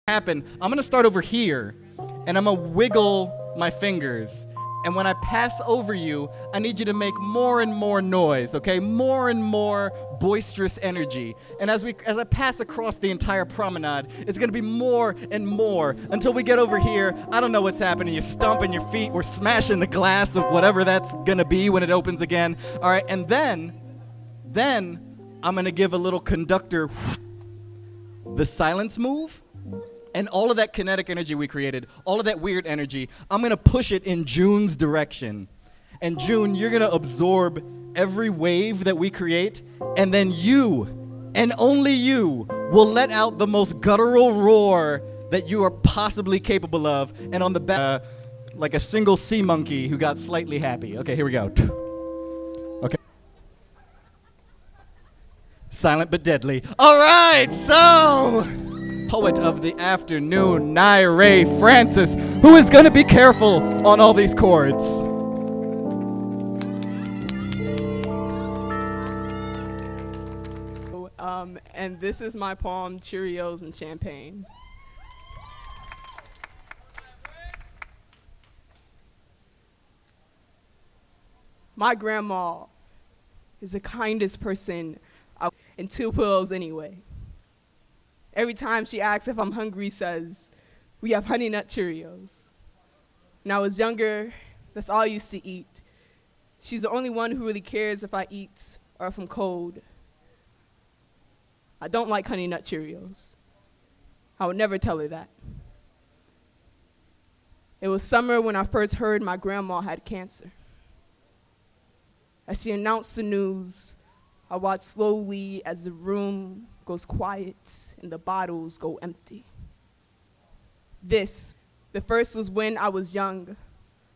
happen, I'm gonna start over here and I'm gonna wiggle my fingers. And when I pass over you, I need you to make more and more noise, okay? More and more boisterous energy. And as I pass across the entire promenade, it's gonna be more and more until we get over here. I don't know what's happening. You're stomping your feet, we're smashing the glass of whatever that's gonna be when it opens again. All right, and then I'm gonna give a little conductor the silence move. And all of that kinetic energy we created, all of that weird energy, I'm gonna push it in June's direction. And June, you're gonna absorb every wave that we create, and then you, and only you, will let out the most guttural roar that you are possibly capable of. And on the back, like a single sea monkey who got slightly happy. Okay, here we go. Okay. Silent but deadly. All right, so poet of the afternoon, Naire Francis, who is going to be careful on all these chords. And this is my poem, Cheerios and Champagne. My grandma is the kindest person and 2 pillows anyway. Every time she asks if I'm hungry, says, we have Honey Nut Cheerios. When I was younger, that's all I used to eat. She's the only one who really cares if I eat or if I'm cold. I don't like Honey Nut Cheerios. I would never tell her that. It was summer when I first heard my grandma had cancer. As she announced the news, I watched slowly as the room goes quiet and the bottles go empty. The first was when I was young.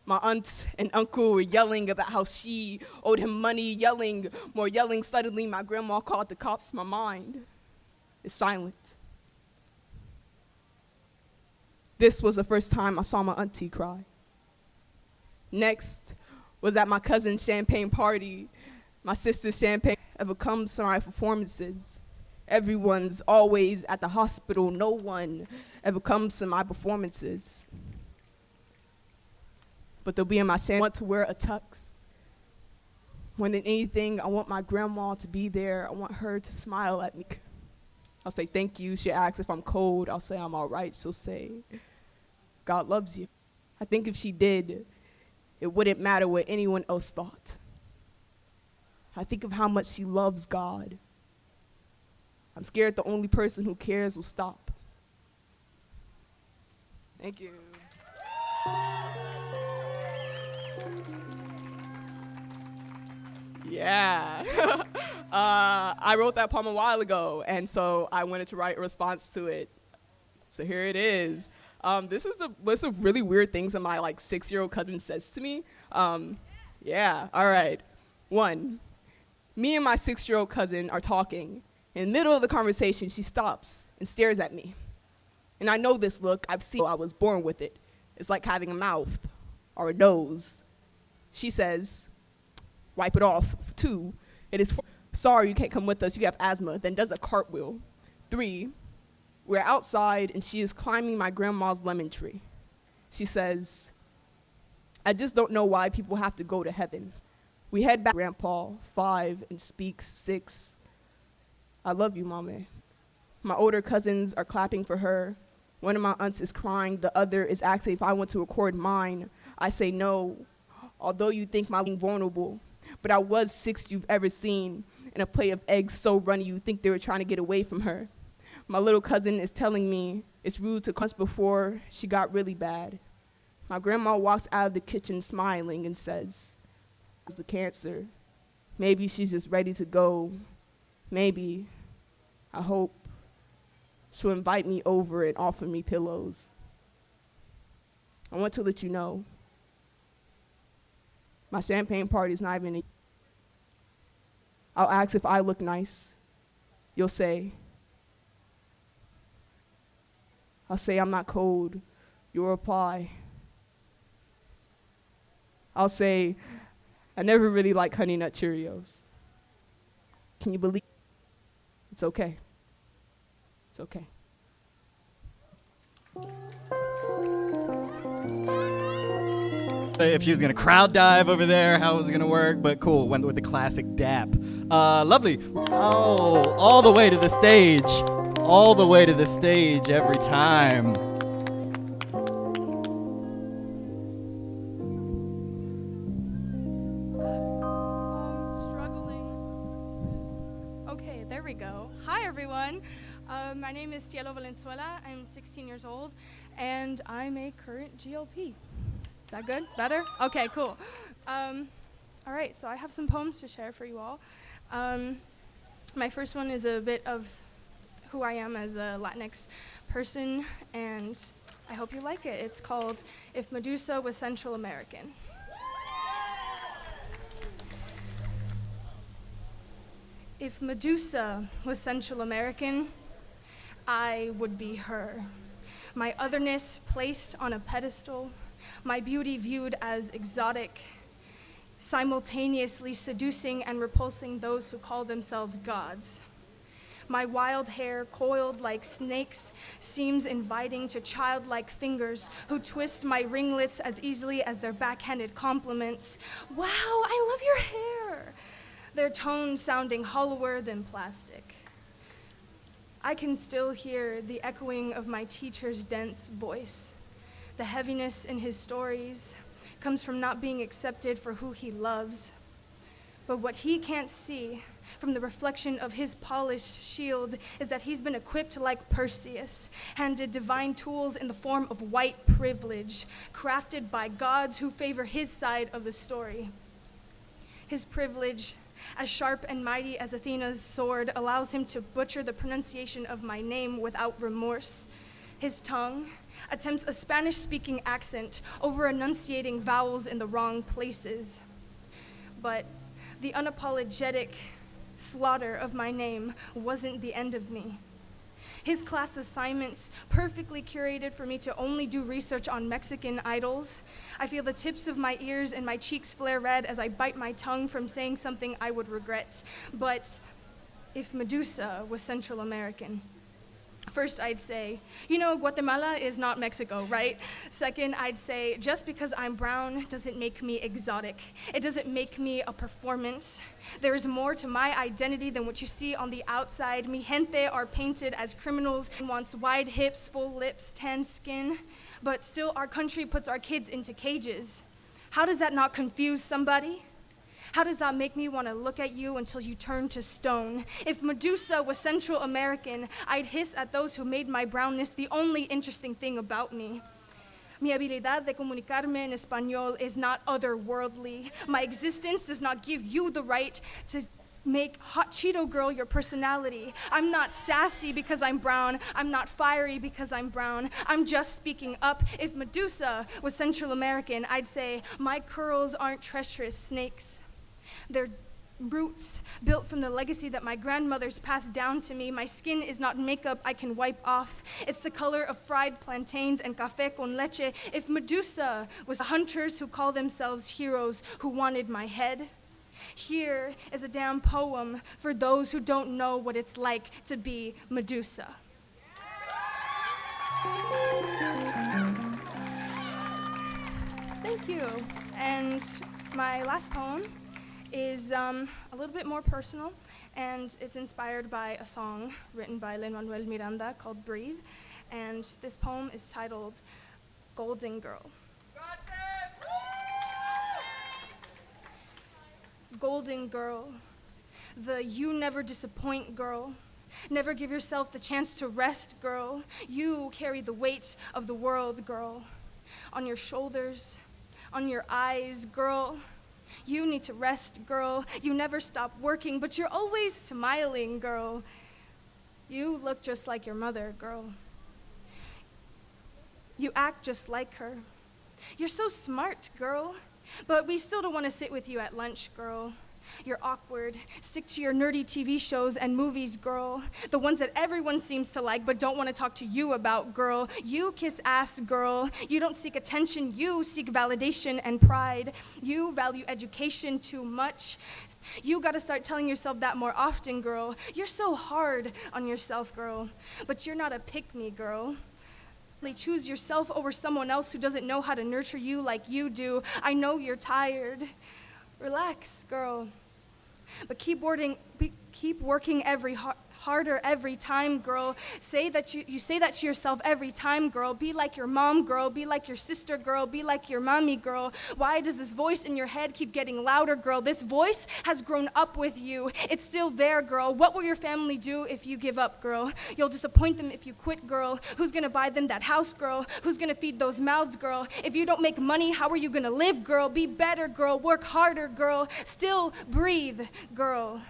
My aunt and uncle were yelling about how she owed him money, more yelling. Suddenly, my grandma called the cops. My mind is silent. This was the first time I saw my auntie cry. Next was at my cousin's champagne party. My sister's champagne ever comes to my performances. Everyone's always at the hospital. No one ever comes to my performances. But they'll be in my champagne. I want to wear a tux. More than anything, I want my grandma to be there. I want her to smile at me. I'll say thank you. She'll ask if I'm cold. I'll say I'm all right. She'll say, God loves you. I think if she did, it wouldn't matter what anyone else thought. I think of how much she loves God. I'm scared the only person who cares will stop. Thank you. Yeah. I wrote that poem a while ago, and so I wanted to write a response to it. So here it is. This is a list of really weird things that my 6-year-old cousin says to me. Yeah, all right. 1, me and my 6-year-old cousin are talking. In the middle of the conversation, she stops and stares at me. And I know this look. I've seen it. I was born with it. It's like having a mouth or a nose. She says, wipe it off. 2, it is sorry you can't come with us. You have asthma. Then does a cartwheel. 3, we're outside and she is climbing my grandma's lemon tree. She says, I just don't know why people have to go to heaven. We head back to Grandpa. 5, and speaks. 6, I love you, Mommy. My older cousins are clapping for her. One of my aunts is crying. The other is asking if I want to record mine. I say no, although you think my being vulnerable. But I was 6 you've ever seen, and a plate of eggs so runny you think they were trying to get away from her. My little cousin is telling me it's rude to cuss before she got really bad. My grandma walks out of the kitchen smiling and says, it's the cancer. Maybe she's just ready to go. Maybe, I hope, she'll invite me over and offer me pillows. I want to let you know, my champagne party's not even I'll ask if I look nice. You'll say, I'll say I'm not cold. You'll reply, I'll say, I never really liked Honey Nut Cheerios. Can you believe? It's okay. It's okay. if she was gonna crowd dive over there, how it was gonna work, but cool, went with the classic dap. Lovely. Oh, all the way to the stage. All the way to the stage every time. Struggling. Okay, there we go. Hi, everyone. My name is Cielo Valenzuela. I'm 16 years old, and I'm a current GLP. Is that good? Better? Okay, cool. All right, so I have some poems to share for you all. My first one is a bit of who I am as a Latinx person, and I hope you like it. It's called If Medusa Was Central American. If Medusa was Central American, I would be her. My otherness placed on a pedestal, my beauty viewed as exotic, simultaneously seducing and repulsing those who call themselves gods. My wild hair, coiled like snakes, seems inviting to childlike fingers who twist my ringlets as easily as their backhanded compliments. Wow, I love your hair! Their tone sounding hollower than plastic. I can still hear the echoing of my teacher's dense voice. The heaviness in his stories comes from not being accepted for who he loves. But what he can't see from the reflection of his polished shield is that he's been equipped like Perseus, handed divine tools in the form of white privilege, crafted by gods who favor his side of the story. His privilege, as sharp and mighty as Athena's sword, allows him to butcher the pronunciation of my name without remorse. His tongue attempts a Spanish-speaking accent over enunciating vowels in the wrong places. But the unapologetic slaughter of my name wasn't the end of me. His class assignments, perfectly curated for me to only do research on Mexican idols. I feel the tips of my ears and my cheeks flare red as I bite my tongue from saying something I would regret. But if Medusa was Central American, first, I'd say, Guatemala is not Mexico, right? Second, I'd say, just because I'm brown doesn't make me exotic. It doesn't make me a performance. There is more to my identity than what you see on the outside. Mi gente are painted as criminals and wants wide hips, full lips, tan skin. But still, our country puts our kids into cages. How does that not confuse somebody? How does that make me want to look at you until you turn to stone? If Medusa was Central American, I'd hiss at those who made my brownness the only interesting thing about me. Mi habilidad de comunicarme en español is not otherworldly. My existence does not give you the right to make Hot Cheeto Girl your personality. I'm not sassy because I'm brown. I'm not fiery because I'm brown. I'm just speaking up. If Medusa was Central American, I'd say, my curls aren't treacherous snakes. They're roots built from the legacy that my grandmothers passed down to me. My skin is not makeup I can wipe off. It's the color of fried plantains and café con leche. If Medusa was hunters who call themselves heroes who wanted my head, here is a damn poem for those who don't know what it's like to be Medusa. Thank you. And my last poem is a little bit more personal, and it's inspired by a song written by Lin-Manuel Miranda called Breathe, and this poem is titled Golden Girl. Golden girl, the you never disappoint girl, never give yourself the chance to rest girl, you carry the weight of the world girl, on your shoulders, on your eyes girl. You need to rest, girl. You never stop working, but you're always smiling, girl. You look just like your mother, girl. You act just like her. You're so smart, girl, but we still don't want to sit with you at lunch, girl. You're awkward. Stick to your nerdy TV shows and movies, girl. The ones that everyone seems to like but don't want to talk to you about, girl. You kiss ass, girl. You don't seek attention. You seek validation and pride. You value education too much. You gotta start telling yourself that more often, girl. You're so hard on yourself, girl. But you're not a pick-me, girl. choose yourself over someone else who doesn't know how to nurture you like you do. I know you're tired. Relax, girl. But keep working harder every time, girl. Say that you say that to yourself every time, girl. Be like your mom, girl. Be like your sister, girl. Be like your mommy, girl. Why does this voice in your head keep getting louder, girl? This voice has grown up with you. It's still there, girl. What will your family do if you give up, girl? You'll disappoint them if you quit, girl. Who's gonna buy them that house, girl? Who's gonna feed those mouths, girl? If you don't make money, how are you gonna live, girl? Be better, girl. Work harder, girl. Still breathe, girl.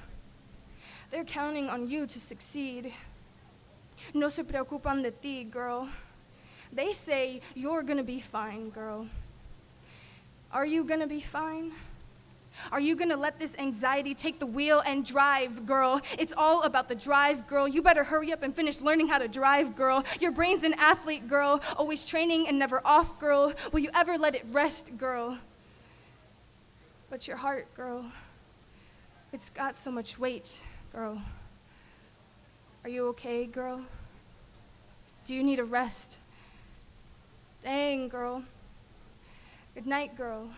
They're counting on you to succeed. No se preocupan de ti, girl. They say you're gonna be fine, girl. Are you gonna be fine? Are you gonna let this anxiety take the wheel and drive, girl? It's all about the drive, girl. You better hurry up and finish learning how to drive, girl. Your brain's an athlete, girl. Always training and never off, girl. Will you ever let it rest, girl? But your heart, girl, it's got so much weight. Girl, are you okay, girl? Do you need a rest? Dang, girl. Good night, girl.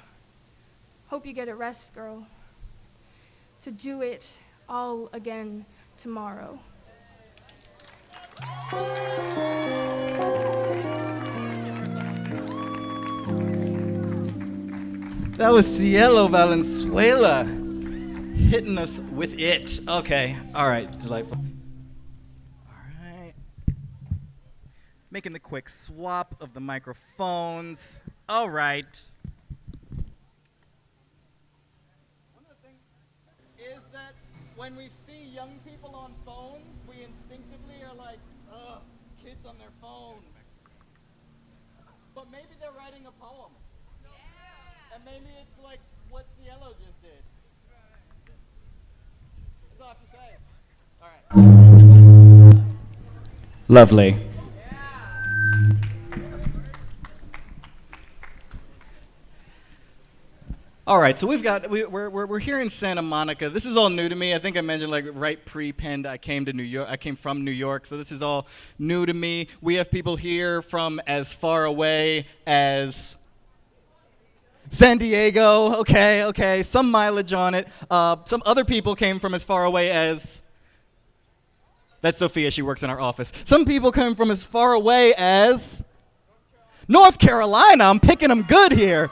Hope you get a rest, girl. To do it all again tomorrow. That was Cielo Valenzuela hitting us with it. Okay, all right, delightful. All right. Making the quick swap of the microphones. All right. One of the things is that when we see young people on phones, we instinctively are like, ugh, kids on their phone. But maybe they're writing a poem. And maybe it's like what Cielo just did. That's all I have to say. All right. Lovely. All right, so we're here in Santa Monica. This is all new to me. I think I mentioned like right pre-penned I came to New York. I came from New York, so this is all new to me. We have people here from as far away as San Diego, okay, some mileage on it. Some other people came from as far away as, that's Sophia, she works in our office. Some people came from as far away as North Carolina. I'm picking them good here,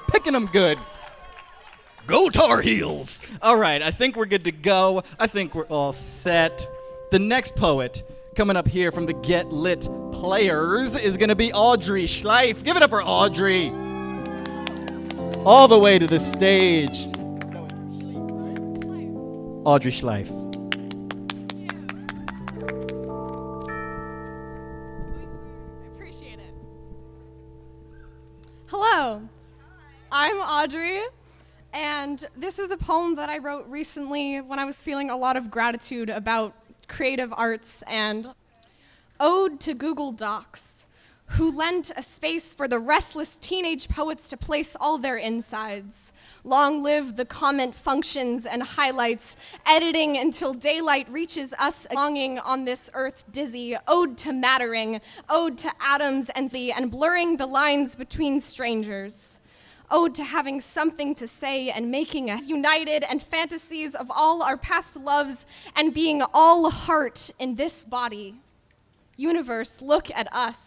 Go Tar Heels. All right, I think we're good to go. I think we're all set. The next poet coming up here from the Get Lit Players is gonna be Audrey Schleif. Give it up for Audrey. All the way to the stage. Audrey Schleif. I appreciate it. Hello, I'm Audrey, and this is a poem that I wrote recently when I was feeling a lot of gratitude about creative arts and ode to Google Docs, who lent a space for the restless teenage poets to place all their insides. Long live the comment functions and highlights, editing until daylight reaches us, longing on this earth dizzy. Ode to mattering, ode to atoms and blurring the lines between strangers. Ode to having something to say and making us united, and fantasies of all our past loves and being all heart in this body. Universe, look at us.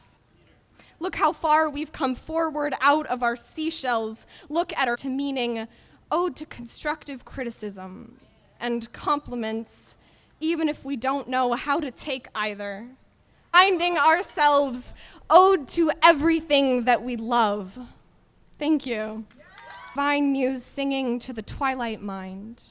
Look how far we've come forward out of our seashells. Look at our to meaning, ode to constructive criticism and compliments, even if we don't know how to take either. Finding ourselves, ode to everything that we love. Thank you. Divine muse singing to the twilight mind,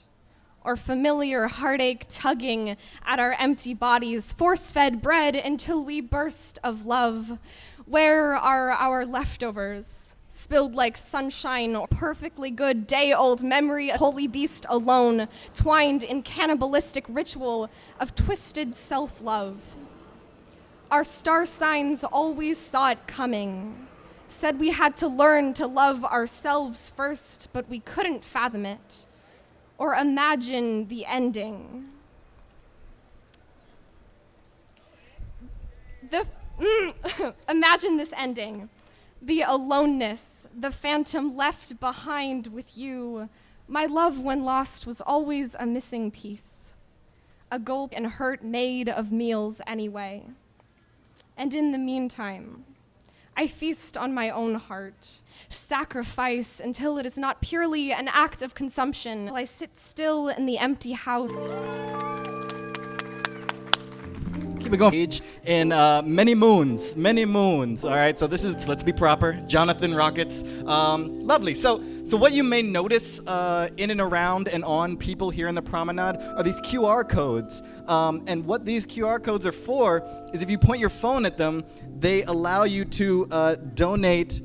or familiar heartache tugging at our empty bodies, force-fed bread until we burst of love. Where are our leftovers? Spilled like sunshine, or perfectly good day-old memory, a holy beast alone, twined in cannibalistic ritual of twisted self-love. Our star signs always saw it coming, said we had to learn to love ourselves first, but we couldn't fathom it or imagine the ending. Imagine this ending. The aloneness, the phantom left behind with you. My love when lost was always a missing piece. A gulp and hurt made of meals anyway. And in the meantime, I feast on my own heart, sacrifice until it is not purely an act of consumption. I sit still in the empty house. Keep it going. In many moons, all right? So this is, let's be proper, Jonathan Rockets. Lovely. So what you may notice in and around and on people here in the promenade are these QR codes. And what these QR codes are for is if you point your phone at them, they allow you to donate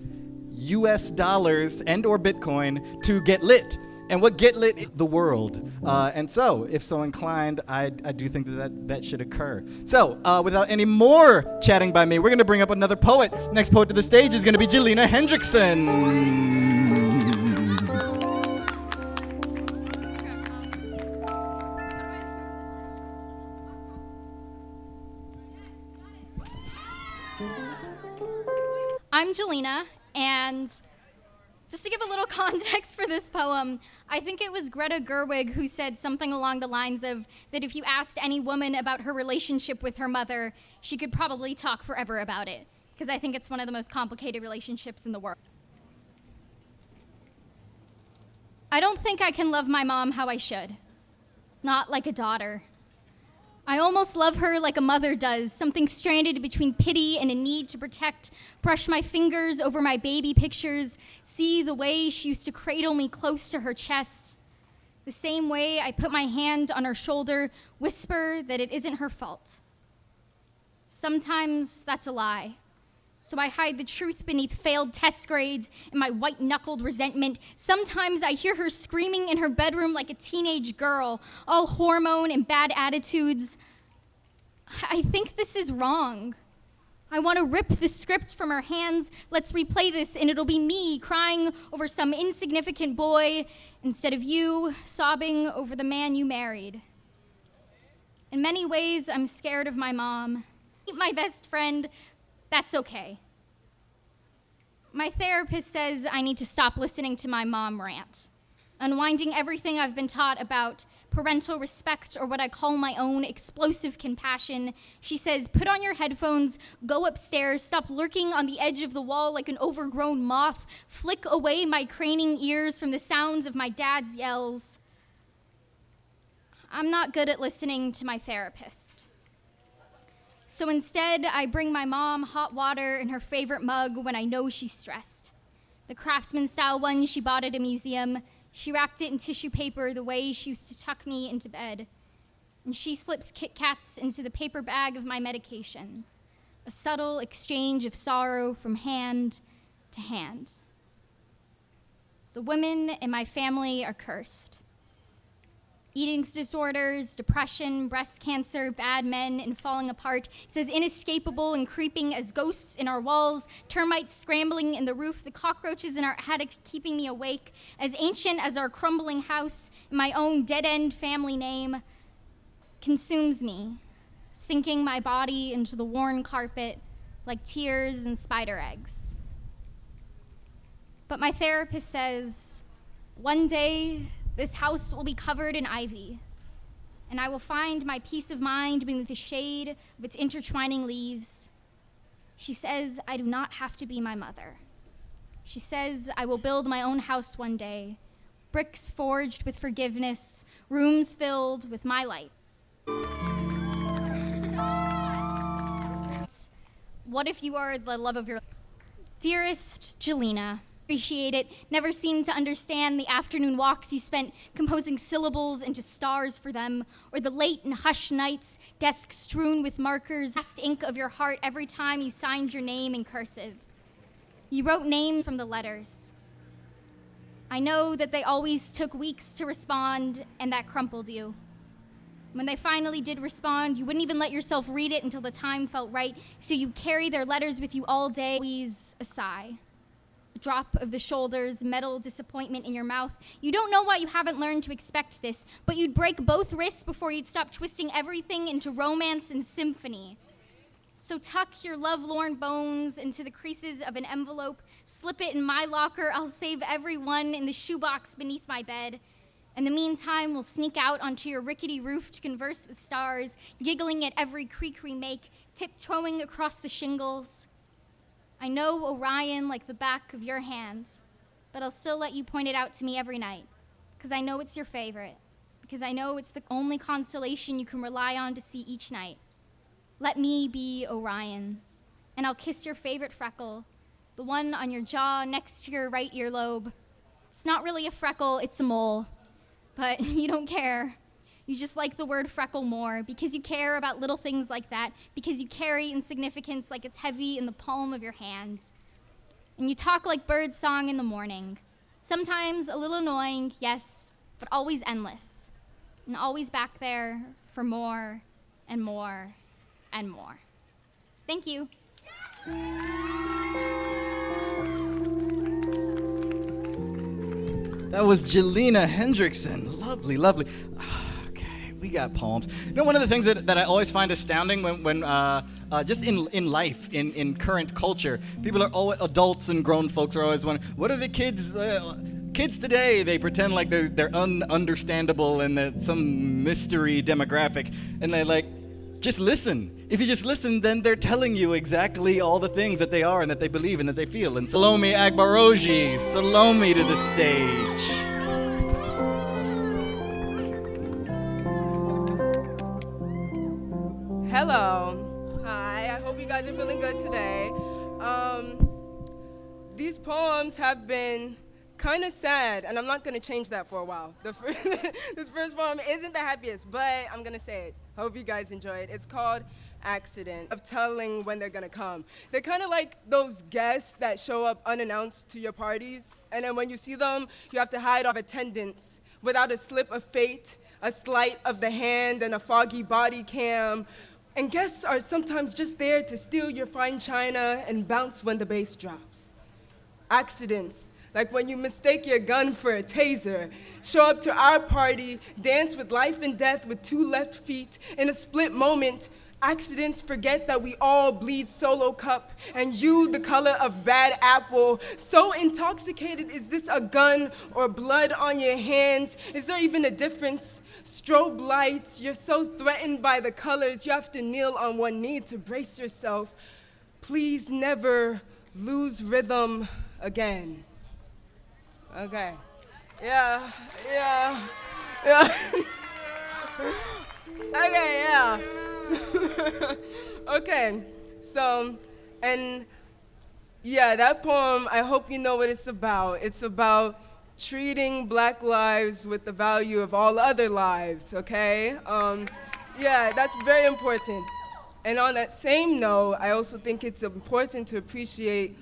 US dollars and or Bitcoin to Get Lit. And what Get Lit is the world. And so, if so inclined, I do think that should occur. So, without any more chatting by me, we're going to bring up another poet. Next poet to the stage is going to be Jelena Hendrickson. I'm Jelena, and just to give a little context for this poem, I think it was Greta Gerwig who said something along the lines of that if you asked any woman about her relationship with her mother, she could probably talk forever about it, because I think it's one of the most complicated relationships in the world. I don't think I can love my mom how I should, not like a daughter. I almost love her like a mother does, something stranded between pity and a need to protect, brush my fingers over my baby pictures, see the way she used to cradle me close to her chest, the same way I put my hand on her shoulder, whisper that it isn't her fault. Sometimes that's a lie, so I hide the truth beneath failed test grades and my white-knuckled resentment. Sometimes I hear her screaming in her bedroom like a teenage girl, all hormone and bad attitudes. I think this is wrong. I want to rip the script from her hands. Let's replay this, and it'll be me crying over some insignificant boy instead of you sobbing over the man you married. In many ways, I'm scared of my mom. My best friend, that's okay. My therapist says I need to stop listening to my mom rant, unwinding everything I've been taught about parental respect, or what I call my own explosive compassion. She says, put on your headphones, go upstairs, stop lurking on the edge of the wall like an overgrown moth, flick away my craning ears from the sounds of my dad's yells. I'm not good at listening to my therapist. So instead, I bring my mom hot water in her favorite mug when I know she's stressed. The Craftsman-style one she bought at a museum. She wrapped it in tissue paper the way she used to tuck me into bed. And she slips Kit Kats into the paper bag of my medication. A subtle exchange of sorrow from hand to hand. The women in my family are cursed. Eating disorders, depression, breast cancer, bad men, and falling apart. It's as inescapable and creeping as ghosts in our walls, termites scrambling in the roof, the cockroaches in our attic keeping me awake, as ancient as our crumbling house, my own dead-end family name consumes me, sinking my body into the worn carpet like tears and spider eggs. But my therapist says, one day, this house will be covered in ivy, and I will find my peace of mind beneath the shade of its intertwining leaves. She says I do not have to be my mother. She says I will build my own house one day, bricks forged with forgiveness, rooms filled with my light. What if you are the love of your life? Dearest Jelena, appreciate it, never seemed to understand the afternoon walks you spent composing syllables into stars for them, or the late and hushed nights, desks strewn with markers, last ink of your heart every time you signed your name in cursive. You wrote names from the letters. I know that they always took weeks to respond, and that crumpled you. When they finally did respond, you wouldn't even let yourself read it until the time felt right, so you'd carry their letters with you all day. Always a sigh. Drop of the shoulders, metal disappointment in your mouth. You don't know why you haven't learned to expect this, but you'd break both wrists before you'd stop twisting everything into romance and symphony. So tuck your lovelorn bones into the creases of an envelope, slip it in my locker. I'll save every one in the shoebox beneath my bed. In the meantime, we'll sneak out onto your rickety roof to converse with stars, giggling at every creak we make, tiptoeing across the shingles. I know Orion like the back of your hands, but I'll still let you point it out to me every night, because I know it's your favorite, because I know it's the only constellation you can rely on to see each night. Let me be Orion, and I'll kiss your favorite freckle, the one on your jaw next to your right earlobe. It's not really a freckle, it's a mole, but you don't care. You just like the word freckle more because you care about little things like that, because you carry insignificance like it's heavy in the palm of your hands. And you talk like bird song in the morning. Sometimes a little annoying, yes, but always endless. And always back there for more and more and more. Thank you. That was Jelena Hendrickson. Lovely, lovely. Okay, we got poems. You know, one of the things that I always find astounding when just in life, in current culture, people are always, adults and grown folks are always wondering, what are the kids today? They pretend like they're ununderstandable and that some mystery demographic, and they're like, just listen. If you just listen, then they're telling you exactly all the things that they are and that they believe and that they feel. And Salome Agbaroji, Salome to the stage. Hello. Hi, I hope you guys are feeling good today. These poems have been kind of sad, and I'm not going to change that for a while. This first poem isn't the happiest, but I'm going to say it. Hope you guys enjoy it. It's called Accident, of telling when they're going to come. They're kind of like those guests that show up unannounced to your parties, and then when you see them, you have to hide off attendance without a slip of fate, a sleight of the hand, and a foggy body cam. And guests are sometimes just there to steal your fine china and bounce when the bass drops. Accidents, like when you mistake your gun for a taser, show up to our party, dance with life and death with two left feet. In a split moment, accidents forget that we all bleed solo cup, and you the color of bad apple. So intoxicated, is this a gun or blood on your hands? Is there even a difference? Strobe lights, you're so threatened by the colors, you have to kneel on one knee to brace yourself. Please never lose rhythm again. Okay. Yeah. Okay, yeah. Okay, so, and yeah, that poem, I hope you know what it's about. It's about treating Black lives with the value of all other lives, okay? Yeah, that's very important. And on that same note, I also think it's important to appreciate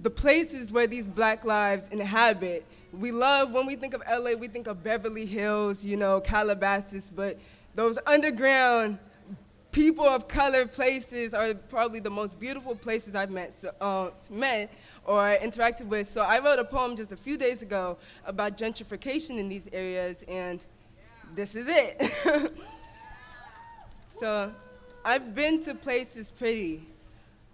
the places where these Black lives inhabit. We love, when we think of LA, we think of Beverly Hills, you know, Calabasas, but those underground people of color places are probably the most beautiful places I've met or interacted with. So I wrote a poem just a few days ago about gentrification in these areas, and this is it. So I've been to places pretty,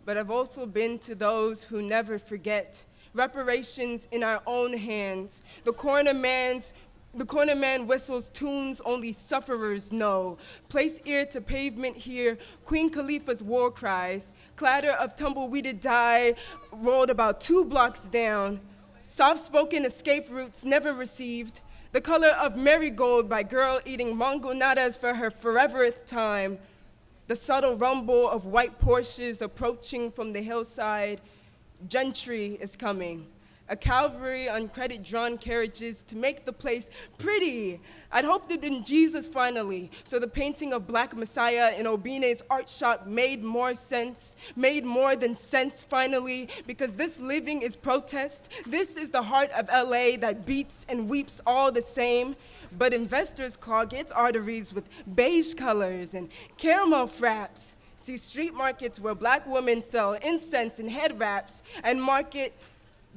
but I've also been to those who never forget. Reparations in our own hands. The corner man whistles tunes only sufferers know. Place ear to pavement here, Queen Khalifa's war cries. Clatter of tumbleweeded dye rolled about 2 blocks down. Soft-spoken escape routes never received. The color of marigold by girl eating mangonadas for her forevereth time. The subtle rumble of white Porsches approaching from the hillside. Gentry is coming. A cavalry on credit-drawn carriages to make the place pretty. I'd hoped it in Jesus finally, so the painting of Black Messiah in Obine's art shop made more sense, made more than sense finally, because this living is protest. This is the heart of LA that beats and weeps all the same, but investors clog its arteries with beige colors and caramel fraps. See street markets where Black women sell incense and head wraps and market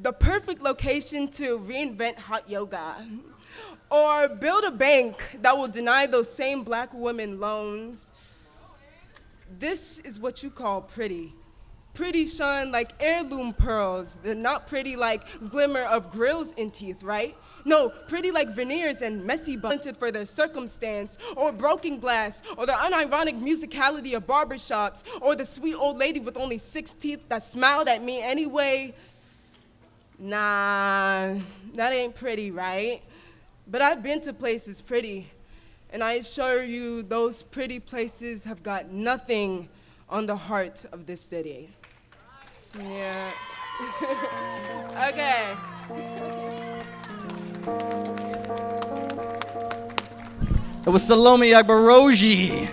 the perfect location to reinvent hot yoga. Or build a bank that will deny those same Black women loans. This is what you call pretty. Pretty shine like heirloom pearls, but not pretty like glimmer of grills in teeth, right? No, pretty like veneers and messy bunted for their circumstance, or broken glass, or the unironic musicality of barbershops, or the sweet old lady with only 6 teeth that smiled at me anyway. Nah, that ain't pretty, right? But I've been to places pretty, and I assure you those pretty places have got nothing on the heart of this city. Yeah. Okay. It was Salome Agbaroji.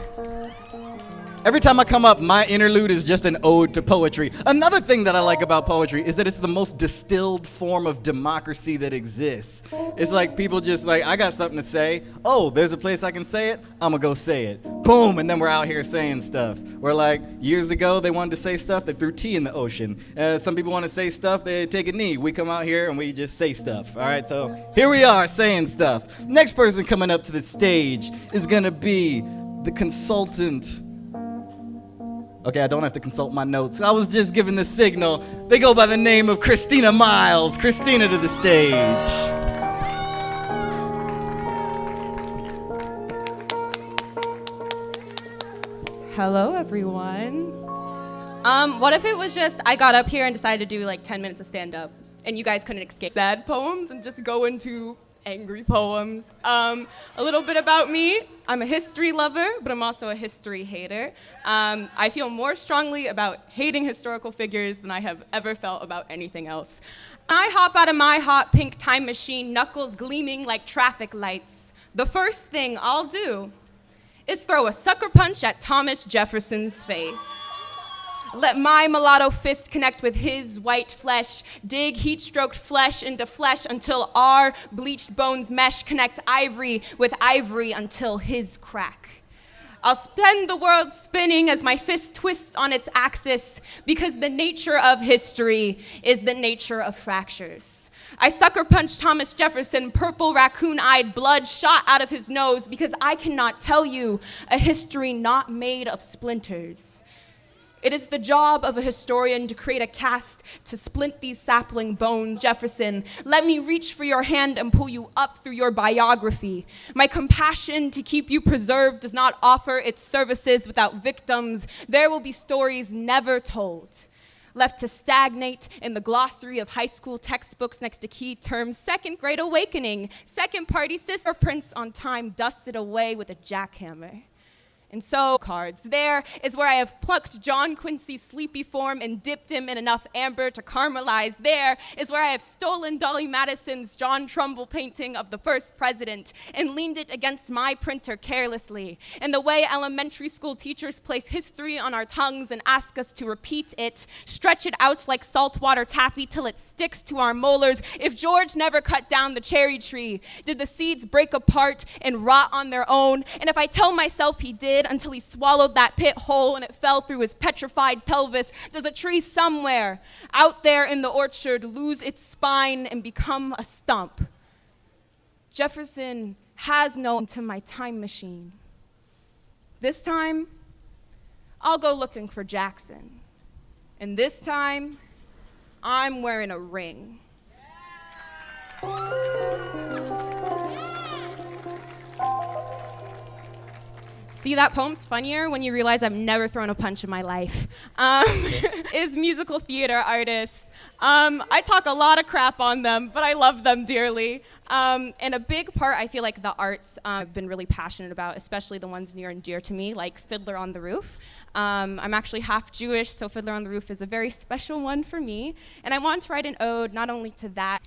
Every time I come up, my interlude is just an ode to poetry. Another thing that I like about poetry is that it's the most distilled form of democracy that exists. It's like people just like, I got something to say. Oh, there's a place I can say it? I'm gonna go say it. Boom, and then we're out here saying stuff. Where like, years ago, they wanted to say stuff, they threw tea in the ocean. Some people want to say stuff, they take a knee. We come out here and we just say stuff, all right? So here we are saying stuff. Next person coming up to the stage is gonna be the consultant. Okay, I don't have to consult my notes. I was just giving the signal. They go by the name of Christina Miles. Christina to the stage. Hello, everyone. What if it was just I got up here and decided to do like 10 minutes of stand-up, and you guys couldn't escape sad poems and just go into angry poems? A little bit about me. I'm a history lover, but I'm also a history hater. I feel more strongly about hating historical figures than I have ever felt about anything else. I hop out of my hot pink time machine, knuckles gleaming like traffic lights. The first thing I'll do is throw a sucker punch at Thomas Jefferson's face. Let my mulatto fist connect with his white flesh, dig heat-stroked flesh into flesh until our bleached bones mesh, connect ivory with ivory until his crack. I'll spend the world spinning as my fist twists on its axis, because the nature of history is the nature of fractures. I sucker punch Thomas Jefferson, purple raccoon-eyed, blood shot out of his nose, because I cannot tell you a history not made of splinters. It is the job of a historian to create a cast to splint these sapling bones. Jefferson, let me reach for your hand and pull you up through your biography. My compassion to keep you preserved does not offer its services without victims. There will be stories never told, left to stagnate in the glossary of high school textbooks next to key terms. Second grade awakening, second party sister prints on time dusted away with a jackhammer. And so, cards. There is where I have plucked John Quincy's sleepy form and dipped him in enough amber to caramelize. There is where I have stolen Dolly Madison's John Trumbull painting of the first president and leaned it against my printer carelessly. And the way elementary school teachers place history on our tongues and ask us to repeat it, stretch it out like saltwater taffy till it sticks to our molars. If George never cut down the cherry tree, did the seeds break apart and rot on their own? And if I tell myself he did, until he swallowed that pit whole and it fell through his petrified pelvis, does a tree somewhere out there in the orchard lose its spine and become a stump? Jefferson has no into my time machine. This time, I'll go looking for Jackson. And this time, I'm wearing a ring. See, that poem's funnier when you realize I've never thrown a punch in my life. Is musical theater artist. I talk a lot of crap on them, but I love them dearly. And a big part, I feel like the arts I've been really passionate about, especially the ones near and dear to me, like Fiddler on the Roof. I'm actually half Jewish, so Fiddler on the Roof is a very special one for me. And I want to write an ode not only to that.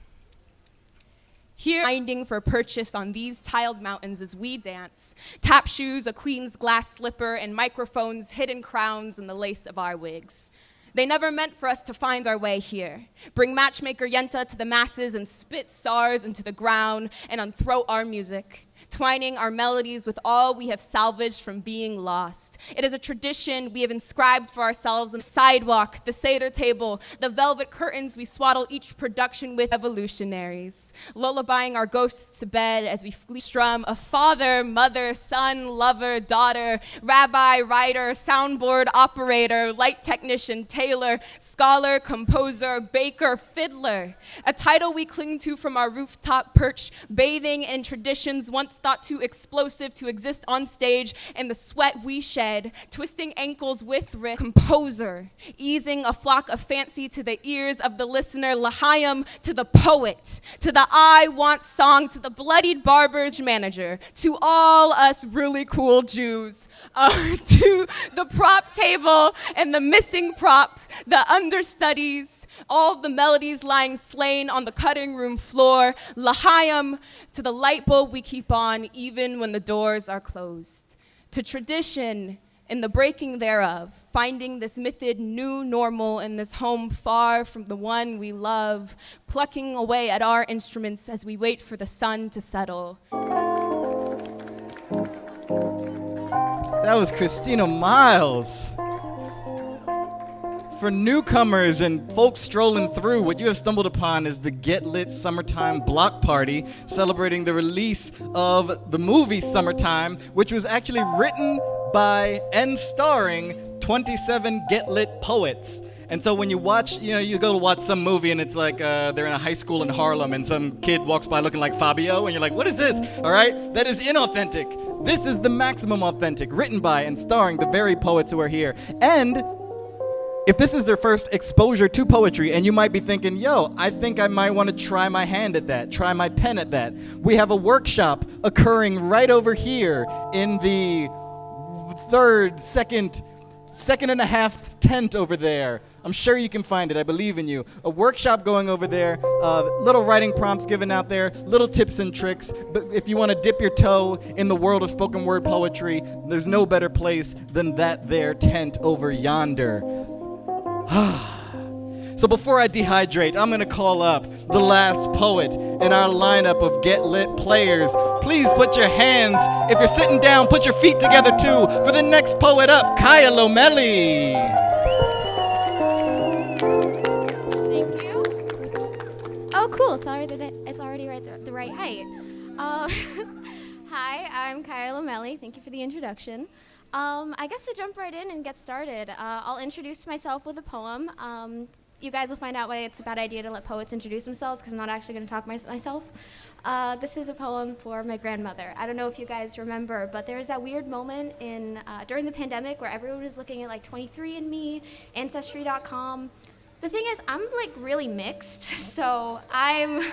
Here, finding for purchase on these tiled mountains as we dance, tap shoes, a queen's glass slipper, and microphones, hidden crowns, and the lace of our wigs. They never meant for us to find our way here, bring matchmaker Yenta to the masses and spit SARS into the ground and unthroat our music. twining our melodies with all we have salvaged from being lost. It is a tradition we have inscribed for ourselves on the sidewalk, the Seder table, the velvet curtains we swaddle each production with, evolutionaries, lullabying our ghosts to bed as we strum a father, mother, son, lover, daughter, rabbi, writer, soundboard operator, light technician, tailor, scholar, composer, baker, fiddler, a title we cling to from our rooftop perch, bathing in traditions once thought too explosive to exist on stage, and the sweat we shed, twisting ankles with composer, easing a flock of fancy to the ears of the listener, L'chaim to the poet, to the I want song, to the bloodied barber's manager, to all us really cool Jews, to the prop table and the missing props, the understudies, all the melodies lying slain on the cutting room floor, L'chaim to the light bulb we keep on even when the doors are closed, to tradition in the breaking thereof, finding this mythed new normal in this home far from the one we love, plucking away at our instruments as we wait for the sun to settle. That was Christina Miles. For newcomers and folks strolling through, what you have stumbled upon is the Get Lit Summertime Block Party, celebrating the release of the movie Summertime, which was actually written by and starring 27 Get Lit poets. And so when you watch, you go to watch some movie and it's like they're in a high school in Harlem and some kid walks by looking like Fabio and you're like, what is this? All right, that is inauthentic. This is the maximum authentic, written by and starring the very poets who are here. And if this is their first exposure to poetry, and you might be thinking, yo, I think I might want to try my hand at that, try my pen at that. We have a workshop occurring right over here in the second and a half tent over there. I'm sure you can find it. I believe in you. A workshop going over there, little writing prompts given out there, little tips and tricks. But if you want to dip your toe in the world of spoken word poetry, there's no better place than that there tent over yonder. So before I dehydrate, I'm going to call up the last poet in our lineup of Get Lit players. Please put your hands, if you're sitting down, put your feet together too, for the next poet up, Kaya Lomeli. Thank you. Oh, cool. It's already right the right height. Hi, I'm Kaya Lomeli. Thank you for the introduction. I guess to jump right in and get started, I'll introduce myself with a poem. You guys will find out why it's a bad idea to let poets introduce themselves, because I'm not actually going to talk myself. This is a poem for my grandmother. I don't know if you guys remember, but there was that weird moment during the pandemic where everyone was looking at like 23andMe, Ancestry.com. The thing is, I'm like really mixed, so I'm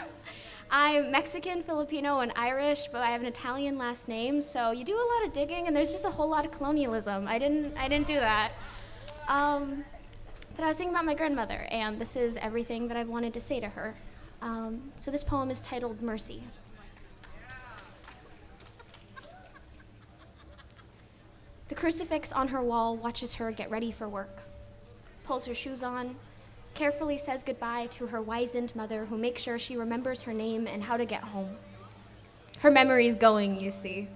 Mexican, Filipino, and Irish, but I have an Italian last name, so you do a lot of digging, and there's just a whole lot of colonialism. I didn't do that. But I was thinking about my grandmother, and this is everything that I've wanted to say to her. So this poem is titled Mercy. The crucifix on her wall watches her get ready for work, pulls her shoes on, carefully says goodbye to her wizened mother, who makes sure she remembers her name and how to get home. Her memory's going, you see.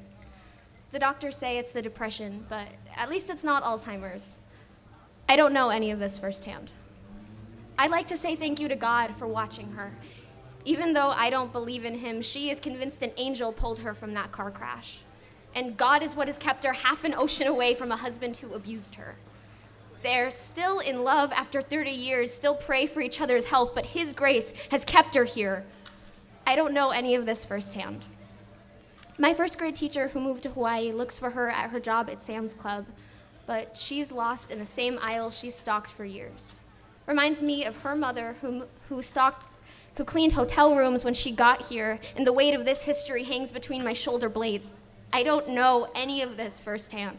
The doctors say it's the depression, but at least it's not Alzheimer's. I don't know any of this firsthand. I'd like to say thank you to God for watching her. Even though I don't believe in him, she is convinced an angel pulled her from that car crash. And God is what has kept her half an ocean away from a husband who abused her. They're still in love after 30 years, still pray for each other's health, but his grace has kept her here. I don't know any of this firsthand. My first grade teacher who moved to Hawaii looks for her at her job at Sam's Club, but she's lost in the same aisle she's stalked for years. Reminds me of her mother who cleaned hotel rooms when she got here, and the weight of this history hangs between my shoulder blades. I don't know any of this firsthand.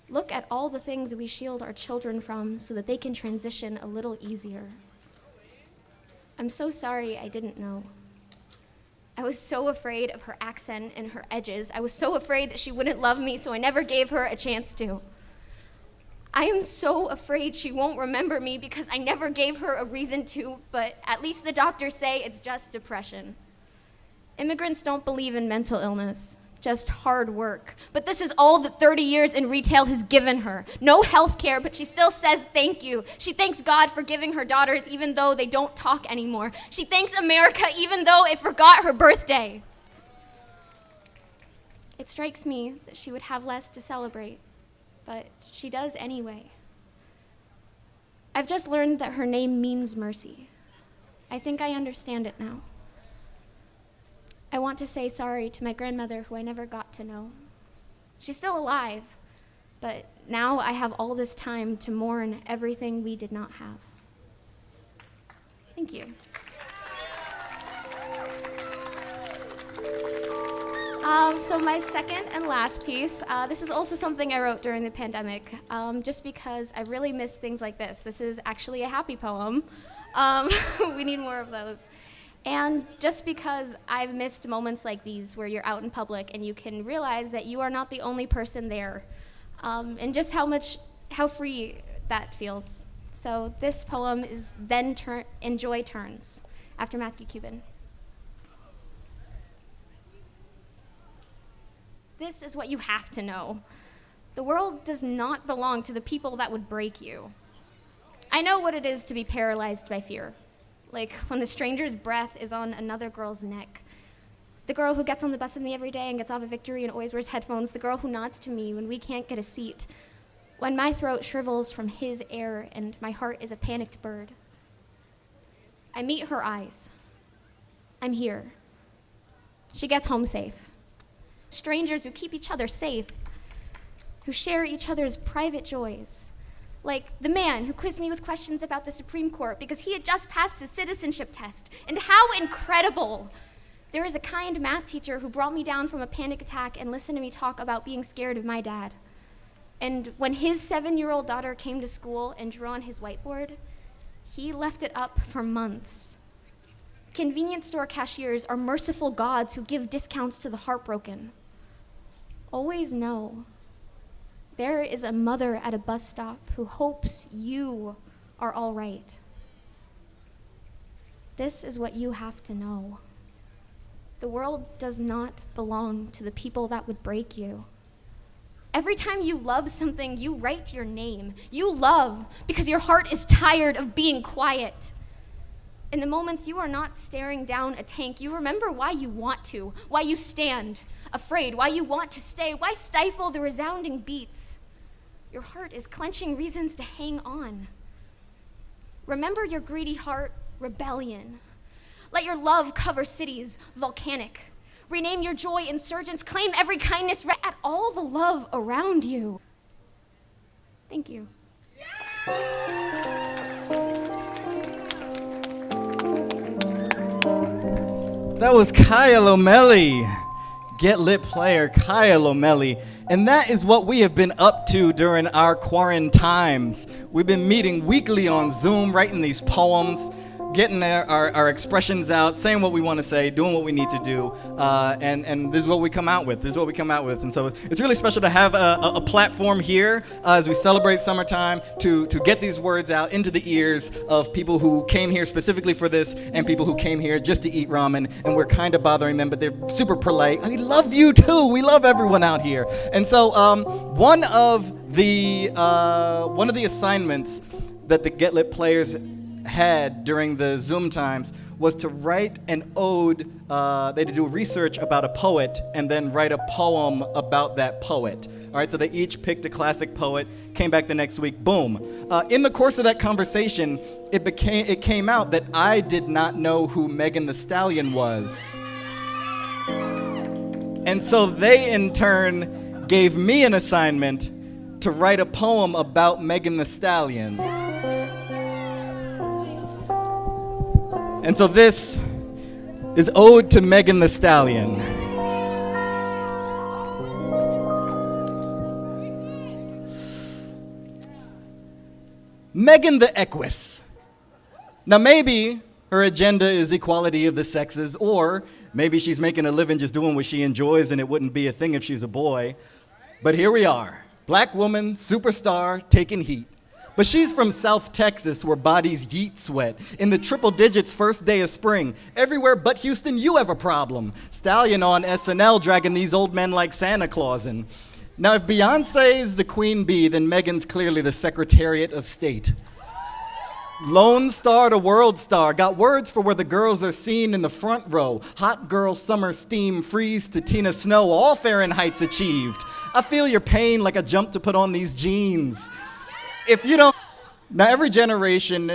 Look at all the things we shield our children from so that they can transition a little easier. I'm so sorry I didn't know. I was so afraid of her accent and her edges. I was so afraid that she wouldn't love me, so I never gave her a chance to. I am so afraid she won't remember me because I never gave her a reason to, but at least the doctors say it's just depression. Immigrants don't believe in mental illness, just hard work. But this is all that 30 years in retail has given her. No health care, but she still says thank you. She thanks God for giving her daughters even though they don't talk anymore. She thanks America even though it forgot her birthday. It strikes me that she would have less to celebrate, but she does anyway. I've just learned that her name means mercy. I think I understand it now. I want to say sorry to my grandmother, who I never got to know. She's still alive, but now I have all this time to mourn everything we did not have. Thank you. So my second and last piece, this is also something I wrote during the pandemic, just because I really miss things like this. This is actually a happy poem. We need more of those. And just because I've missed moments like these where you're out in public and you can realize that you are not the only person there, and just how free that feels. So this poem is Then Enjoy Turns, after Matthew Cuban. This is what you have to know. The world does not belong to the people that would break you. I know what it is to be paralyzed by fear. Like when the stranger's breath is on another girl's neck. The girl who gets on the bus with me every day and gets off at Victory and always wears headphones. The girl who nods to me when we can't get a seat. When my throat shrivels from his air and my heart is a panicked bird. I meet her eyes. I'm here. She gets home safe. Strangers who keep each other safe, who share each other's private joys. Like the man who quizzed me with questions about the Supreme Court because he had just passed his citizenship test. And how incredible! There is a kind math teacher who brought me down from a panic attack and listened to me talk about being scared of my dad. And when his 7-year-old daughter came to school and drew on his whiteboard, he left it up for months. Convenience store cashiers are merciful gods who give discounts to the heartbroken. Always know, there is a mother at a bus stop who hopes you are all right. This is what you have to know. The world does not belong to the people that would break you. Every time you love something, you write your name. You love because your heart is tired of being quiet. In the moments you are not staring down a tank, you remember why you want to, why you stand, afraid, why you want to stay, why stifle the resounding beats. Your heart is clenching reasons to hang on. Remember your greedy heart, rebellion. Let your love cover cities, volcanic. Rename your joy, insurgents. Claim every kindness, at all the love around you. Thank you. That was Kaya Lomeli, Get Lit player Kaya Lomeli. And that is what we have been up to during our quarantine times. We've been meeting weekly on Zoom, writing these poems, getting our expressions out, saying what we want to say, doing what we need to do, and this is what we come out with. And so it's really special to have a platform here as we celebrate summertime to get these words out into the ears of people who came here specifically for this and people who came here just to eat ramen, and we're kind of bothering them, but they're super polite. We love you too. We love everyone out here. And so one of the assignments that the Get Lit players had during the Zoom times was to write an ode. They had to do research about a poet and then write a poem about that poet. All right, so they each picked a classic poet, came back the next week, boom. In the course of that conversation, it came out that I did not know who Megan Thee Stallion was. And so they in turn gave me an assignment to write a poem about Megan Thee Stallion. And so this is Ode to Megan Thee Stallion. Megan the Equus. Now maybe her agenda is equality of the sexes, or maybe she's making a living just doing what she enjoys and it wouldn't be a thing if she was a boy. But here we are, black woman, superstar, taking heat. But she's from South Texas, where bodies yeet sweat. In the triple digits, first day of spring. Everywhere but Houston, you have a problem. Stallion on SNL dragging these old men like Santa Claus in. Now, if Beyonce's the queen bee, then Megan's clearly the Secretariat of State. Lone Star to World Star, got words for where the girls are seen in the front row. Hot girl summer steam, freeze to Tina Snow, all Fahrenheit's achieved. I feel your pain like a jump to put on these jeans. If you don't, now every generation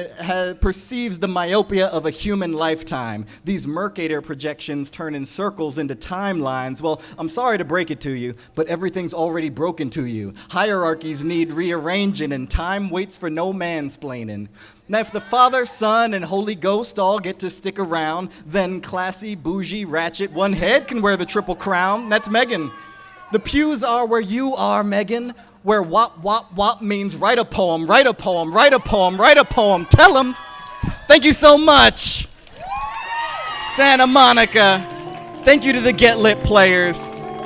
perceives the myopia of a human lifetime. These Mercator projections turn in circles into timelines. Well, I'm sorry to break it to you, but everything's already broken to you. Hierarchies need rearranging, and time waits for no mansplaining. Now, if the Father, Son, and Holy Ghost all get to stick around, then classy, bougie, ratchet, one head can wear the triple crown. That's Megan. The pews are where you are, Megan. Where wop, wop, wop means write a poem, write a poem, write a poem, write a poem. Tell them. Thank you so much. Santa Monica. Thank you to the Get Lit players.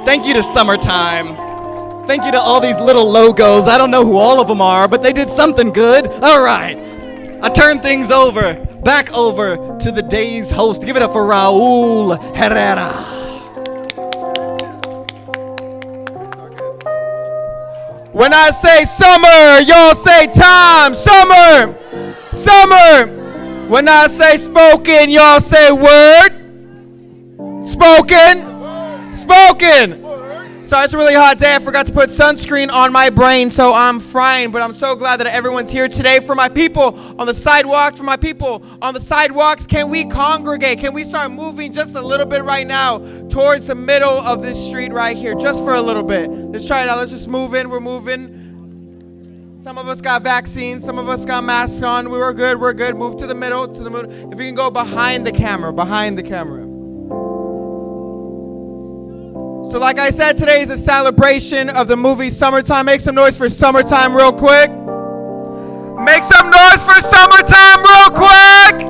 Thank you to Summertime. Thank you to all these little logos. I don't know who all of them are, but they did something good. All right. I turn things back over to the day's host. Give it up for Raul Herrera. When I say summer, y'all say time. Summer, summer. When I say spoken, y'all say word. Spoken, spoken. So it's a really hot day. I forgot to put sunscreen on my brain, so I'm frying. But I'm so glad that everyone's here today. For my people on the sidewalk, can we congregate? Can we start moving just a little bit right now towards the middle of this street right here, just for a little bit? Let's try it out. Let's just move in. We're moving. Some of us got vaccines. Some of us got masks on. We're good. Move to the middle. If you can go behind the camera. So like I said, today is a celebration of the movie Summertime. Make some noise for Summertime real quick. Make some noise for Summertime real quick.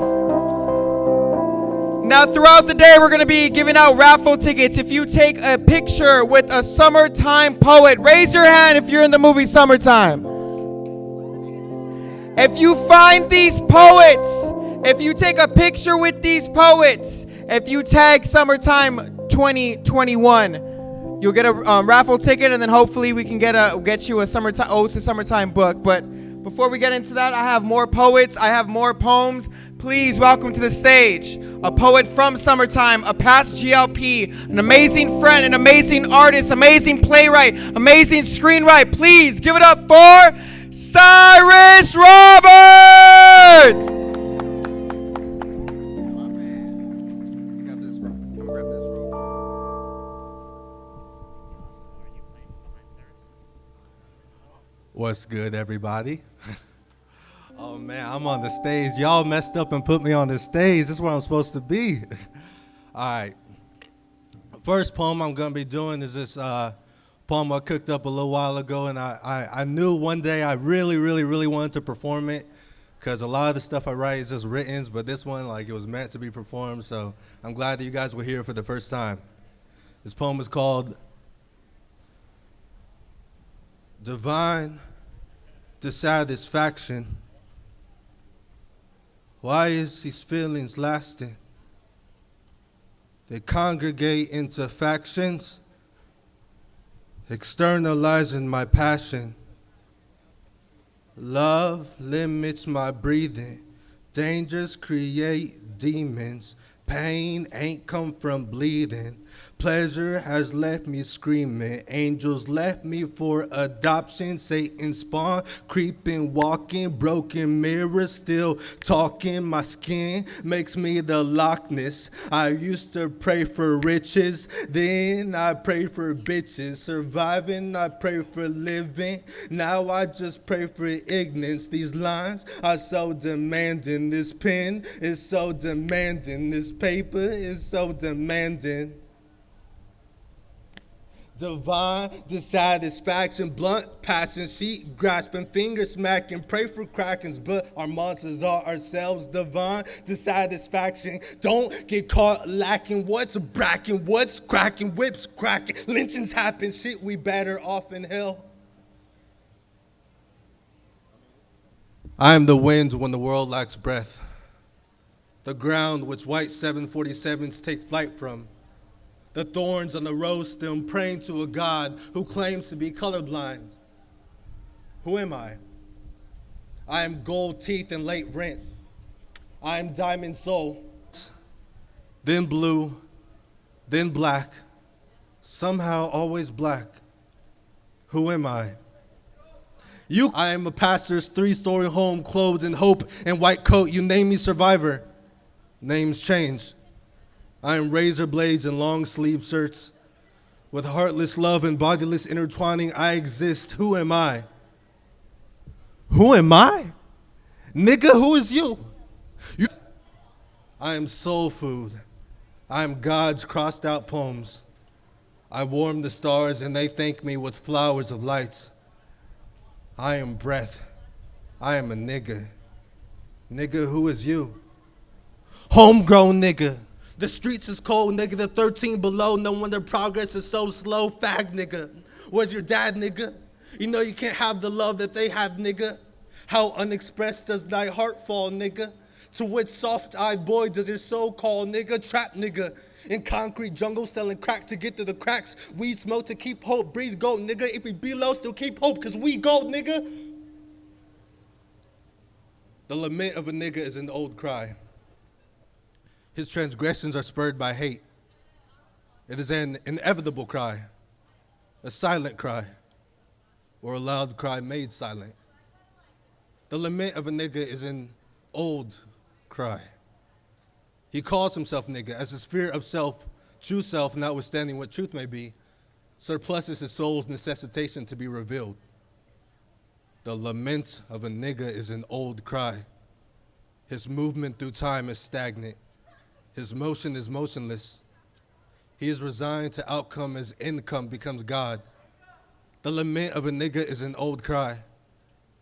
Now throughout the day, we're going to be giving out raffle tickets. If you take a picture with a Summertime poet, raise your hand if you're in the movie Summertime. If you find these poets, if you take a picture with these poets, if you tag Summertime 2021, you'll get a raffle ticket, and then hopefully we can get you a Summertime book. But before we get into that, I have more poets, I have more poems. Please welcome to the stage a poet from Summertime, a past GLP, an amazing friend, an amazing artist, amazing playwright, amazing screenwriter. Please give it up for Cyrus Roberts! What's good, everybody? Oh man, I'm on the stage. Y'all messed up and put me on the stage. This is where I'm supposed to be. All right. First poem I'm gonna be doing is this poem I cooked up a little while ago, and I knew one day I really wanted to perform it, because a lot of the stuff I write is just written, but this one, like, it was meant to be performed, so I'm glad that you guys were here for the first time. This poem is called Divine Dissatisfaction. Why is these feelings lasting? They congregate into factions, externalizing my passion. Love limits my breathing. Dangers create demons. Pain ain't come from bleeding. Pleasure has left me screaming. Angels left me for adoption. Satan spawn, creeping, walking, broken mirrors, still talking. My skin makes me the Loch Ness. I used to pray for riches, then I pray for bitches. Surviving, I pray for living. Now I just pray for ignorance. These lines are so demanding. This pen is so demanding. This paper is so demanding. Divine dissatisfaction, blunt passion, sheet grasping, finger smacking, pray for krakens, but our monsters are ourselves. Divine dissatisfaction, don't get caught lacking. What's bracking, what's cracking, whips cracking, lynchings happen, shit, we better off in hell. I am the wind when the world lacks breath, the ground which white 747s take flight from, the thorns on the rose stem praying to a God who claims to be colorblind. Who am I? I am gold teeth and late rent. I am diamond soul, then blue, then black, somehow always black. Who am I? I am a pastor's 3-story home clothed in hope and white coat. You name me survivor. Names change. I am razor blades and long sleeve shirts. With heartless love and bodiless intertwining, I exist. Who am I? Who am I? Nigga, who is you? I am soul food. I am God's crossed out poems. I warm the stars and they thank me with flowers of lights. I am breath. I am a nigga. Nigga, who is you? Homegrown nigga. The streets is cold, nigga. The 13 below. No wonder progress is so slow. Fag, nigga. Where's your dad, nigga? You know you can't have the love that they have, nigga. How unexpressed does thy heart fall, nigga? To which soft-eyed boy does your soul call, nigga? Trap, nigga. In concrete jungle selling crack to get through the cracks. We smoke to keep hope. Breathe gold, nigga. If we be low, still keep hope, cause we gold, nigga. The lament of a nigga is an old cry. His transgressions are spurred by hate. It is an inevitable cry, a silent cry, or a loud cry made silent. The lament of a nigga is an old cry. He calls himself nigga as his fear of self, true self, notwithstanding what truth may be, surpluses his soul's necessitation to be revealed. The lament of a nigga is an old cry. His movement through time is stagnant. His motion is motionless. He is resigned to outcome as income becomes God. The lament of a nigga is an old cry.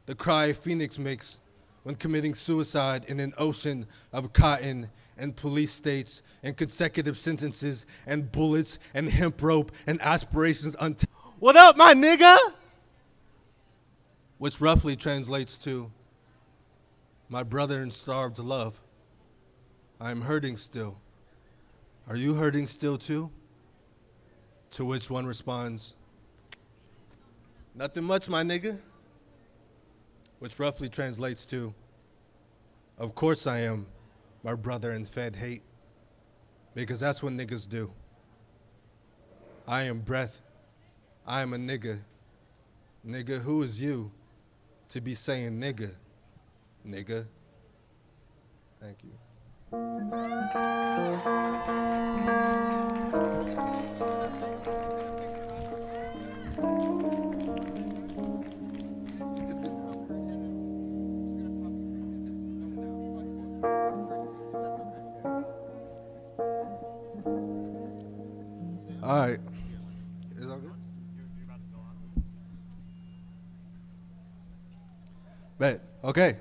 The cry a phoenix makes when committing suicide in an ocean of cotton and police states and consecutive sentences and bullets and hemp rope and aspirations. What up, my nigga? Which roughly translates to, my brother in starved love. I am hurting still. Are you hurting still too? To which one responds, nothing much, my nigga. Which roughly translates to, of course I am, my brother in fed hate, because that's what niggas do. I am breath. I am a nigga. Nigga, who is you to be saying nigga? Nigga. Thank you. All right. Is that good? Bet. Okay.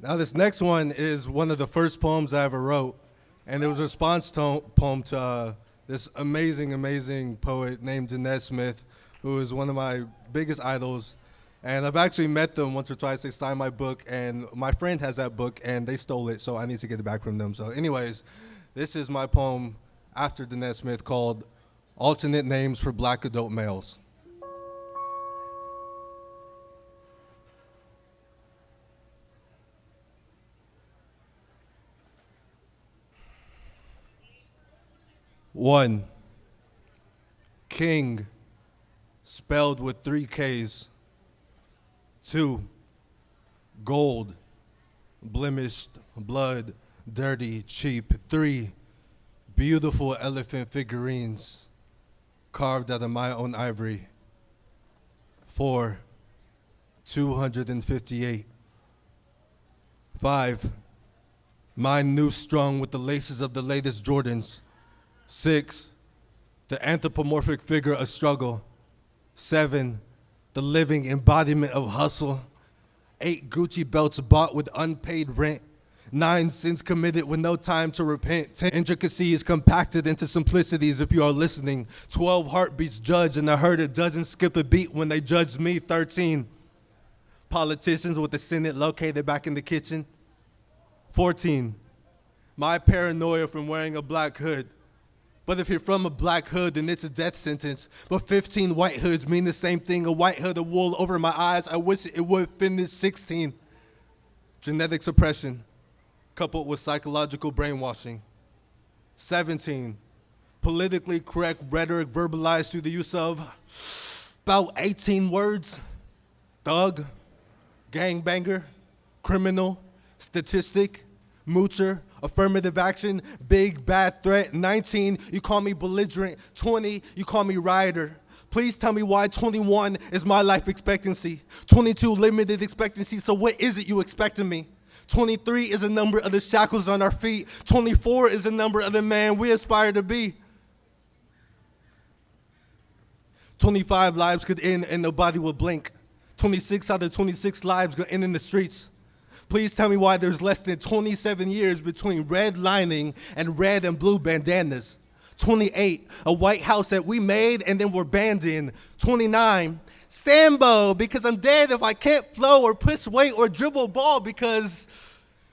Now this next one is one of the first poems I ever wrote, and it was a response poem to this amazing, amazing poet named Danette Smith, who is one of my biggest idols. And I've actually met them once or twice. They signed my book, and my friend has that book, and they stole it, so I need to get it back from them. So anyways, this is my poem after Danette Smith called Alternate Names for Black Adult Males. One, King, spelled with 3 Ks. 2, gold, blemished, blood, dirty, cheap. 3, beautiful elephant figurines carved out of my own ivory. 4, 258. 5, mine new strung with the laces of the latest Jordans. 6, the anthropomorphic figure of struggle. 7, the living embodiment of hustle. 8, Gucci belts bought with unpaid rent. 9, sins committed with no time to repent. 10, intricacies compacted into simplicities if you are listening. 12, heartbeats judged, and I heard it doesn't skip a beat when they judged me. 13, Politicians with the Senate located back in the kitchen. 14, my paranoia from wearing a black hood. But if you're from a black hood, then it's a death sentence. But 15 white hoods mean the same thing. A white hood of wool over my eyes. I wish it would finish. 16, genetic suppression coupled with psychological brainwashing. 17, politically correct rhetoric verbalized through the use of about 18 words. Thug, gangbanger, criminal, statistic, moocher, affirmative action, big bad threat. 19, you call me belligerent. 20, you call me rioter. Please tell me why 21 is my life expectancy. 22, limited expectancy, so what is it you expect of me? 23 is the number of the shackles on our feet. 24 is the number of the man we aspire to be. 25 lives could end and nobody would blink. 26 out of 26 lives could end in the streets. Please tell me why there's less than 27 years between red lining and red and blue bandanas. 28, a White House that we made and then were banned in. 29, Sambo, because I'm dead if I can't flow or push weight or dribble ball because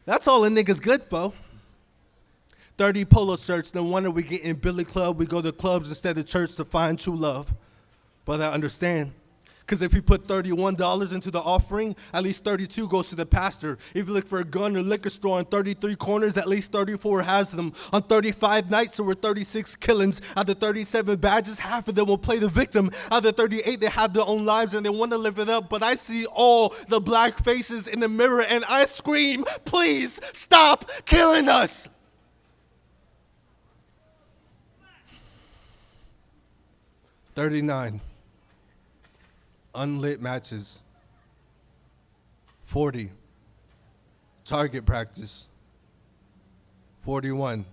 that's all a nigga's good for. 30 polo shirts, no wonder we get in Billy Club. We go to clubs instead of church to find true love. But I understand. Because if you put $31 into the offering, at least 32 goes to the pastor. If you look for a gun or liquor store on 33 corners, at least 34 has them. On 35 nights, there were 36 killings. Out of 37 badges, half of them will play the victim. Out of 38, they have their own lives and they want to live it up. But I see all the black faces in the mirror and I scream, please stop killing us. $39. Unlit matches. 40, target practice. 41,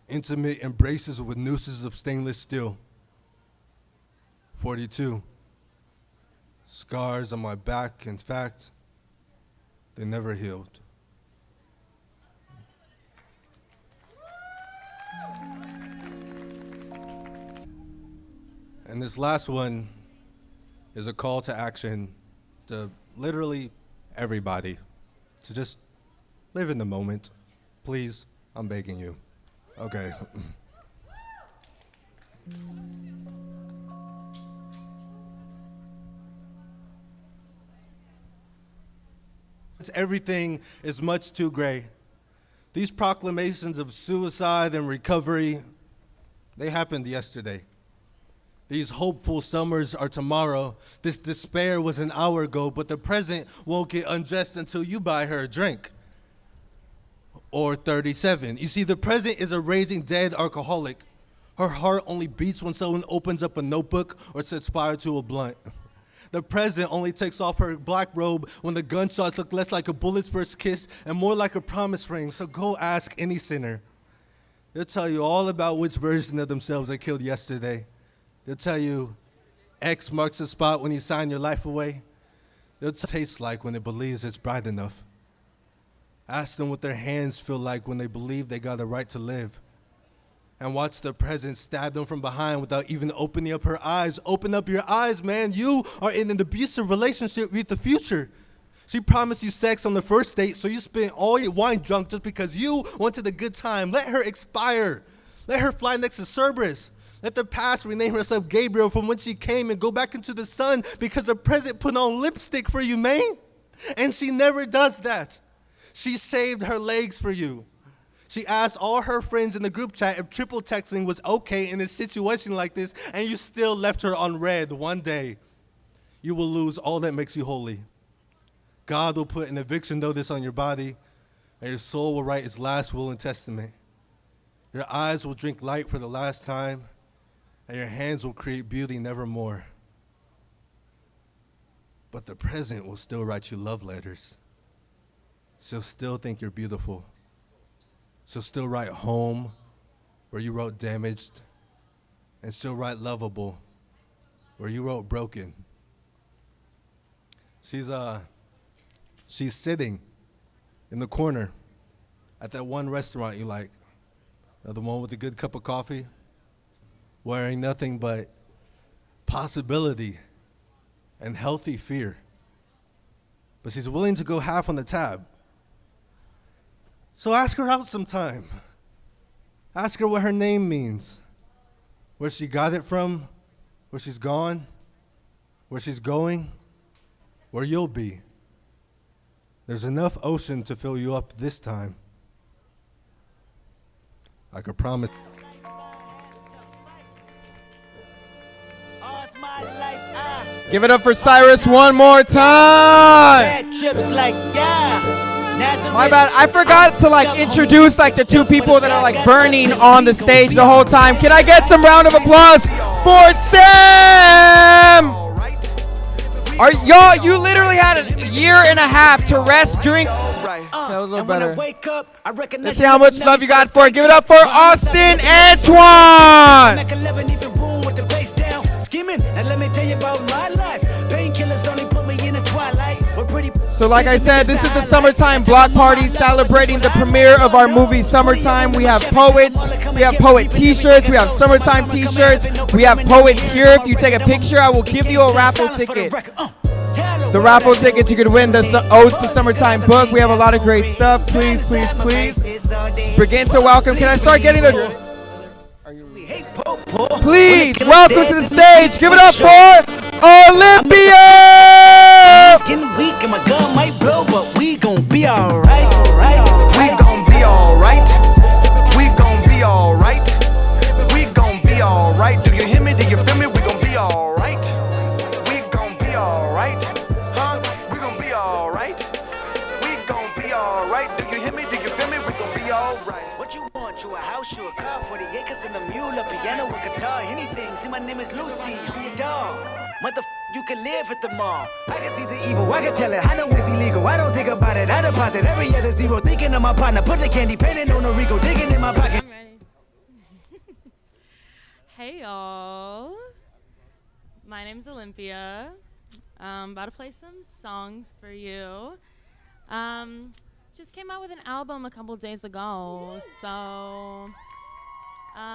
intimate embraces with nooses of stainless steel. 42, scars on my back, in fact, they never healed. And this last one is a call to action to literally everybody to just live in the moment. Please, I'm begging you. Okay. Everything is much too gray. These proclamations of suicide and recovery, they happened yesterday. These hopeful summers are tomorrow. This despair was an hour ago, but the present won't get undressed until you buy her a drink. Or 37. You see, the present is a raging dead alcoholic. Her heart only beats when someone opens up a notebook or sets fire to a blunt. The present only takes off her black robe when the gunshots look less like a bullet's first kiss and more like a promise ring. So go ask any sinner. They'll tell you all about which version of themselves they killed yesterday. They'll tell you X marks the spot when you sign your life away. They'll taste like when it believes it's bright enough. Ask them what their hands feel like when they believe they got a right to live. And watch the present stab them from behind without even opening up her eyes. Open up your eyes, man. You are in an abusive relationship with the future. She promised you sex on the first date, so you spent all your wine drunk just because you wanted a good time. Let her expire. Let her fly next to Cerberus. Let the past rename herself Gabriel from when she came and go back into the sun because the present put on lipstick for you, man. And she never does that. She shaved her legs for you. She asked all her friends in the group chat if triple texting was okay in a situation like this, and you still left her on red. One day, you will lose all that makes you holy. God will put an eviction notice on your body, and your soul will write its last will and testament. Your eyes will drink light for the last time, and your hands will create beauty nevermore. But the present will still write you love letters. She'll still think you're beautiful. She'll still write home where you wrote damaged, and she'll write lovable where you wrote broken. She's sitting in the corner at that one restaurant you like, the one with a good cup of coffee, wearing nothing but possibility and healthy fear. but she's willing to go half on the tab. So ask her out sometime. Ask her what her name means, where she got it from, where she's gone, where she's going, where you'll be. There's enough ocean to fill you up this time. I could promise. Give it up for Cyrus one more time. My bad. I forgot to introduce the two people that are burning on the stage the whole time. Can I get some round of applause for Sam? You literally had a year and a half to rest during. That was a little better. Let's see how much love you got for it. Give it up for Austin Antoine. So like I said, this is the Summertime Block Party celebrating the premiere of our movie Summertime. We have poets, we have poet t-shirts, we have Summertime t-shirts, we have poets here. If you take a picture, I will give you a raffle ticket. The raffle tickets you could win the Odes to Summertime book. We have a lot of great stuff. Please, please, please. Begin to welcome. Can I start getting a... Please, welcome to the stage. Give it up for Olympia! It's getting weak and my gun might blow, but we gon' be alright. We gon' be alright. We gon' be alright. We gon' be alright. Do you hear me? Do you feel me? We gon' be alright. We gon' be alright. Huh? We gon' be alright. We gon' be alright. Do you hear me? Do you feel me? We gon' be alright. What you want? You a house, you a car, 40 acres and a mule, a piano, a guitar, anything. See, my name is Lucy. I'm your dog. You can live at the mall. I can see the evil, I can tell it. I know it's illegal, I don't think about it. I deposit every other zero, thinking of my partner. Put the candy painting on a Rico, digging in my pocket. I'm ready. Hey y'all. My name's Olympia. About to play some songs for you. Just came out with an album a couple days ago. So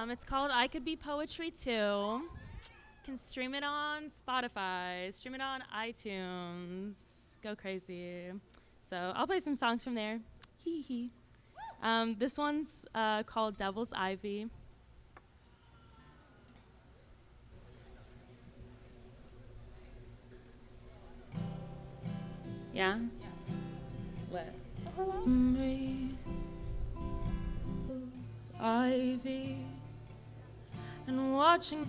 it's called I Could Be Poetry Too. Can stream it on Spotify, stream it on iTunes, go crazy. So I'll play some songs from there. Hee hee. This one's called Devil's Ivy. Yeah? What? Ivy and watching.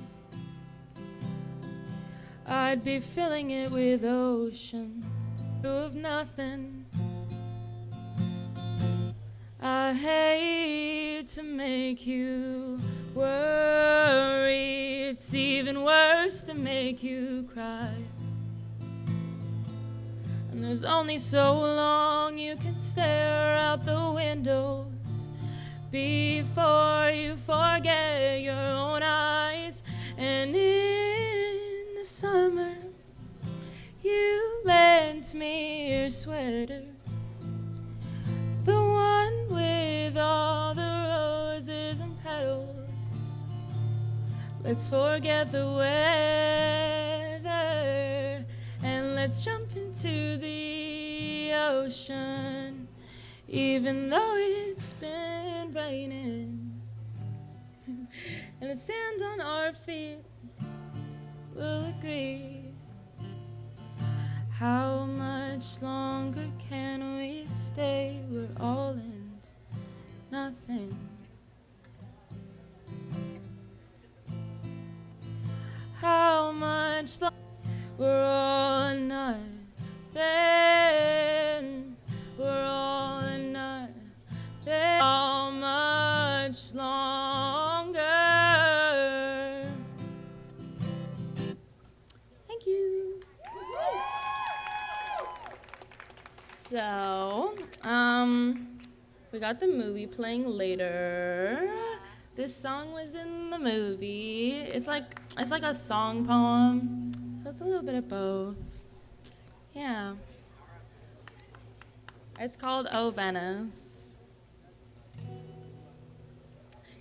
I'd be filling it with ocean of nothing. I hate to make you worry. It's even worse to make you cry. And there's only so long you can stare out the windows before you forget your own eyes. And in the summer, you lent me your sweater, the one with all the roses and petals. Let's forget the weather and let's jump into the ocean, even though it's been raining. And the sand on our feet will agree. How much longer can we stay? We're all in nothing. How much longer? We're all nothing. We're all nothing. How much longer? Thank you. So, we got the movie playing later. This song was in the movie. It's like a song poem, so it's a little bit of both. Yeah. It's called Oh Venice.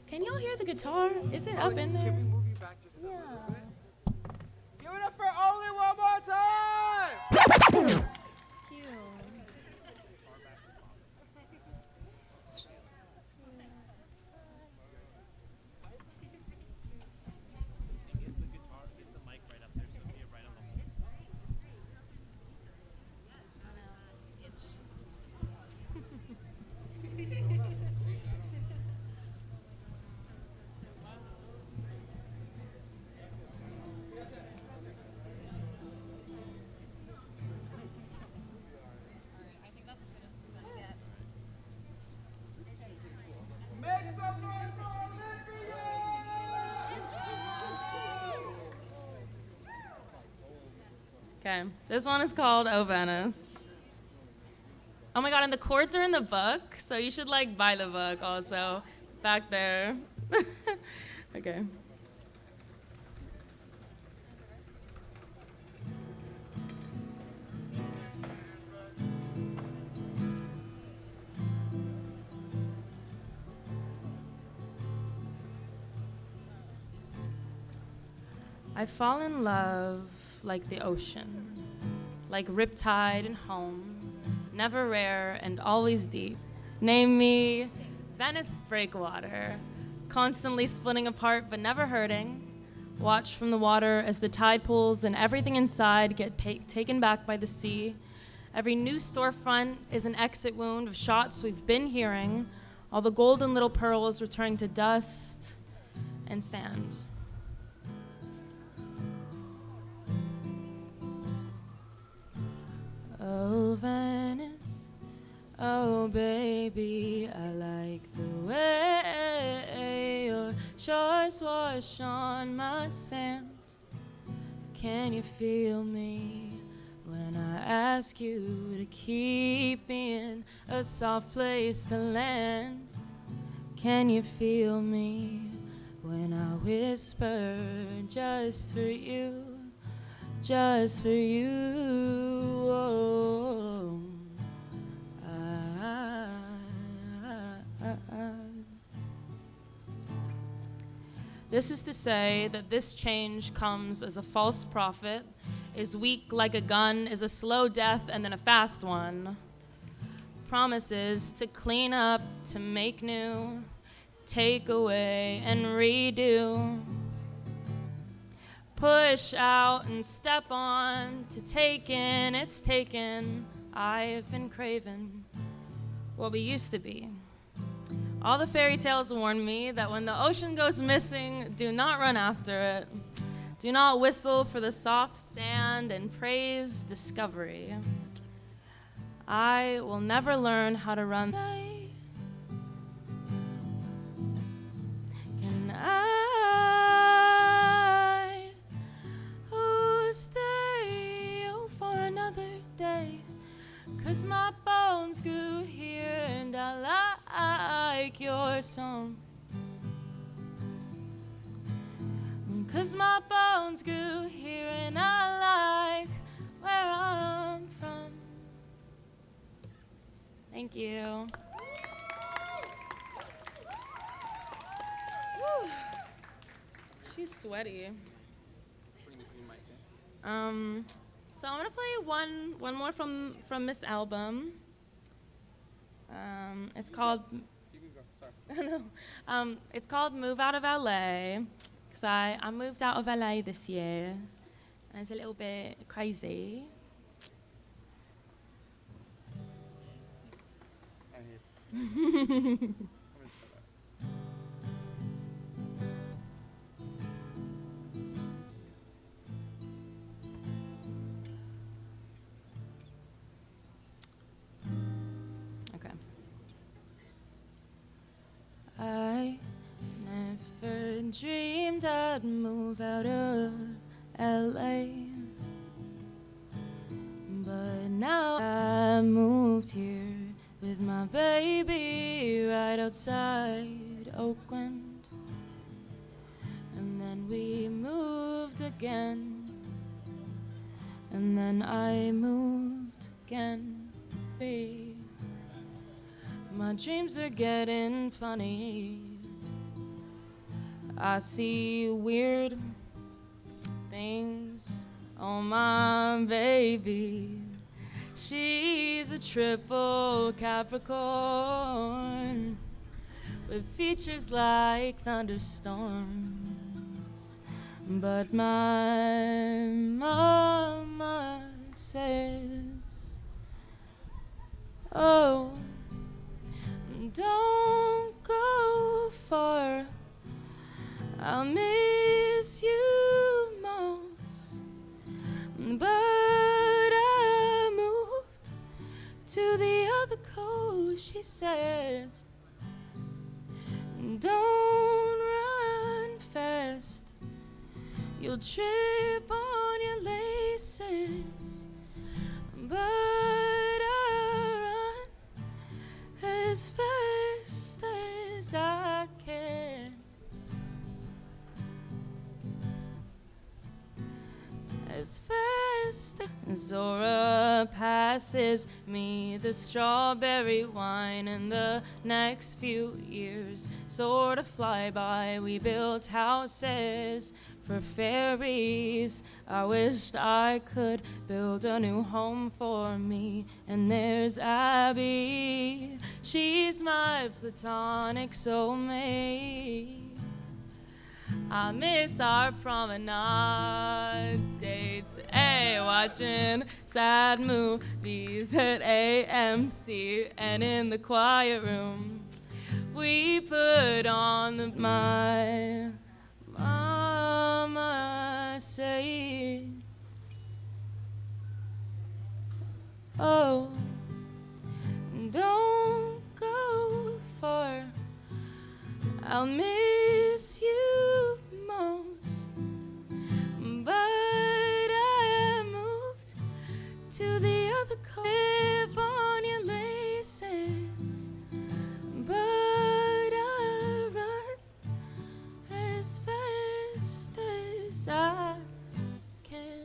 Can y'all hear the guitar? Is it up in there? Can we move you back just a little bit? Give it up for Oli one more time! Cute. Okay, this one is called Oh Venice. Oh my god, and the chords are in the book, so you should like buy the book also. Back there. Okay. I fall in love like the ocean, like riptide and home, never rare and always deep. Name me Venice breakwater, constantly splitting apart but never hurting. Watch from the water as the tide pools and everything inside get taken back by the sea. Every new storefront is an exit wound of shots we've been hearing, all the golden little pearls returning to dust and sand. Oh, Venice, oh, baby, I like the way your shores wash on my sand. Can you feel me when I ask you to keep me in a soft place to land? Can you feel me when I whisper just for you? Just for you. Oh, This is to say that this change comes as a false prophet, is weak like a gun, is a slow death and then a fast one. Promises to clean up, to make new, take away and redo. Push out and step on, to take in, it's taken. I've been craving what we used to be. All the fairy tales warn me that when the ocean goes missing, do not run after it. Do not whistle for the soft sand and praise discovery. I will never learn how to run. Can I stay for another day? 'Cause my bones grew here and I like your song. 'Cause my bones grew here and I like where I'm from. Thank you. Whew. She's sweaty. So I'm gonna play one more from this album. It's called. You can go. Sorry. No. It's called "Move Out of LA," because I moved out of LA this year, and it's a little bit crazy. I never dreamed I'd move out of LA, but now I moved here with my baby right outside Oakland, and then we moved again, and then I moved again. My dreams are getting funny. I see weird things on my baby. She's a triple Capricorn with features like thunderstorms. But my mama says, oh, don't go far, I'll miss you most. But I moved to the other coast, she says. Don't run fast, you'll trip on your lazy laces, but I run as fast as I can. As fast as Zora passes me the strawberry wine, and the next few years sort of fly by. We built houses for fairies. I wished I could build a new home for me. And there's Abby, she's my platonic soulmate. I miss our promenade dates, watching sad movies at AMC, and in the quiet room we put on my mama says, oh, don't go far, I'll miss you most, but I moved to the other coast. Live on your laces, but I run as fast as I can.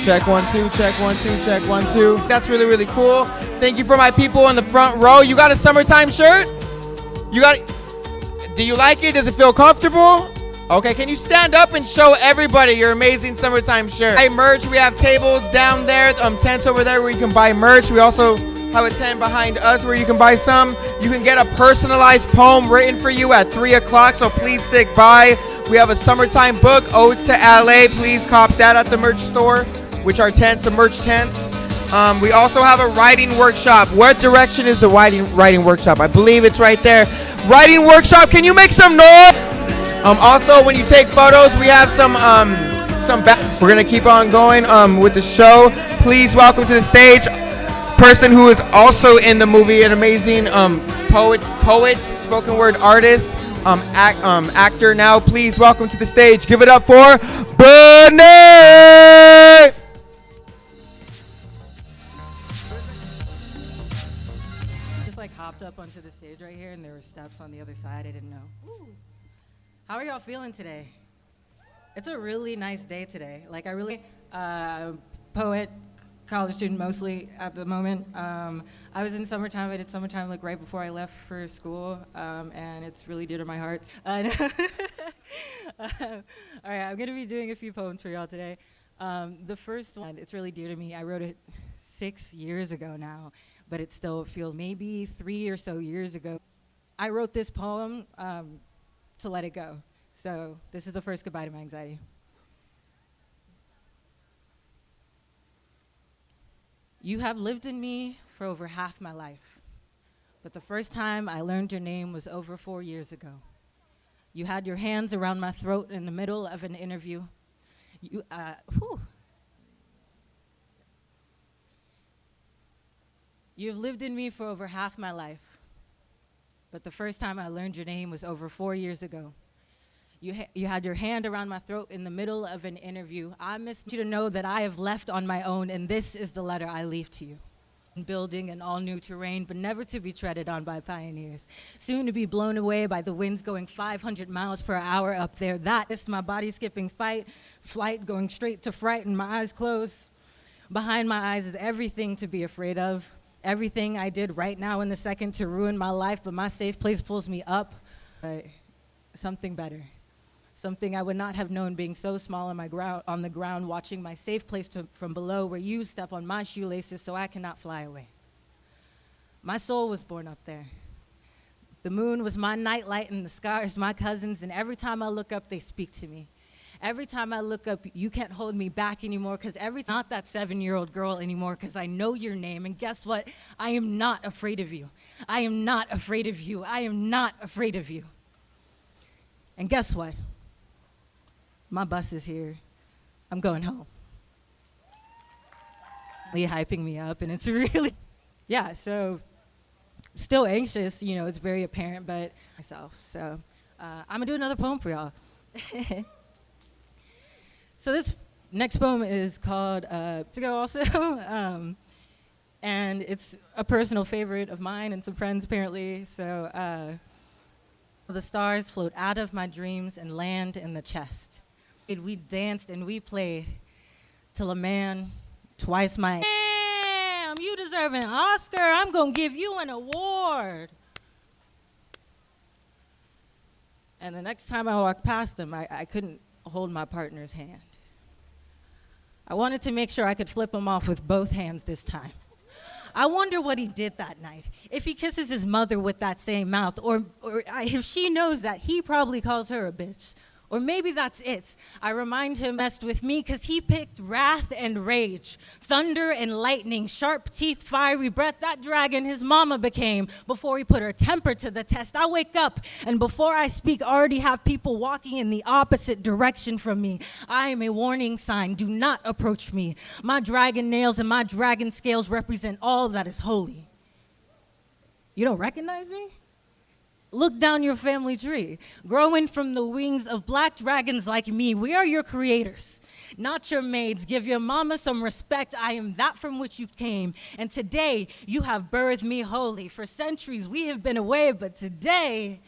Check 1 2, check 1 2, check 1 2. That's really, really cool. Thank you for my people in the front row. You got a summertime shirt? You got it? Do you like it? Does it feel comfortable? Okay, can you stand up and show everybody your amazing summertime shirt? Buy merch. We have tables down there, tents over there where you can buy merch. We also have a tent behind us where you can buy some. You can get a personalized poem written for you at 3 o'clock, so please stick by. We have a summertime book, Odes to LA. Please cop that at the merch store, which are tents, the merch tents. We also have a writing workshop. What direction is the writing workshop? I believe it's right there. Writing workshop, can you make some noise? Also, when you take photos, we have some we're gonna keep on going with the show. Please welcome to the stage person who is also in the movie, an amazing poet, spoken word artist, actor. Now, please welcome to the stage. Give it up for Bunny! Hopped up onto the stage right here, and there were steps on the other side. I didn't know. Ooh. How are y'all feeling today? It's a really nice day today. Like, I really, poet, college student mostly at the moment. I was in summertime. I did summertime like right before I left for school, and it's really dear to my heart. All right, I'm gonna be doing a few poems for y'all today. The first one, it's really dear to me. I wrote it 6 years ago now, but it still feels maybe 3 or so years ago. I wrote this poem to let it go. So this is the first goodbye to my anxiety. You have lived in me for over half my life, but the first time I learned your name was over 4 years ago. You had your hands around my throat in the middle of an interview. You have lived in me for over half my life, but the first time I learned your name was over 4 years ago. You had your hand around my throat in the middle of an interview. I missed you to know that I have left on my own, and this is the letter I leave to you. Building an all-new terrain, but never to be treaded on by pioneers. Soon to be blown away by the winds going 500 miles per hour up there. That is my body skipping flight, going straight to fright and my eyes closed. Behind my eyes is everything to be afraid of. Everything I did right now in the second to ruin my life, but my safe place pulls me up. Something better. something I would not have known being so small on the ground, watching my safe place from below where you step on my shoelaces so I cannot fly away. My soul was born up there. The moon was my nightlight and the stars my cousins, and every time I look up, they speak to me. Every time I look up, you can't hold me back anymore, because I'm not that 7-year-old girl anymore, because I know your name, and guess what? I am not afraid of you. I am not afraid of you. I am not afraid of you. And guess what? My bus is here. I'm going home. Really hyping me up, and it's really, yeah, so still anxious, you know, it's very apparent, but myself. So I'm gonna do another poem for y'all. So this next poem is called To Go also, and it's a personal favorite of mine and some friends apparently. So the stars float out of my dreams and land in the chest. We danced and we played till a man twice my damn, you deserve an Oscar. I'm gonna give you an award. And the next time I walked past him, I couldn't hold my partner's hand. I wanted to make sure I could flip him off with both hands this time. I wonder what he did that night. If he kisses his mother with that same mouth, or if she knows that he probably calls her a bitch. Or maybe that's it. I remind him messed with me because he picked wrath and rage, thunder and lightning, sharp teeth, fiery breath. That dragon his mama became before he put her temper to the test. I wake up and before I speak, already have people walking in the opposite direction from me. I am a warning sign. Do not approach me. My dragon nails and my dragon scales represent all that is holy. You don't recognize me? Look down your family tree. Growing from the wings of black dragons like me, we are your creators, not your maids. Give your mama some respect. I am that from which you came. And today, you have birthed me holy. For centuries, we have been away, but today,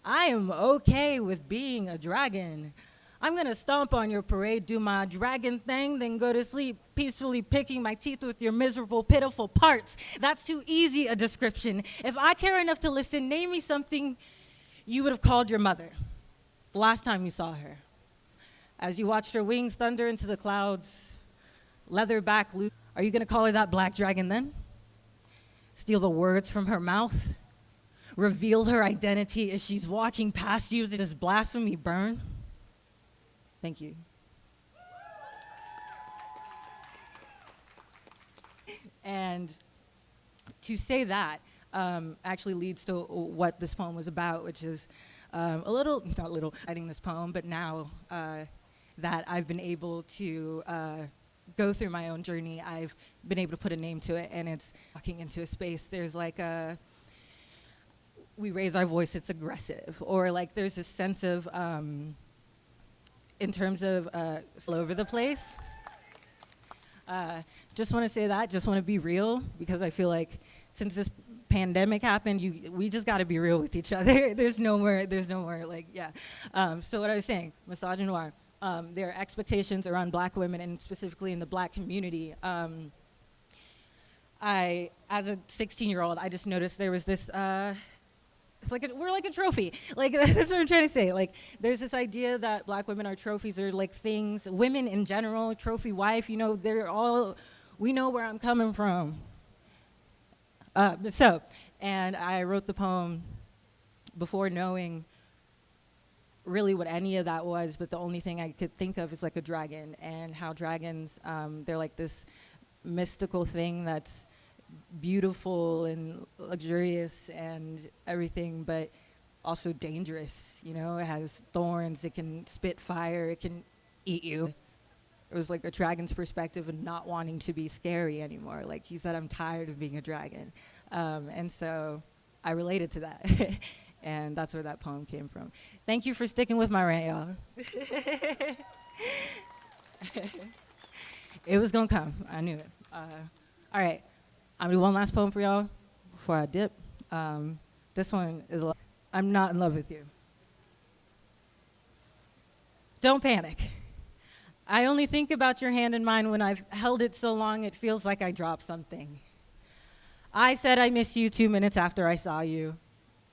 I am okay with being a dragon. I'm gonna stomp on your parade, do my dragon thing, then go to sleep, peacefully picking my teeth with your miserable, pitiful parts. That's too easy a description. If I care enough to listen, name me something you would have called your mother the last time you saw her. As you watched her wings thunder into the clouds, leather back loose, are you gonna call her that black dragon then? Steal the words from her mouth? Reveal her identity as she's walking past you? Does blasphemy burn? Thank you. And to say that actually leads to what this poem was about, which is writing this poem, but now that I've been able to go through my own journey, I've been able to put a name to it, and it's walking into a space. There's like we raise our voice, it's aggressive, or like there's a sense of, in terms of all over the place. Just want to say that, just want to be real, because I feel like since this pandemic happened, we just got to be real with each other. There's no more, like, yeah. So what I was saying, misogynoir, there are expectations around black women, and specifically in the black community. As a 16-year-old, I just noticed there was this, it's like we're like a trophy. Like, that's what I'm trying to say. Like, there's this idea that black women are trophies, or like things, women in general, trophy wife, you know, they're all, we know where I'm coming from. And I wrote the poem before knowing really what any of that was, but the only thing I could think of is like a dragon, and how dragons, they're like this mystical thing that's beautiful and luxurious and everything, but also dangerous. You know, it has thorns, it can spit fire, it can eat you. It was like a dragon's perspective of not wanting to be scary anymore. Like he said, I'm tired of being a dragon. And so I related to that. And that's where that poem came from. Thank you for sticking with my rant, y'all. It was gonna come, I knew it. All right. I'm gonna do one last poem for y'all before I dip. This one is, I'm not in love with you. Don't panic. I only think about your hand in mine when I've held it so long it feels like I dropped something. I said I miss you 2 minutes after I saw you.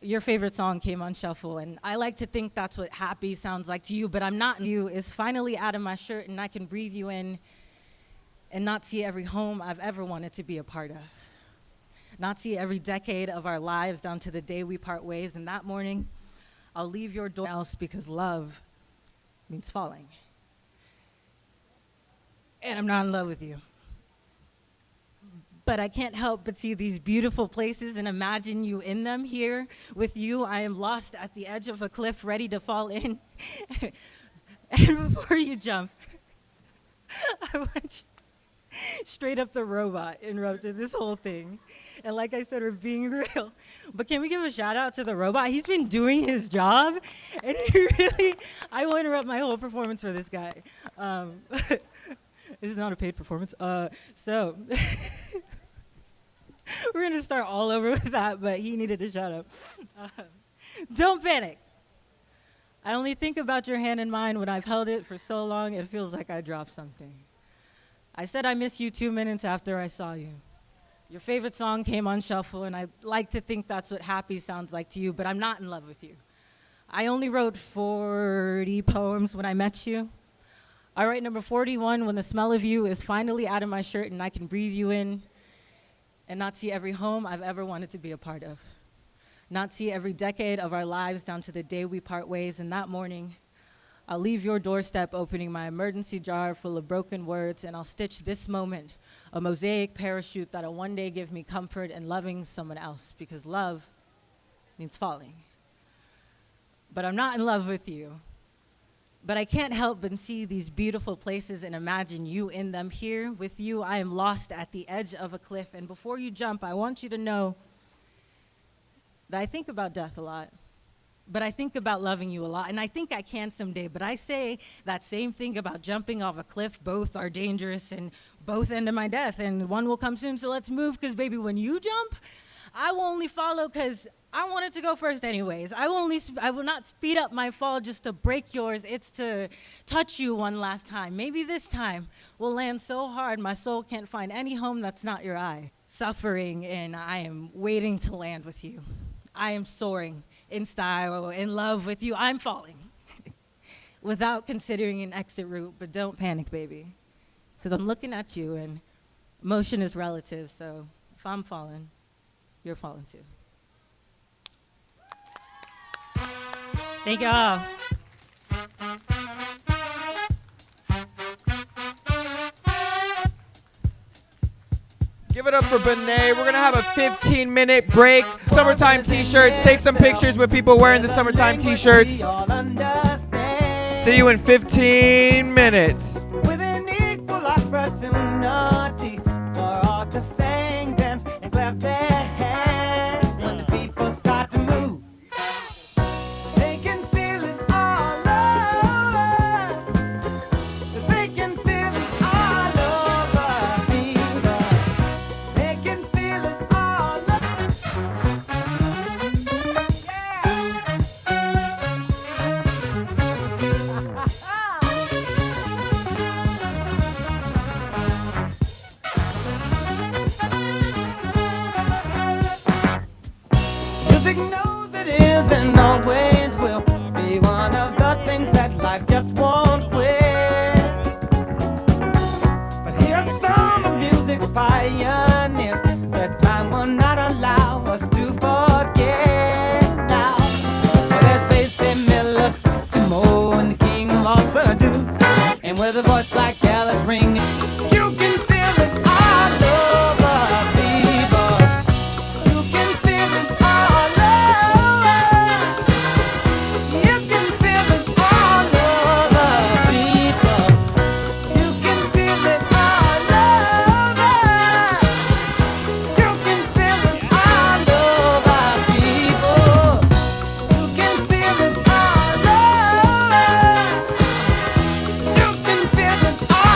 your favorite song came on shuffle, and I like to think that's what happy sounds like to you, but I'm not. You is finally out of my shirt, and I can breathe you in and not see every home I've ever wanted to be a part of. Not see every decade of our lives down to the day we part ways, and that morning, I'll leave your door else because love means falling. And I'm not in love with you. But I can't help but see these beautiful places and imagine you in them. Here with you, I am lost at the edge of a cliff, ready to fall in. And before you jump, I want you straight up the robot interrupted this whole thing. And like I said, we're being real. But can we give a shout out to the robot? He's been doing his job. And he really, I will interrupt my whole performance for this guy. This is not a paid performance. So we're going to start all over with that, but he needed to shut up. Don't panic. I only think about your hand in mine when I've held it for so long, it feels like I dropped something. I said I miss you 2 minutes after I saw you. Your favorite song came on shuffle, and I like to think that's what happy sounds like to you, but I'm not in love with you. I only wrote 40 poems when I met you. I write number 41 when the smell of you is finally out of my shirt and I can breathe you in and not see every home I've ever wanted to be a part of. Not see every decade of our lives down to the day we part ways, and that morning, I'll leave your doorstep opening my emergency jar full of broken words, and I'll stitch this moment, a mosaic parachute that'll one day give me comfort in loving someone else, because love means falling. But I'm not in love with you. But I can't help but see these beautiful places and imagine you in them. Here with you, I am lost at the edge of a cliff. And before you jump, I want you to know that I think about death a lot. But I think about loving you a lot. And I think I can someday. But I say that same thing about jumping off a cliff. Both are dangerous and both end in my death. And one will come soon, so let's move. Because, baby, when you jump, I will only follow because I wanted to go first anyways. I will not speed up my fall just to break yours. It's to touch you one last time. Maybe this time will land so hard my soul can't find any home that's not your eye. Suffering, and I am waiting to land with you. I am soaring in style, in love with you. I'm falling without considering an exit route, but don't panic, baby, because I'm looking at you, and motion is relative, so if I'm falling, you're falling too. Thank y'all. Give it up for Benet. We're going to have a 15-minute break. Summertime t-shirts. Take some pictures with people wearing the summertime t-shirts. See you in 15 minutes. With an equal opportunity for all to sing, dance, and clap their hands when the people start to move. They can feel it all over. They can feel it all over people. They can feel it all over. Music knows it is and always will be one of the things that life just won't quit. But here are some of music's pioneers that time will not allow us to forget now. Well, there's Basie Miller, Timo, and the King of all Sadu, and with a voice like Alice ringing, you can feel it all over people. You can feel it all over. You can feel it all over people. You can feel it all over. You can feel it all over people. You can feel it all over. You can feel it all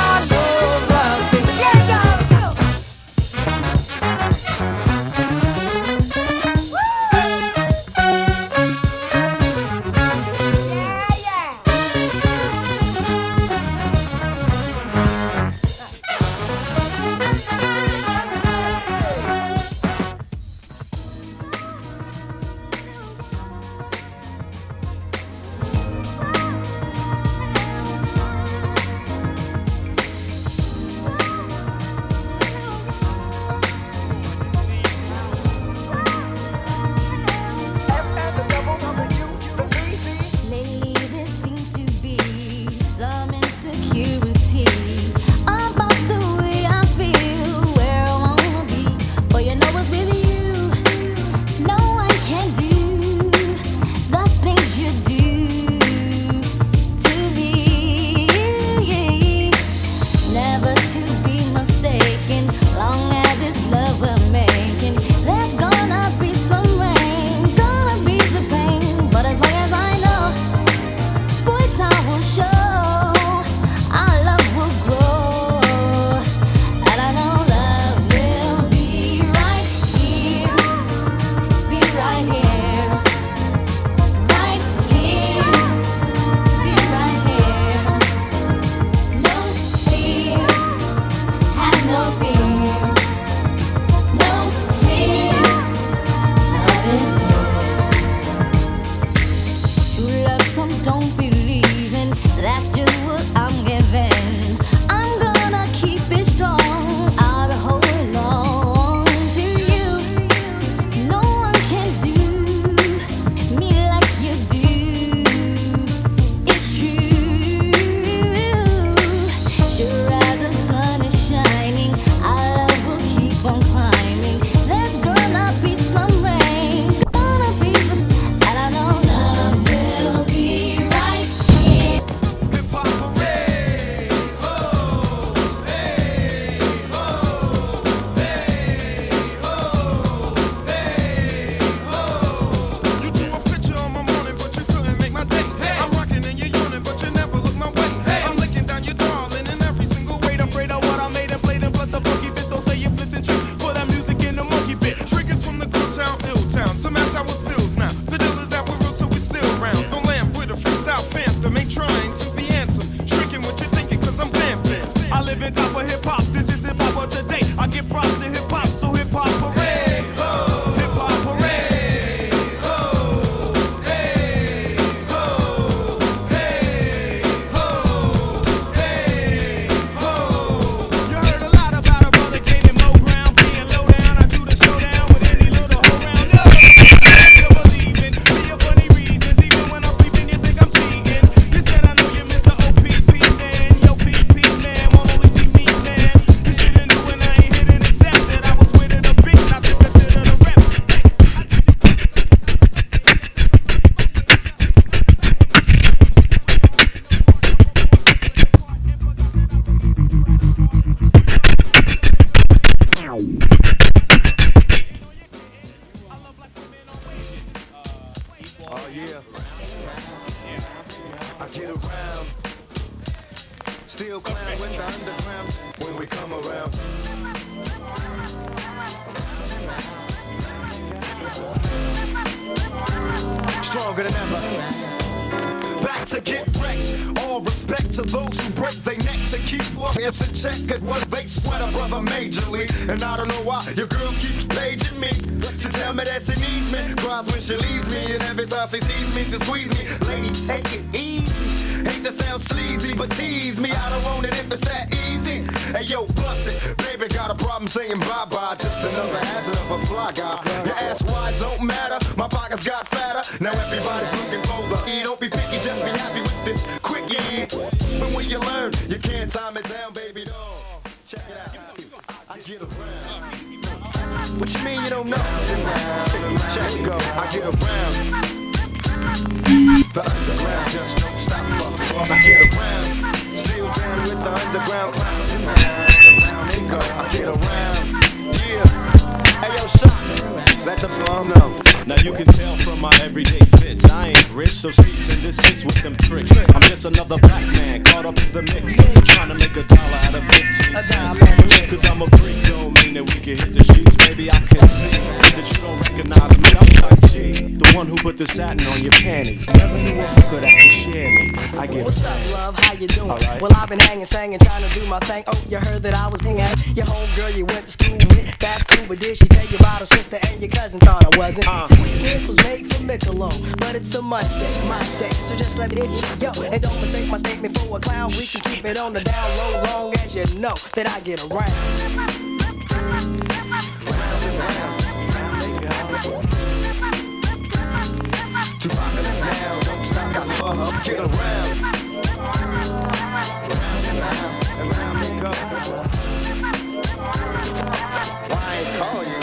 Oh yeah. I get around. Still clown with the underground when we come around. Stronger than ever. Back to get wrecked. All respect to those who break their neck to keep warriors in check. Cause what they sweat a brother majorly. And I don't know why your girl keeps paging me. She tell me that she needs me. Cries when she leaves me. And every time she sees me, she squeeze me. Lady, take it easy. Hate to sound sleazy, but tease me. I don't want it if it's that easy. Hey yo, bust it. Baby got a problem saying bye-bye. Just another hazard of a fly guy. Your ass wide don't matter. My pockets got fatter. Now everybody's looking for the E. Don't be picky, just be happy with this quickie. But when you learn, you can't time it down, baby doll. Check it out. I get around. What you mean you don't know? Check it go. I get around. The underground just don't stop. I get around. Still down with the underground clown. Around they go. I get around. Yeah. Hey yo, shot. Let the flow know. Now you can tell from my everyday fits, I ain't rich, so cease and desist with them tricks. I'm just another black man caught up in the mix, trying to make $1 out of 15 cents. Just cause I'm a freak don't mean that we can hit the streets. Baby, I can see that you don't recognize me. I'm like G, the one who put the satin on your panties. Never knew a hooker that could share me. I get What's up, love? How you doing? Right. Well, I've been hanging, singing, trying to do my thing. Oh, you heard that I was being at your homegirl you went to school with. That's cool, but did she tell you about her sister and your cousin? Thought I wasn't. Weekend was made for Michelob, but it's a Monday, my day. So just let me hit you, yo, and don't mistake my statement for a clown. We can keep it on the down low, long as you know that I get around. To rock it now, don't stop, got love, get around. Around they go. Why I ain't call you?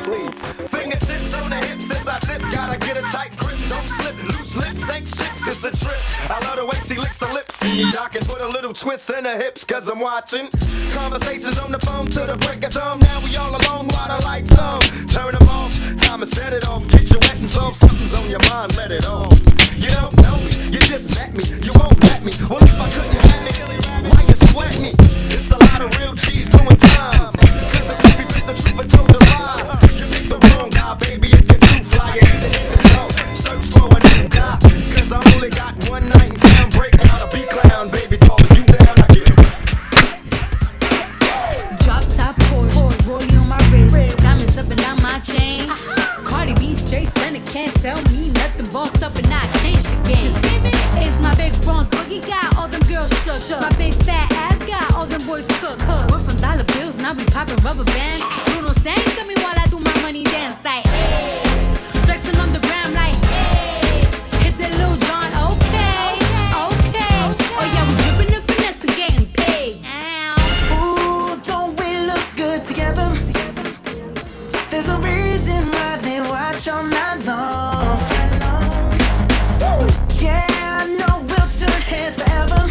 Please. Fingertips on the hips as I tip, gotta get a tight grip. Don't slip, loose lips ain't ships, it's a trip. I love the way she licks her lips. I can put a little twist in her hips, cause I'm watching. Conversations on the phone to the break of dawn. Now we all alone while the lights on. Turn them off, time to set it off. Get you wet and soft, something's on your mind, let it off. You don't know me, you just met me, you won't let me. Well, if I couldn't have me, why you sweat me? It's a lot of real cheese doing time. Cause if you pick the truth and told the lie, you picked the wrong guy, baby. If you're too fly, you hit the zone. Search for a new guy, cause I only got one night in town. Break out a beat clown, baby. Call you down, I get it. Drop top Porsche, rollie on my wrist, diamonds up and down my chain. Cardi B straight stunning, can't tell me nothing. Bossed up and I changed the game. It's my big bronze boogie, got all them girls shook. My big fat ass got all them boys cooked. We're from dollar bills, now we popping rubber bands. Bruno sang to me while I do my money dance like, hey. Flexing on the gram like, hey. Hit the Lil Jon, okay. Oh yeah, we dripping and finesse and getting paid. Ooh, don't we look good together? There's a reason why they watch all night long. Yeah, I know we'll turn heads forever.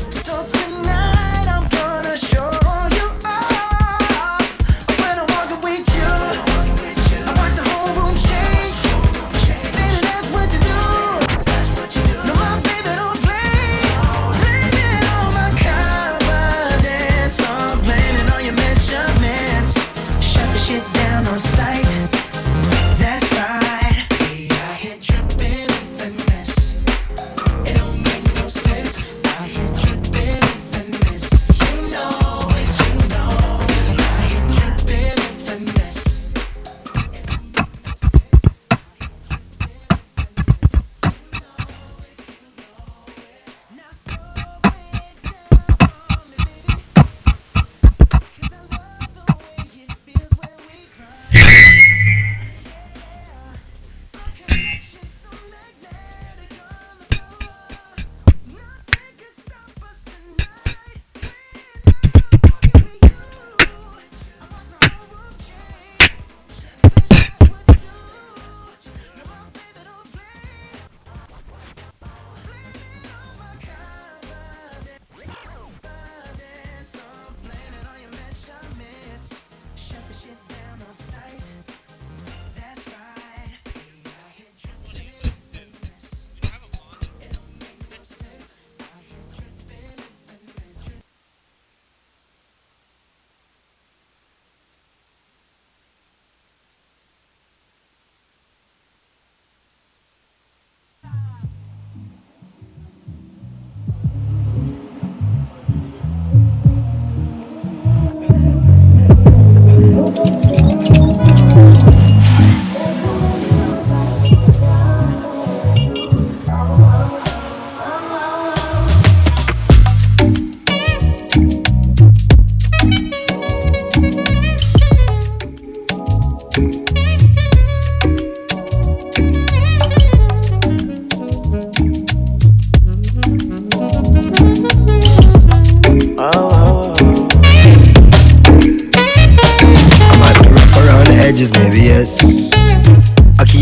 So tonight I'm gonna show you off. When I'm walking with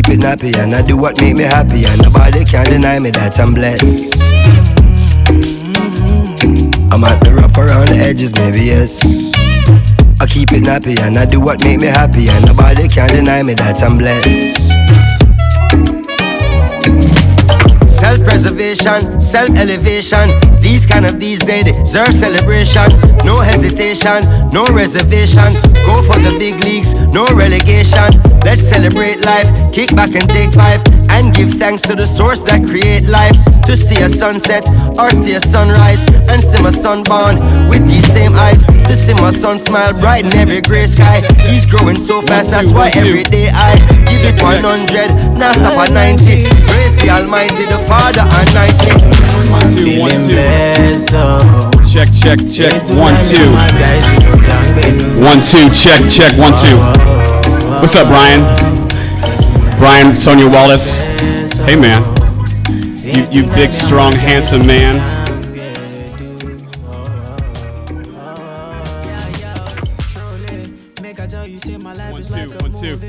keep it nappy and I do what make me happy, and nobody can deny me that I'm blessed. I'm at the rough around the edges, maybe yes. I keep it nappy and I do what make me happy, and nobody can deny me that I'm blessed. Self-preservation, self-elevation. These kind of these days deserve celebration. No hesitation, no reservation. Go for the big leagues, no relegation. Let's celebrate life, kick back and take 5, and give thanks to the source that create life. To see a sunset or see a sunrise, and see my son born with these same eyes. To see my son smile bright in every grey sky. He's growing so fast, that's why every day I give it 100, now stop at 90. Praise the Almighty, the Father and 90. 1, 2, 1, 2. Check, check, check. 1, 2. 1, 2. Check, check. 1, 2. What's up, Brian? Brian, Sonia Wallace. Hey, man. You big, strong, handsome man. 1, 2.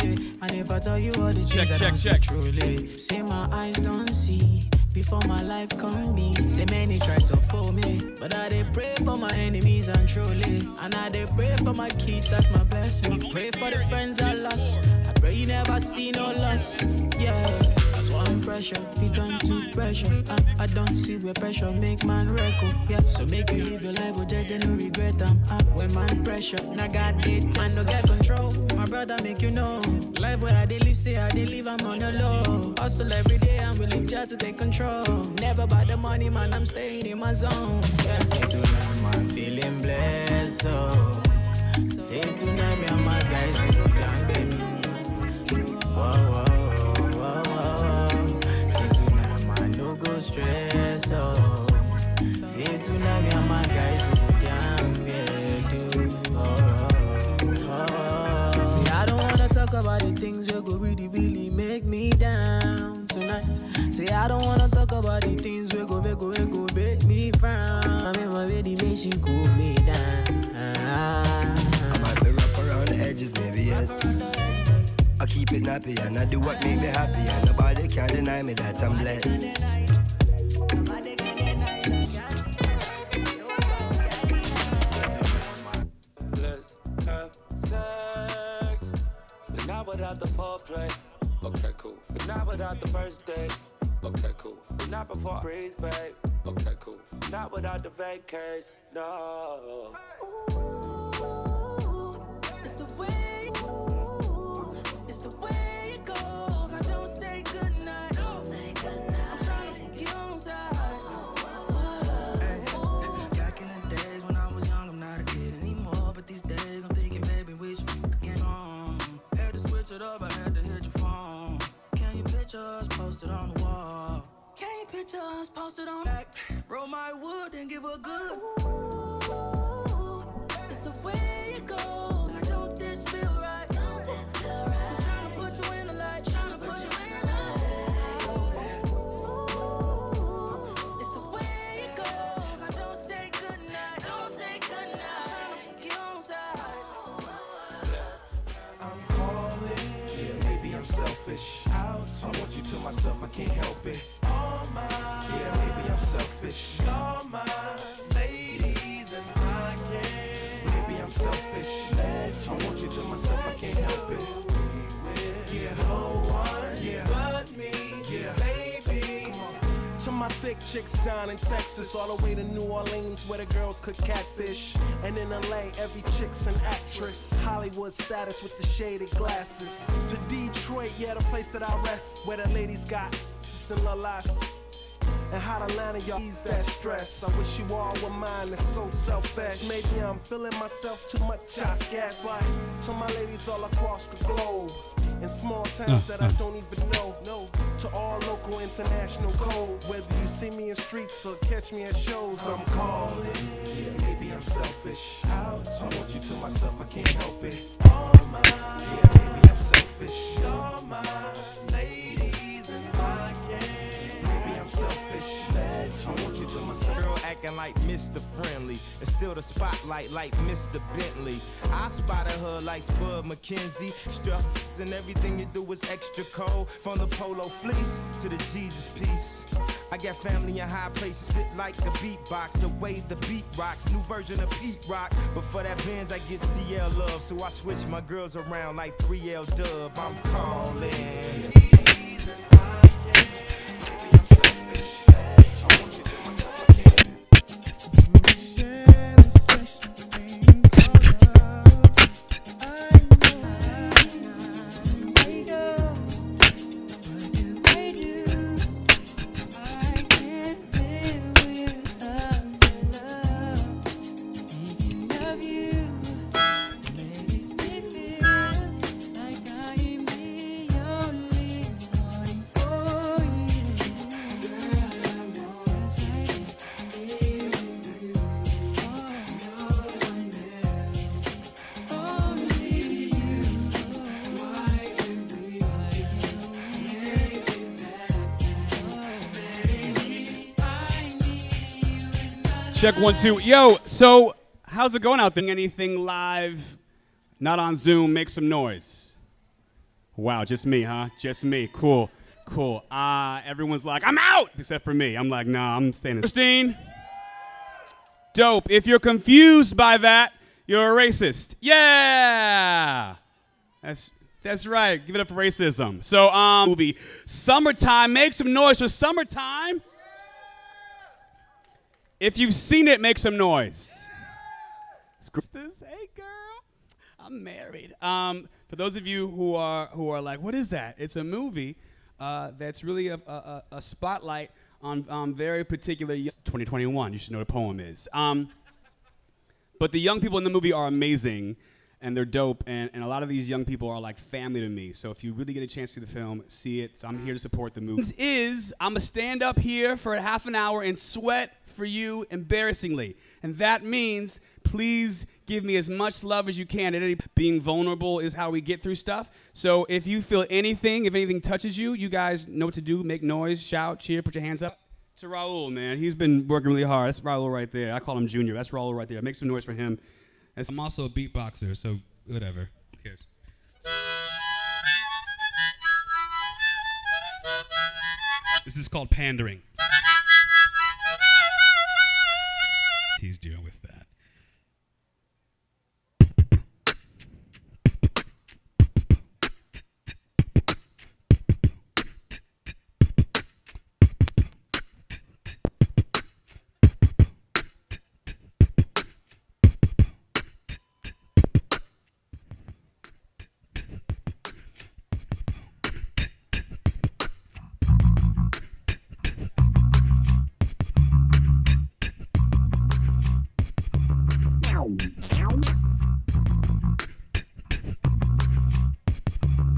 Check, check, check. Say my eyes don't see before my life come be. Say many try to fool me, but I dey pray for my enemies and truly. And I dey pray for my kids, that's my blessing. Pray for the friends I lost. I pray you never see no loss. Yeah, cause one pressure, fit on to pressure. I don't see where pressure make man record. Yeah, so make you live your life with judge and no regret them. When man pressure, now God did, man no get control. My brother make you know, life where I dey live, say I dey live, I'm on the low. Hustle every day and we live just to take control. Never about the money, man, I'm staying in my zone. Yeah, say tonight, man, feeling blessed, oh. Say tonight, me and my guys, we go down, baby. Whoa, whoa, whoa, whoa. Say tonight, man, no go stress, oh. Say tonight, me and my guys, we go down, baby. See, I don't wanna talk about the things that go really, really make me down tonight. Say, I don't wanna talk about the things that go make me frown. I mean, my baby make she cool me down. I'm at the rough around the edges, maybe yes. I keep it nappy and I do what make me happy, and nobody can deny me that I'm blessed. Let's have sex, but not without the foreplay. Okay, cool. But not without the first date. Okay, cool. But not before I breeze, babe. Okay, cool. Not without the vacays. No. It's the way, it's the way it goes. I don't say goodnight. Don't say goodnight. I'm trying to get on side. Back in the days when I was young, I'm not a kid anymore. But these days I'm thinking, baby, we should get on. Had to switch it up, I had to hit your phone. Can you picture us posted on the wall? Can you picture us posted on that? Roll my wood and give a good. Ooh, it's the way it goes. Now don't this feel right? Don't this feel right? I'm trying to put you in the light. Trying to put you in the light. Ooh, it's the way it goes. Now don't say goodnight. Don't say goodnight. Trying to get on side. I'm calling. Yeah, maybe I'm selfish. I want you to myself, I can't help it. All mine. Yeah, maybe I'm selfish. All mine. Ladies and I can't. Maybe I'm selfish. I want you to myself, I can't help it. Yeah, no one. Yeah, but me. Yeah, baby. Come on. To my thick chicks down in Texas, all the way to New Orleans where the girls could catfish. And in LA, every chick's an actress. Hollywood status with the shaded glasses. To Detroit, yeah, the place that I rest, where the ladies got lalas. And how to land y'all ease that stress. I wish you all were mine, it's so selfish. Maybe I'm feeling myself too much, I guess. But to my ladies all across the globe, in small towns that I don't even know. No, to all local, international codes. Whether you see me in streets or catch me at shows, I'm calling. Yeah, maybe I'm selfish. I want you to myself, I can't help it. All mine. Yeah, maybe I'm selfish. All mine. Ladies and I can't. Maybe I'm selfish. I want you to myself. Girl acting like Mr. Friendly. And still the spotlight like Mr. Bentley. I spotted her like Spud McKenzie. Struck and everything you do is extra cold. From the polo fleece to the Jesus piece. I got family in high places, spit like a beatbox. The way the beat rocks, new version of Pete Rock. But for that Benz, I get CL love. So I switch my girls around like 3L Dub. I'm calling. Check 1, 2. Yo, so how's it going out there? Anything live, not on Zoom, make some noise. Wow, just me, huh? Just me. Cool. Everyone's like, I'm out, except for me. I'm like, nah, I'm staying in. Christine, dope. If you're confused by that, you're a racist. Yeah, that's right. Give it up for racism. So, movie Summertime. Make some noise for Summertime. If you've seen it, make some noise. Hey, girl, I'm married. For those of you who are like, what is that? It's a movie that's really a spotlight on very particular 2021. You should know what a poem is. But the young people in the movie are amazing, and they're dope, and a lot of these young people are like family to me. So if you really get a chance to see the film, see it. So I'm here to support the movie. I'm gonna stand up here for a half an hour and sweat for you embarrassingly. And that means please give me as much love as you can. Being vulnerable is how we get through stuff. So if you feel anything, if anything touches you, you guys know what to do. Make noise, shout, cheer, put your hands up. To Raul, man. He's been working really hard. That's Raul right there. I call him Junior. That's Raul right there. Make some noise for him. I'm also a beatboxer, so whatever. Who cares? This is called pandering. He's dealing with that.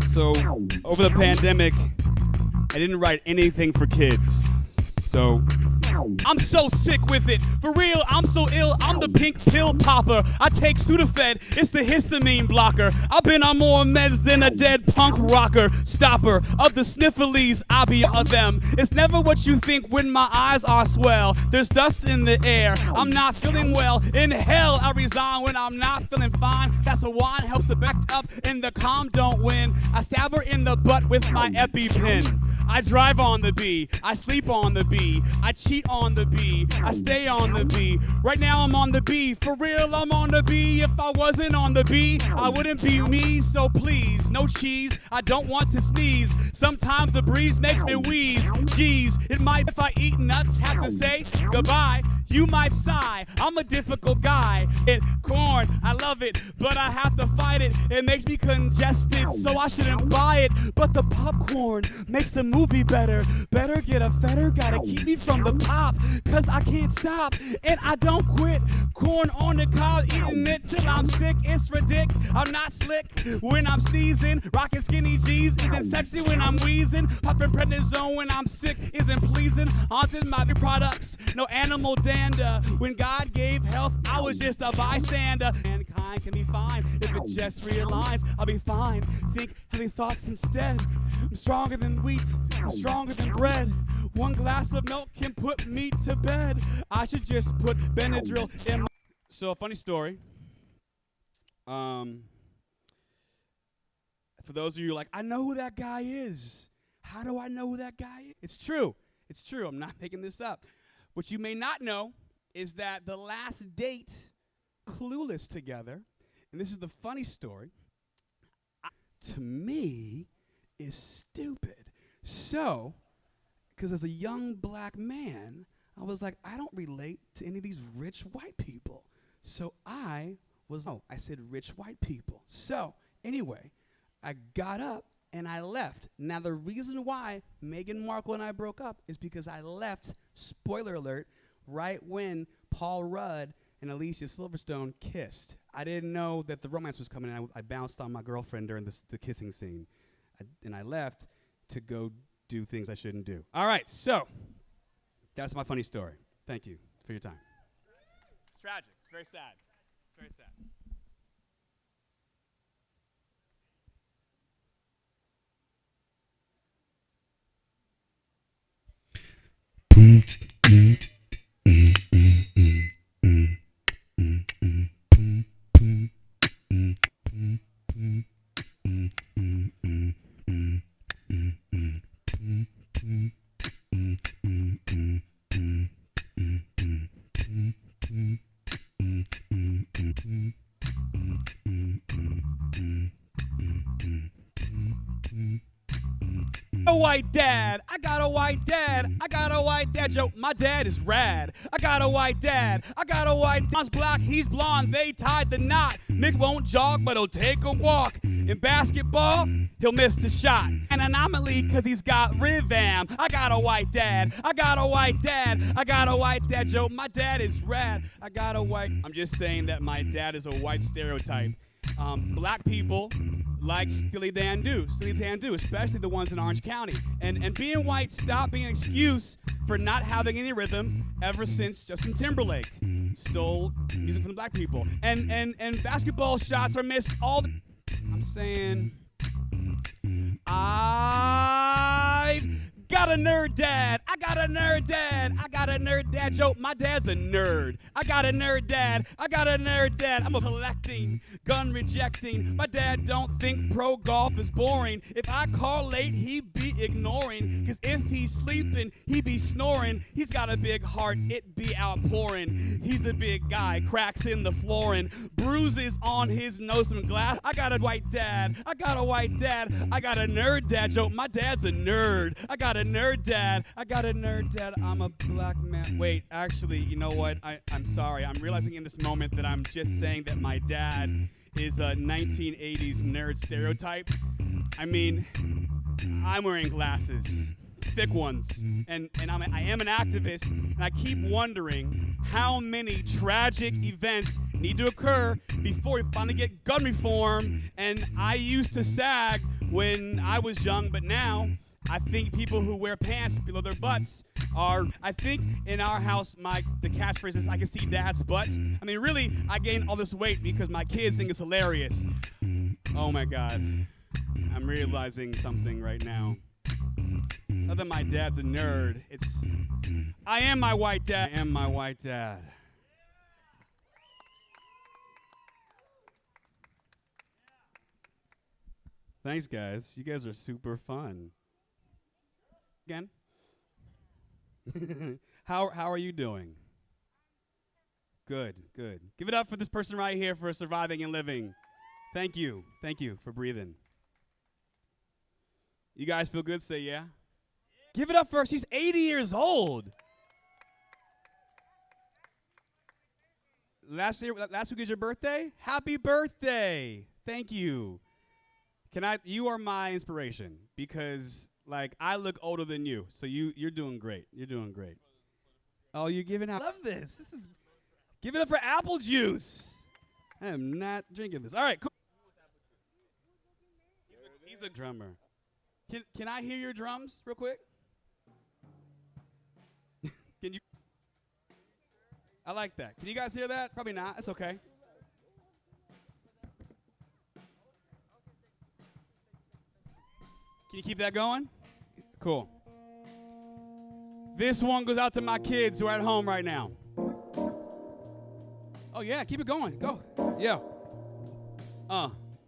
So, over the pandemic, I didn't write anything for kids. So, I'm so sick with it. For real, I'm so ill. I'm the pink pill popper. I take Sudafed. It's the histamine blocker. I've been on more meds than a dead punk rocker. Stopper of the snifflies, I be of them. It's never what you think when my eyes are swell. There's dust in the air. I'm not feeling well. In hell, I resign when I'm not feeling fine. That's a wine helps it back up and the calm don't win. I stab her in the butt with my EpiPen. I drive on the B. I sleep on the B. I cheat on the B. I stay on the B. Right now I'm on the B. For real, I'm on the B. If I wasn't on the B, I wouldn't be me. So please, no cheese. I don't want to sneeze. Sometimes the breeze makes me wheeze. Geez, it might if I eat nuts have to say goodbye. You might sigh. I'm a difficult guy. Corn, I love it, but I have to fight it. It makes me congested, so I shouldn't buy it. But the popcorn makes the movie better. Better get a fetter, gotta keep me from the pop, cause I can't stop and I don't quit. Corn on the cob, eating it till I'm sick. It's ridiculous. I'm not slick when I'm sneezing. Rocking skinny G's isn't sexy when I'm wheezing. Popping prednisone when I'm sick isn't pleasing. Haunted my new products, no animal dander. When God gave health, I was just a bystander. Mankind can be fine if it just realigns. I'll be fine. Think heavy thoughts instead. I'm stronger than wheat. I'm stronger than bread. One glass of milk can put me to bed. I should just put Benadryl in my... So, a funny story. For those of you like, I know who that guy is. How do I know who that guy is? It's true. It's true. I'm not making this up. What you may not know is that the last date Clueless together, and this is the funny story, to me is stupid. So, because as a young black man, I was like, I don't relate to any of these rich white people. So I said rich white people. So anyway, I got up and I left. Now the reason why Meghan Markle and I broke up is because I left, spoiler alert, right when Paul Rudd and Alicia Silverstone kissed. I didn't know that the romance was coming, and I bounced on my girlfriend during the kissing scene. And I left to go do things I shouldn't do. All right, so that's my funny story. Thank you for your time. It's tragic. It's very sad. It's very sad. A white dad, I got a white dad, I got a white dad, Joe, my dad is rad. I got a white dad, I got a white dad's black, he's blonde, they tied the knot. Nick won't jog, but he'll take a walk. In basketball, he'll miss the shot. An anomaly, cause he's got rhythm. I got a white dad, I got a white dad, I got a white dad, Joe, my dad is rad. I got a white, I'm just saying that my dad is a white stereotype. Black people like Steely Dan do, especially the ones in Orange County. And being white stopped being an excuse for not having any rhythm ever since Justin Timberlake stole music from the black people. And basketball shots are missed all the... I'm saying... I've got a nerd dad. I got a nerd dad. I got a nerd dad. Joe, my dad's a nerd. I got a nerd dad. I got a nerd dad. I'm a collecting, gun rejecting. My dad don't think pro golf is boring. If I call late, he be ignoring. Cause if he's sleeping, he be snoring. He's got a big heart, it be outpouring. He's a big guy, cracks in the flooring. Bruises on his nose from glass. I got a white dad. I got a white dad. I got a nerd dad. Joe, my dad's a nerd. I got a nerd dad. I got a nerd dad. I'm a black man. Wait, actually, you know what? I'm sorry. I'm realizing in this moment that I'm just saying that my dad is a 1980s nerd stereotype. I mean, I'm wearing glasses, thick ones, and I am an activist, and I keep wondering how many tragic events need to occur before we finally get gun reform. And I used to sag when I was young, but now I think people who wear pants below their butts are, I think in our house, the catchphrase is, I can see dad's butt. I mean, really, I gained all this weight because my kids think it's hilarious. Oh my God. I'm realizing something right now. It's not that my dad's a nerd. It's, I am my white dad. I am my white dad. Thanks, guys. You guys are super fun. Again. How are you doing? Good. Give it up for this person right here for surviving and living. Thank you for breathing. You guys feel good? Say yeah. Give it up for her. She's 80 years old. Last week is your birthday? Happy birthday. Thank you. You are my inspiration because I look older than you, so you're doing great. You're doing great. Oh, you're giving out. I love this. Give it up for apple juice. I am not drinking this. All right, cool. He's a drummer. Can I hear your drums real quick? Can you? I like that. Can you guys hear that? Probably not. That's okay. Can you keep that going? Cool. This one goes out to my kids who are at home right now. Oh yeah, keep it going. Go. Yeah.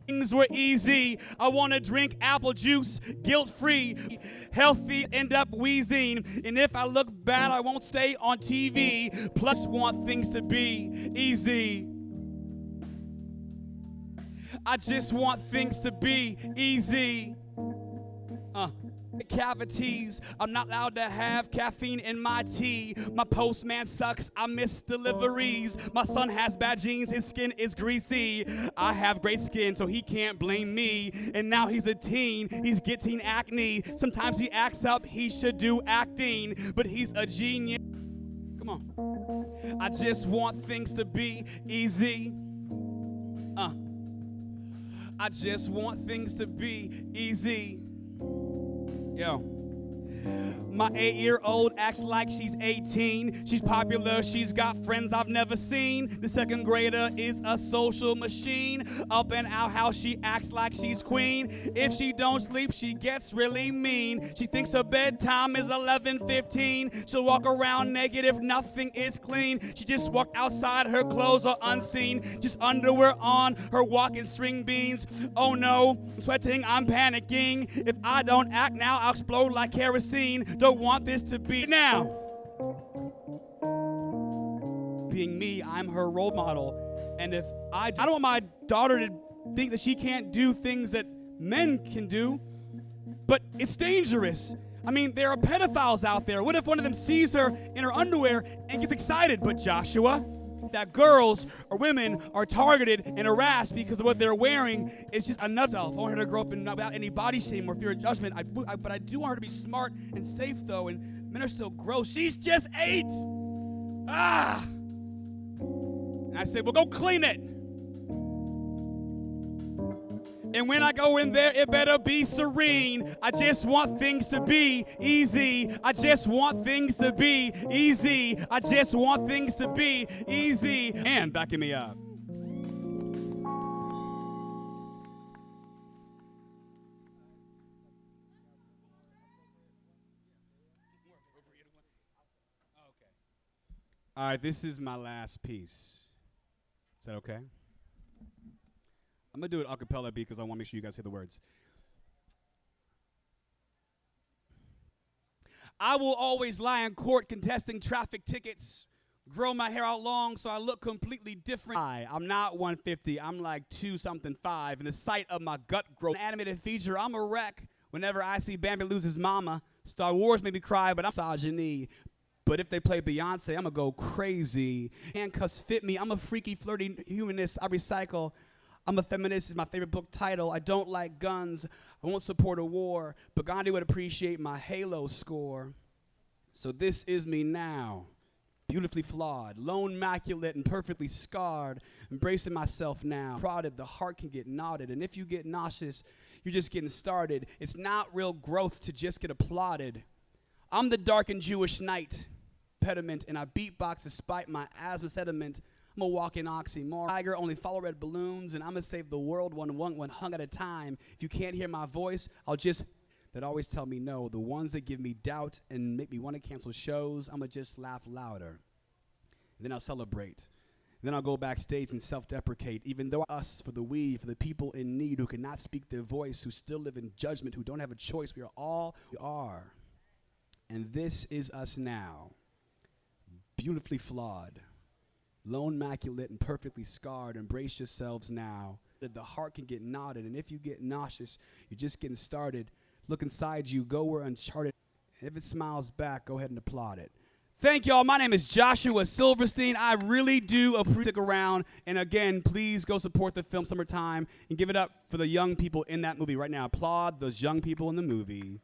Things were easy. I want to drink apple juice, guilt-free, healthy, end up wheezing. And if I look bad, I won't stay on TV. Plus, want things to be easy. I just want things to be easy. Cavities. I'm not allowed to have caffeine in my tea. My postman sucks. I miss deliveries. My son has bad genes. His skin is greasy. I have great skin, so he can't blame me. And now he's a teen. He's getting acne. Sometimes he acts up. He should do acting, but he's a genius. Come on. I just want things to be easy. I just want things to be easy. Yo. My 8-year-old acts like she's 18. She's popular, she's got friends I've never seen. The second grader is a social machine. Up and out how she acts like she's queen. If she don't sleep, she gets really mean. She thinks her bedtime is 11:15. She'll walk around naked if nothing is clean. She just walked outside, her clothes are unseen. Just underwear on, her walking string beans. Oh no, I'm sweating, I'm panicking. If I don't act now, I'll explode like kerosene. Don't want this to be now. Being me, I'm her role model. And if I don't want my daughter to think that she can't do things that men can do, but it's dangerous. I mean, there are pedophiles out there. What if one of them sees her in her underwear and gets excited? But Joshua, that girls or women are targeted and harassed because of what they're wearing is just another self. I want her to grow up without any body shame or fear of judgment. But I do want her to be smart and safe, though, and men are still gross. She's just 8. And I said, well, go clean it. And when I go in there, it better be serene. I just want things to be easy. I just want things to be easy. I just want things to be easy. And backing me up. All right, this is my last piece. Is that okay? I'm going to do it a cappella because I want to make sure you guys hear the words. I will always lie in court contesting traffic tickets. Grow my hair out long so I look completely different. I'm not 150. I'm like 2-something-5. In the sight of my gut growth. An animated feature, I'm a wreck. Whenever I see Bambi lose his mama, Star Wars made me cry, but I'm misogyny. But if they play Beyonce, I'm going to go crazy. Handcuffs fit me. I'm a freaky, flirty humanist. I recycle. I'm a feminist is my favorite book title. I don't like guns. I won't support a war. But Gandhi would appreciate my Halo score. So this is me now. Beautifully flawed, lone, immaculate, and perfectly scarred. Embracing myself now. Prodded, the heart can get knotted. And if you get nauseous, you're just getting started. It's not real growth to just get applauded. I'm the darkened Jewish night. Pediment, and I beatbox despite my asthma sediment. I'm a walking oxymoron. Tiger, only follow red balloons, and I'm gonna save the world one hung at a time. If you can't hear my voice, I'll just, that always tell me no. The ones that give me doubt and make me want to cancel shows, I'm gonna just laugh louder. And then I'll celebrate. And then I'll go backstage and self-deprecate, even though us, for the we, for the people in need who cannot speak their voice, who still live in judgment, who don't have a choice. We are all we are. And this is us now. Beautifully flawed. Lone, immaculate, and perfectly scarred. Embrace yourselves now. The heart can get knotted, and if you get nauseous, you're just getting started. Look inside you, go where uncharted. And if it smiles back, go ahead and applaud it. Thank y'all. My name is Joshua Silverstein. I really do appreciate stick around. And again, please go support the film Summertime and give it up for the young people in that movie right now. Applaud those young people in the movie.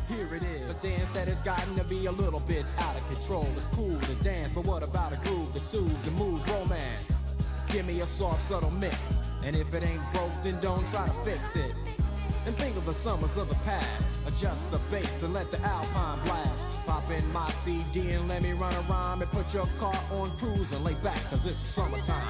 Here it is, a dance that has gotten to be a little bit out of control. It's cool to dance, but what about a groove that soothes and moves romance? Give me a soft, subtle mix, and if it ain't broke, then don't try to fix it. And think of the summers of the past. Adjust the bass and let the alpine blast. Pop in my CD and let me run a rhyme and put your car on cruise and lay back, cause it's summertime.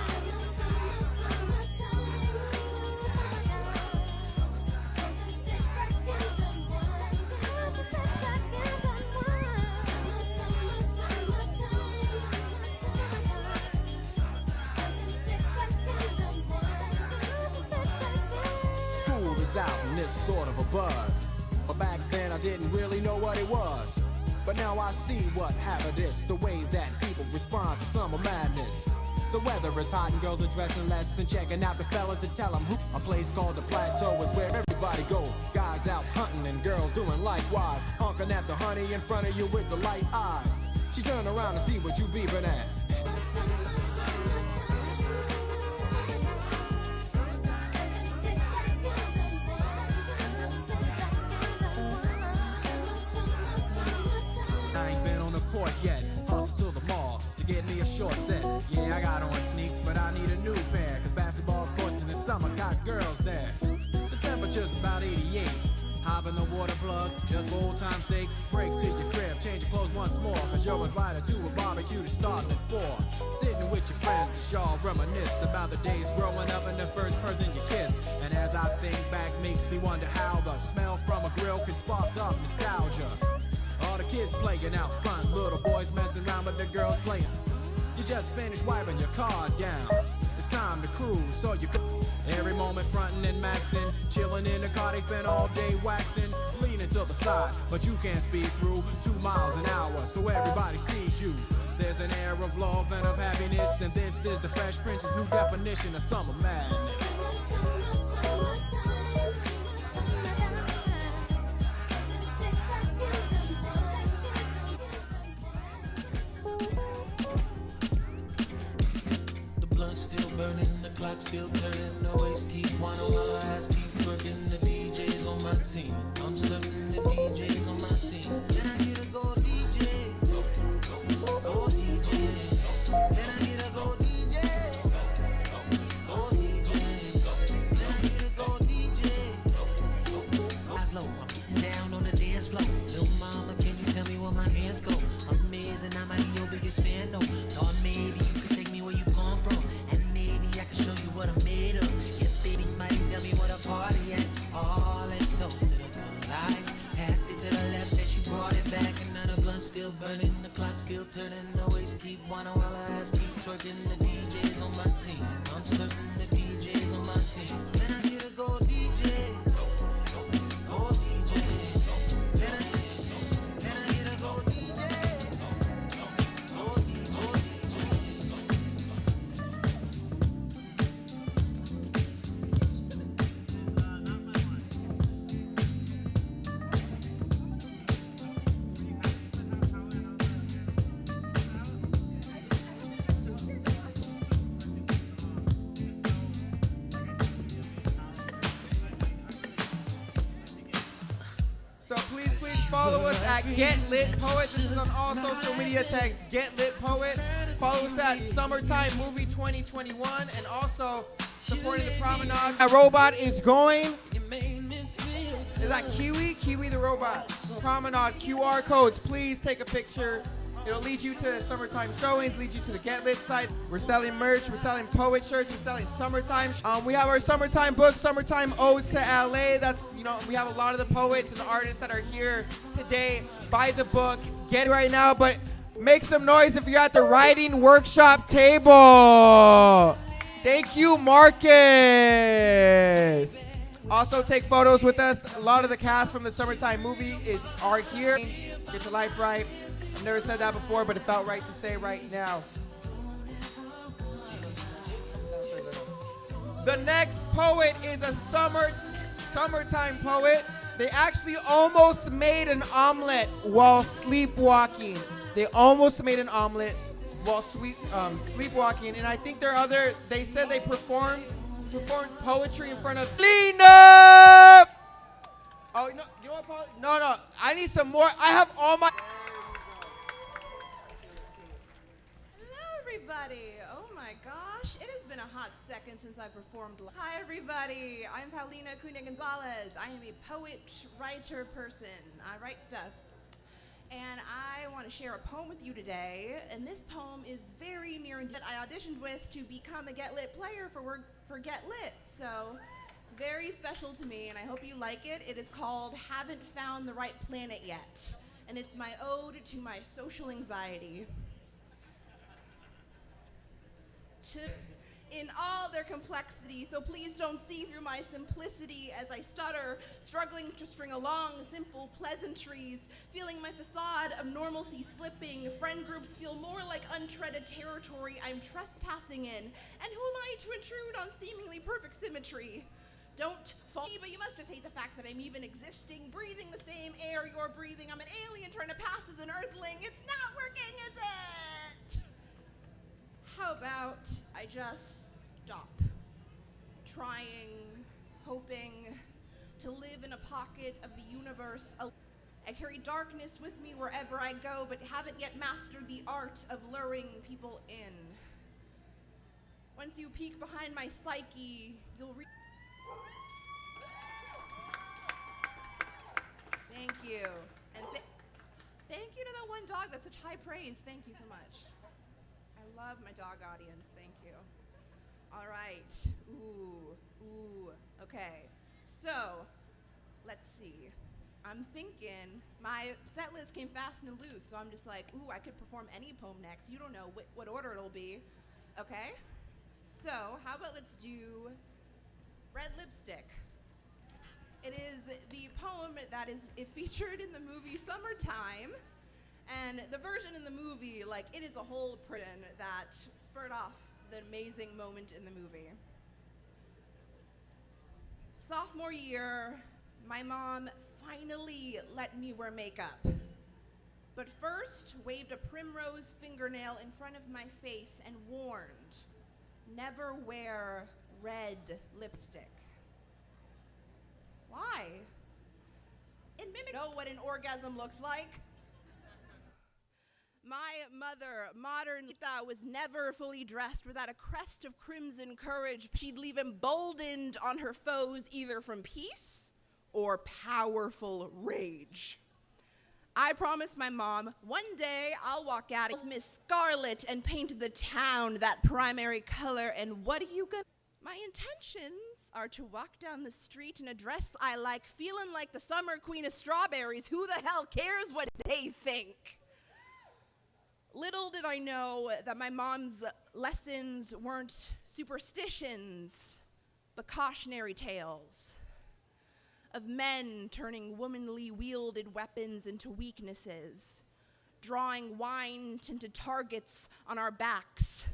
School is out and it's sort of a buzz. But back then I didn't really know what it was. But now I see what happened is the way that people respond to summer madness. The weather is hot and girls are dressing less and checking out the fellas to tell them who. A place called the Plateau is where everybody go. Guys out hunting and girls doing likewise. Honking at the honey in front of you with the light eyes. She turn around to see what you beeping at. I ain't been on the court yet. Hustle to the mall to get me a short set. Yeah, I got on sneaks, but I need a new pair. Cause basketball courts in the summer got girls there. The temperature's about 88. Hop in the water plug, just for old time's sake. Break to your crib, change your clothes once more. Cause you're invited to a barbecue to start at 4. Sitting with your friends as y'all reminisce about the days growing up and the first person you kiss. And as I think back, makes me wonder how the smell from a grill can spark up nostalgia. All the kids playing out front, little boys messing around with the girls playing. You just finished wiping your car down. It's time to cruise, so you go. Every moment frontin' and maxin', chillin' in the car, they spend all day waxin', leaning to the side, but you can't speed through 2 miles an hour, so everybody sees you. There's an air of love and of happiness, and this is the Fresh Prince's new definition of summer madness. Burning, the clock still turning, always keep one on my eyes, keep working the DJs on my team. I'm serving the DJs on my team. Can I get a go DJ? Go DJ. Can I get a go DJ? Go DJ. Can I get a go DJ? Eyes low, I'm getting down on the dance floor. Little mama, can you tell me where my hands go? Amazing, I might be your biggest fan, no. Thought maybe you could take me where you come from. I can show you what I'm made of. Yeah, baby, might tell me what a party at. Oh, let's toast to the good life. Passed it to the left, that you brought it back. And now the blunt still burning, the clock still turning. Always keep one on while I ass keep twerking. The DJs on my team. I'm serving the DJs on my team. Can I get a go DJ? Go DJ. Can I get a go DJ? Go DJ. So please follow us at Get Lit Poet. This is on all social media tags, Get Lit Poet. Follow us at Summertime Movie 2021 and also supporting the Promenade. A robot is going. Is that Kiwi? Kiwi the robot. Promenade QR codes. Please take a picture. It'll lead you to summertime showings, lead you to the Get Lit site. We're selling merch, we're selling poet shirts, we're selling summertime. We have our summertime book, Summertime Ode to LA. That's, we have a lot of the poets and artists that are here today. Buy the book, get it right now, but make some noise if you're at the writing workshop table. Thank you, Marcus. Also take photos with us. A lot of the cast from the Summertime movie are here. Get your life right. I've never said that before, but it felt right to say right now. The next poet is a summertime poet. They actually almost made an omelet while sleepwalking. They almost made an omelet while sleepwalking, and I think they said they performed poetry in front of Lena. Oh, no, you want Paul? No, I need some more. I have all my. Everybody, oh my gosh, it has been a hot second since I performed live. Hi everybody, I'm Paulina Cunha Gonzalez. I am a poet, writer person. I write stuff. And I want to share a poem with you today. And this poem is very near and that I auditioned with to become a Get Lit player for Get Lit. So it's very special to me, and I hope you like it. It is called Haven't Found the Right Planet Yet. And it's my ode to my social anxiety. In all their complexity, so please don't see through my simplicity as I stutter, struggling to string along simple pleasantries, feeling my facade of normalcy slipping. Friend groups feel more like untreaded territory I'm trespassing in, and who am I to intrude on seemingly perfect symmetry? Don't fall me, but you must just hate the fact that I'm even existing, breathing the same air you're breathing. I'm an alien trying to pass as an earthling. It's not working, is it? How about I just stop trying, hoping to live in a pocket of the universe. I carry darkness with me wherever I go, but haven't yet mastered the art of luring people in. Once you peek behind my psyche, you'll Thank you. And thank you to that one dog. That's such high praise. Thank you so much. I love my dog audience. Thank you. All right. Ooh. Okay. So, let's see. I'm thinking my set list came fast and loose, so I'm just like, ooh, I could perform any poem next. You don't know what order it'll be. Okay? So, how about let's do Red Lipstick. It is the poem that is featured in the movie Summertime. And the version in the movie, like, it is a whole prison that spurred off the amazing moment in the movie. Sophomore year, my mom finally let me wear makeup. But first, waved a primrose fingernail in front of my face and warned, never wear red lipstick. Why? It mimics know what an orgasm looks like. My mother, modern Lita, was never fully dressed without a crest of crimson courage. She'd leave emboldened on her foes either from peace or powerful rage. I promised my mom, one day I'll walk out with Miss Scarlet and paint the town that primary color, and what are you gonna? My intentions are to walk down the street in a dress I like, feeling like the summer queen of strawberries. Who the hell cares what they think? Little did I know that my mom's lessons weren't superstitions, but cautionary tales of men turning womanly wielded weapons into weaknesses, drawing wine into targets on our backs,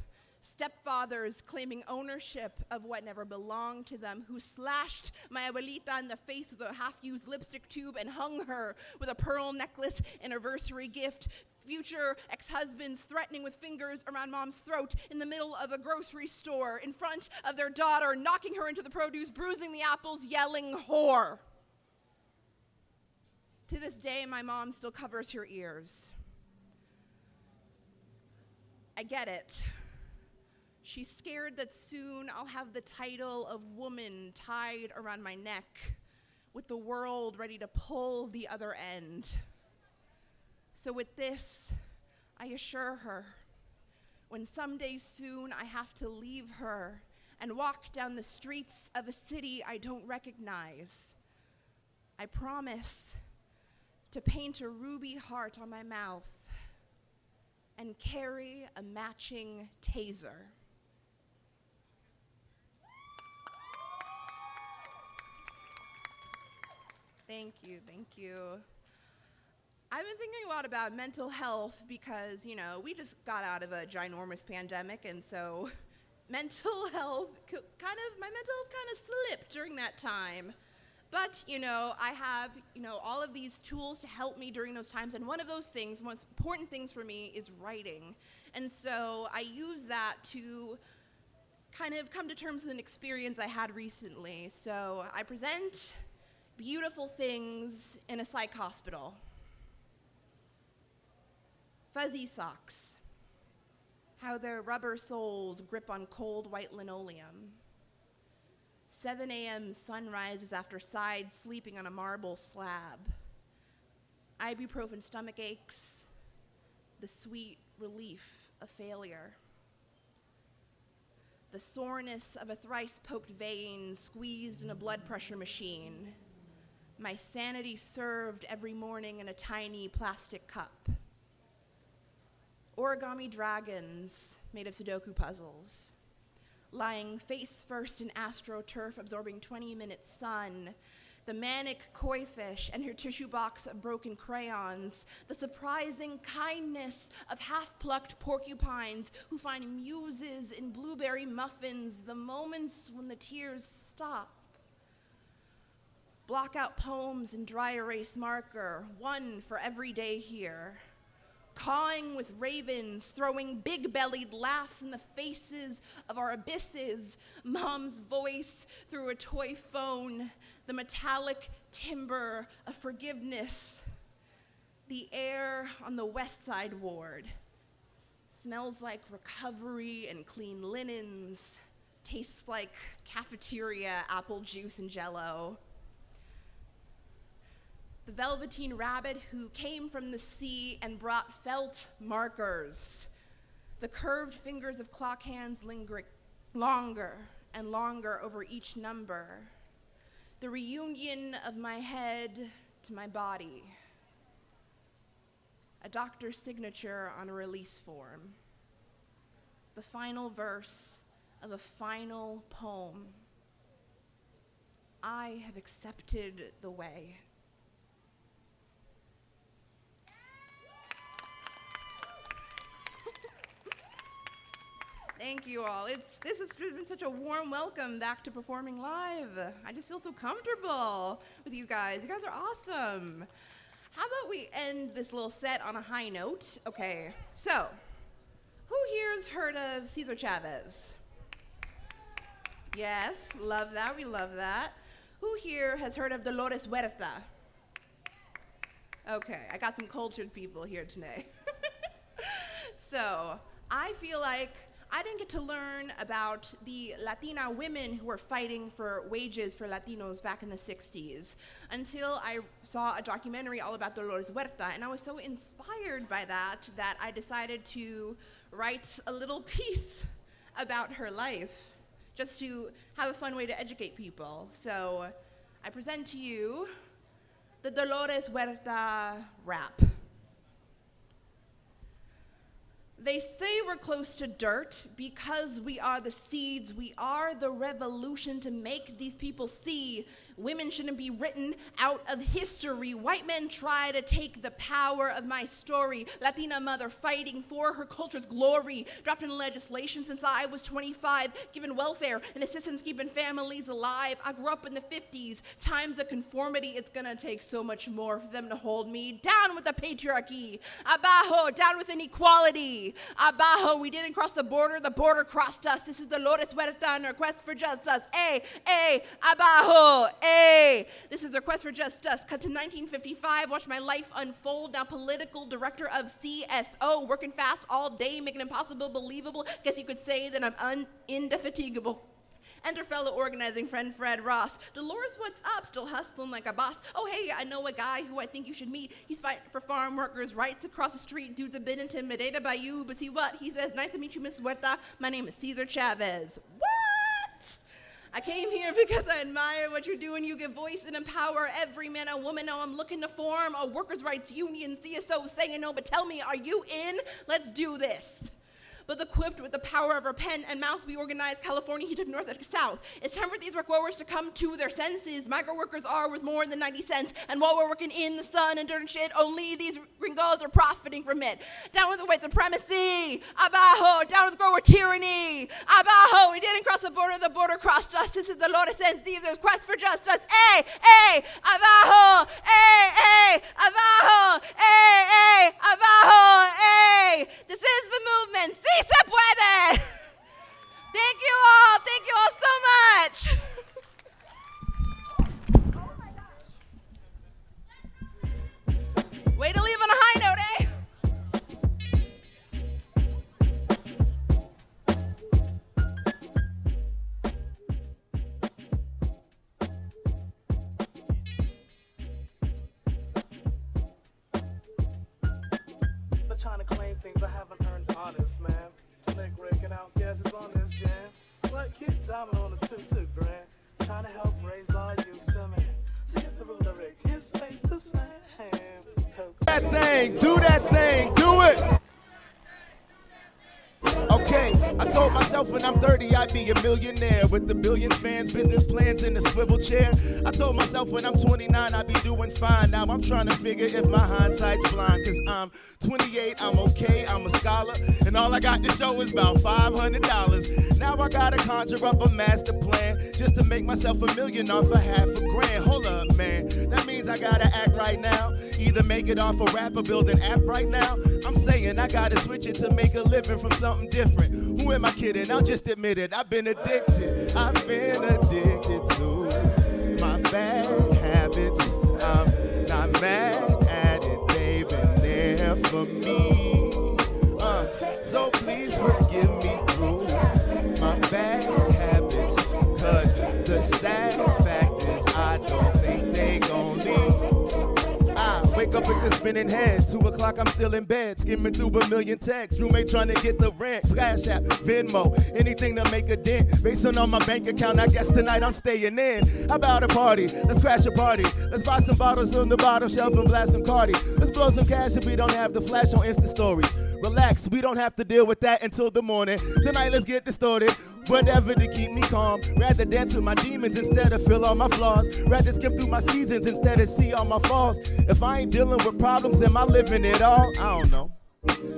stepfathers claiming ownership of what never belonged to them, who slashed my abuelita in the face with a half-used lipstick tube and hung her with a pearl necklace anniversary gift, future ex-husbands threatening with fingers around mom's throat in the middle of a grocery store in front of their daughter, knocking her into the produce, bruising the apples, yelling, whore. To this day, my mom still covers her ears. I get it. She's scared that soon I'll have the title of woman tied around my neck, with the world ready to pull the other end. So with this, I assure her, when someday soon I have to leave her and walk down the streets of a city I don't recognize, I promise to paint a ruby heart on my mouth and carry a matching taser. Thank you, thank you. I've been thinking a lot about mental health because, you know, we just got out of a ginormous pandemic, and so mental health my mental health kind of slipped during that time. But, you know, I have, all of these tools to help me during those times, and one of those things, most important things for me, is writing. And so I use that to kind of come to terms with an experience I had recently. So I present beautiful things in a psych hospital. Fuzzy socks, how their rubber soles grip on cold white linoleum. 7 a.m. sunrises after side sleeping on a marble slab. ibuprofen stomach aches, the sweet relief of failure, the soreness of a thrice-poked vein squeezed in a blood pressure machine, my sanity served every morning in a tiny plastic cup, origami dragons made of Sudoku puzzles, lying face first in astroturf absorbing 20-minute sun, the manic koi fish and her tissue box of broken crayons, the surprising kindness of half-plucked porcupines who find muses in blueberry muffins, the moments when the tears stop. Block-out poems in dry erase marker, one for every day here. Cawing with ravens, throwing big-bellied laughs in the faces of our abysses, Mom's voice through a toy phone, the metallic timbre of forgiveness. The air on the West Side ward smells like recovery and clean linens, tastes like cafeteria apple juice and Jell-O. The velveteen rabbit who came from the sea and brought felt markers. The curved fingers of clock hands lingering longer and longer over each number. The reunion of my head to my body. A doctor's signature on a release form. The final verse of a final poem. I have accepted the way. Thank you all. This has been such a warm welcome back to performing live. I just feel so comfortable with you guys. You guys are awesome. How about we end this little set on a high note? Okay, so who here has heard of Cesar Chavez? Yes, love that, we love that. Who here has heard of Dolores Huerta? Okay, I got some cultured people here today. So, I feel like I didn't get to learn about the Latina women who were fighting for wages for Latinos back in the 60s until I saw a documentary all about Dolores Huerta, and I was so inspired by that I decided to write a little piece about her life, just to have a fun way to educate people. So I present to you the Dolores Huerta rap. They say we're close to dirt because we are the seeds. We are the revolution to make these people see women shouldn't be written out of history. White men try to take the power of my story. Latina mother fighting for her culture's glory. Drafting legislation since I was 25. Giving welfare and assistance keeping families alive. I grew up in the 50s. Times of conformity, it's gonna take so much more for them to hold me. Down with the patriarchy. Abajo, down with inequality. Abajo, we didn't cross the border crossed us. This is Dolores Huerta and her quest for justice. Abajo, this is a request for justice. Cut to 1955, watch my life unfold. Now political director of CSO, working fast all day, making impossible believable. Guess you could say that I'm indefatigable. Enter fellow organizing friend Fred Ross. Dolores, what's up? Still hustling like a boss. Oh, hey, I know a guy who I think you should meet. He's fighting for farm workers' rights across the street. Dude's a bit intimidated by you, but see what? He says, nice to meet you, Miss Huerta. My name is Cesar Chavez. What? I came here because I admire what you're doing. You give voice and empower every man and woman. Now I'm looking to form a workers' rights union. CSO saying no, but tell me, are you in? Let's do this. But equipped with the power of our pen and mouth, we organized California, he took north and south. It's time for these work growers to come to their senses. Migrant workers are worth more than 90 cents. And while we're working in the sun and dirt and shit, only these gringos are profiting from it. Down with the white supremacy. Abajo, down with grower tyranny. Abajo, we didn't cross the border crossed us. This is Dolores and Caesar's quest for justice. Abajo, abajo, abajo, This is the movement. ¡Sí se puede! Thank you all so much. Way to leave on a high note, eh? trying to claim things I haven't earned honest, man. Slick Rick and Outcast is on this jam. But keep diamond on the 2-2 grand. Trying to help raise our youth to man. So get the ruler Rick, his space to slam. That thing, do that thing, do it. Okay, I told myself when I'm 30 I'd be a millionaire with the billion fans, business plans in a swivel chair. I told myself when I'm 29 I'd be doing fine. Now I'm trying to figure if my hindsight's blind, cause I'm 28, I'm okay, I'm a scholar, and all I got to show is about $500. Now I gotta conjure up a master plan just to make myself $1 million off of $500,000. Hold up, man, that means I gotta act right now. Either make it off a rap or build an app right now. I'm saying I gotta switch it to make a living from something different. Who am I kidding? I'll just admit it. I've been addicted. I've been addicted to my bad habits. I'm not mad at it. They've been there for me. So please forgive me through my bad habits. Cause the sad fact is I don't think they gon' leave. Wake up with the spinning head, 2 o'clock I'm still in bed, skimming through a million texts, roommate trying to get the rent, Cash App, Venmo, anything to make a dent, based on my bank account, I guess tonight I'm staying in. How about a party? Let's crash a party, let's buy some bottles on the bottom shelf and blast some Cardi, let's blow some cash if we don't have the flash on Insta stories. Relax, we don't have to deal with that until the morning. Tonight let's get distorted, whatever to keep me calm. Rather dance with my demons instead of feel all my flaws. Rather skim through my seasons instead of see all my falls. If I ain't dealing with problems, am I living it all? I don't know.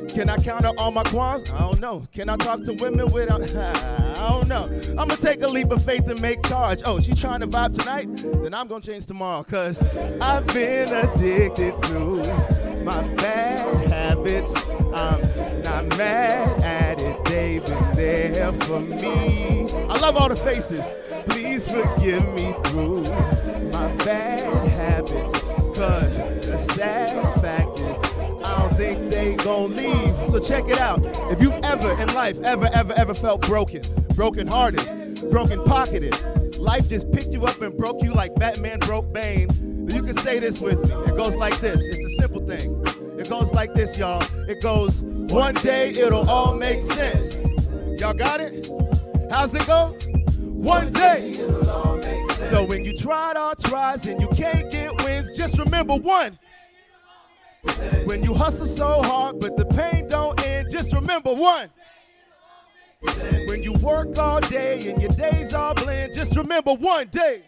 Can I counter all my qualms? I don't know. Can I talk to women without? I don't know. I'ma take a leap of faith and make charge. Oh, she trying to vibe tonight? Then I'm gonna change tomorrow. Cause I've been addicted to my bad habits. I'm not mad at it. They've been there for me. I love all the faces. Please forgive me through my bad habits. Cause the sad fact is I don't think they gon' leave. So check it out. If you ever in life ever felt broken hearted, broken pocketed, life just picked you up and broke you like Batman broke Bane, then you can say this with me. It goes like this. It's a simple thing. It goes like this, y'all. It goes, one day it'll all make sense. Y'all got it? How's it go? One day it'll all make sense. So when you tried all tries and you can't get wins, just remember one. When you hustle so hard but the pain don't end, just remember one. When you work all day and your days all blend, just remember one day.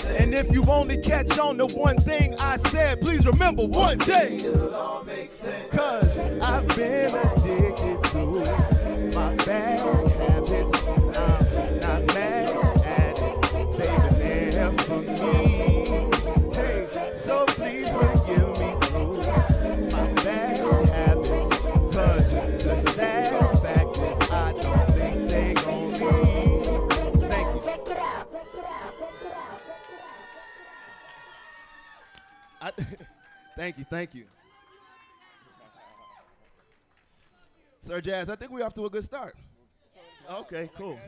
And if you only catch on to one thing I said, please remember one day. Cause I've been addicted to my bad habits. I'm not mad at it. They've been there for me. Hey, so please forgive me through my bad habits. Cause the sad fact is I don't think they gon' leave. Thank you. Check it out. Thank you. Sir Jazz, I think we're off to a good start. Okay, cool.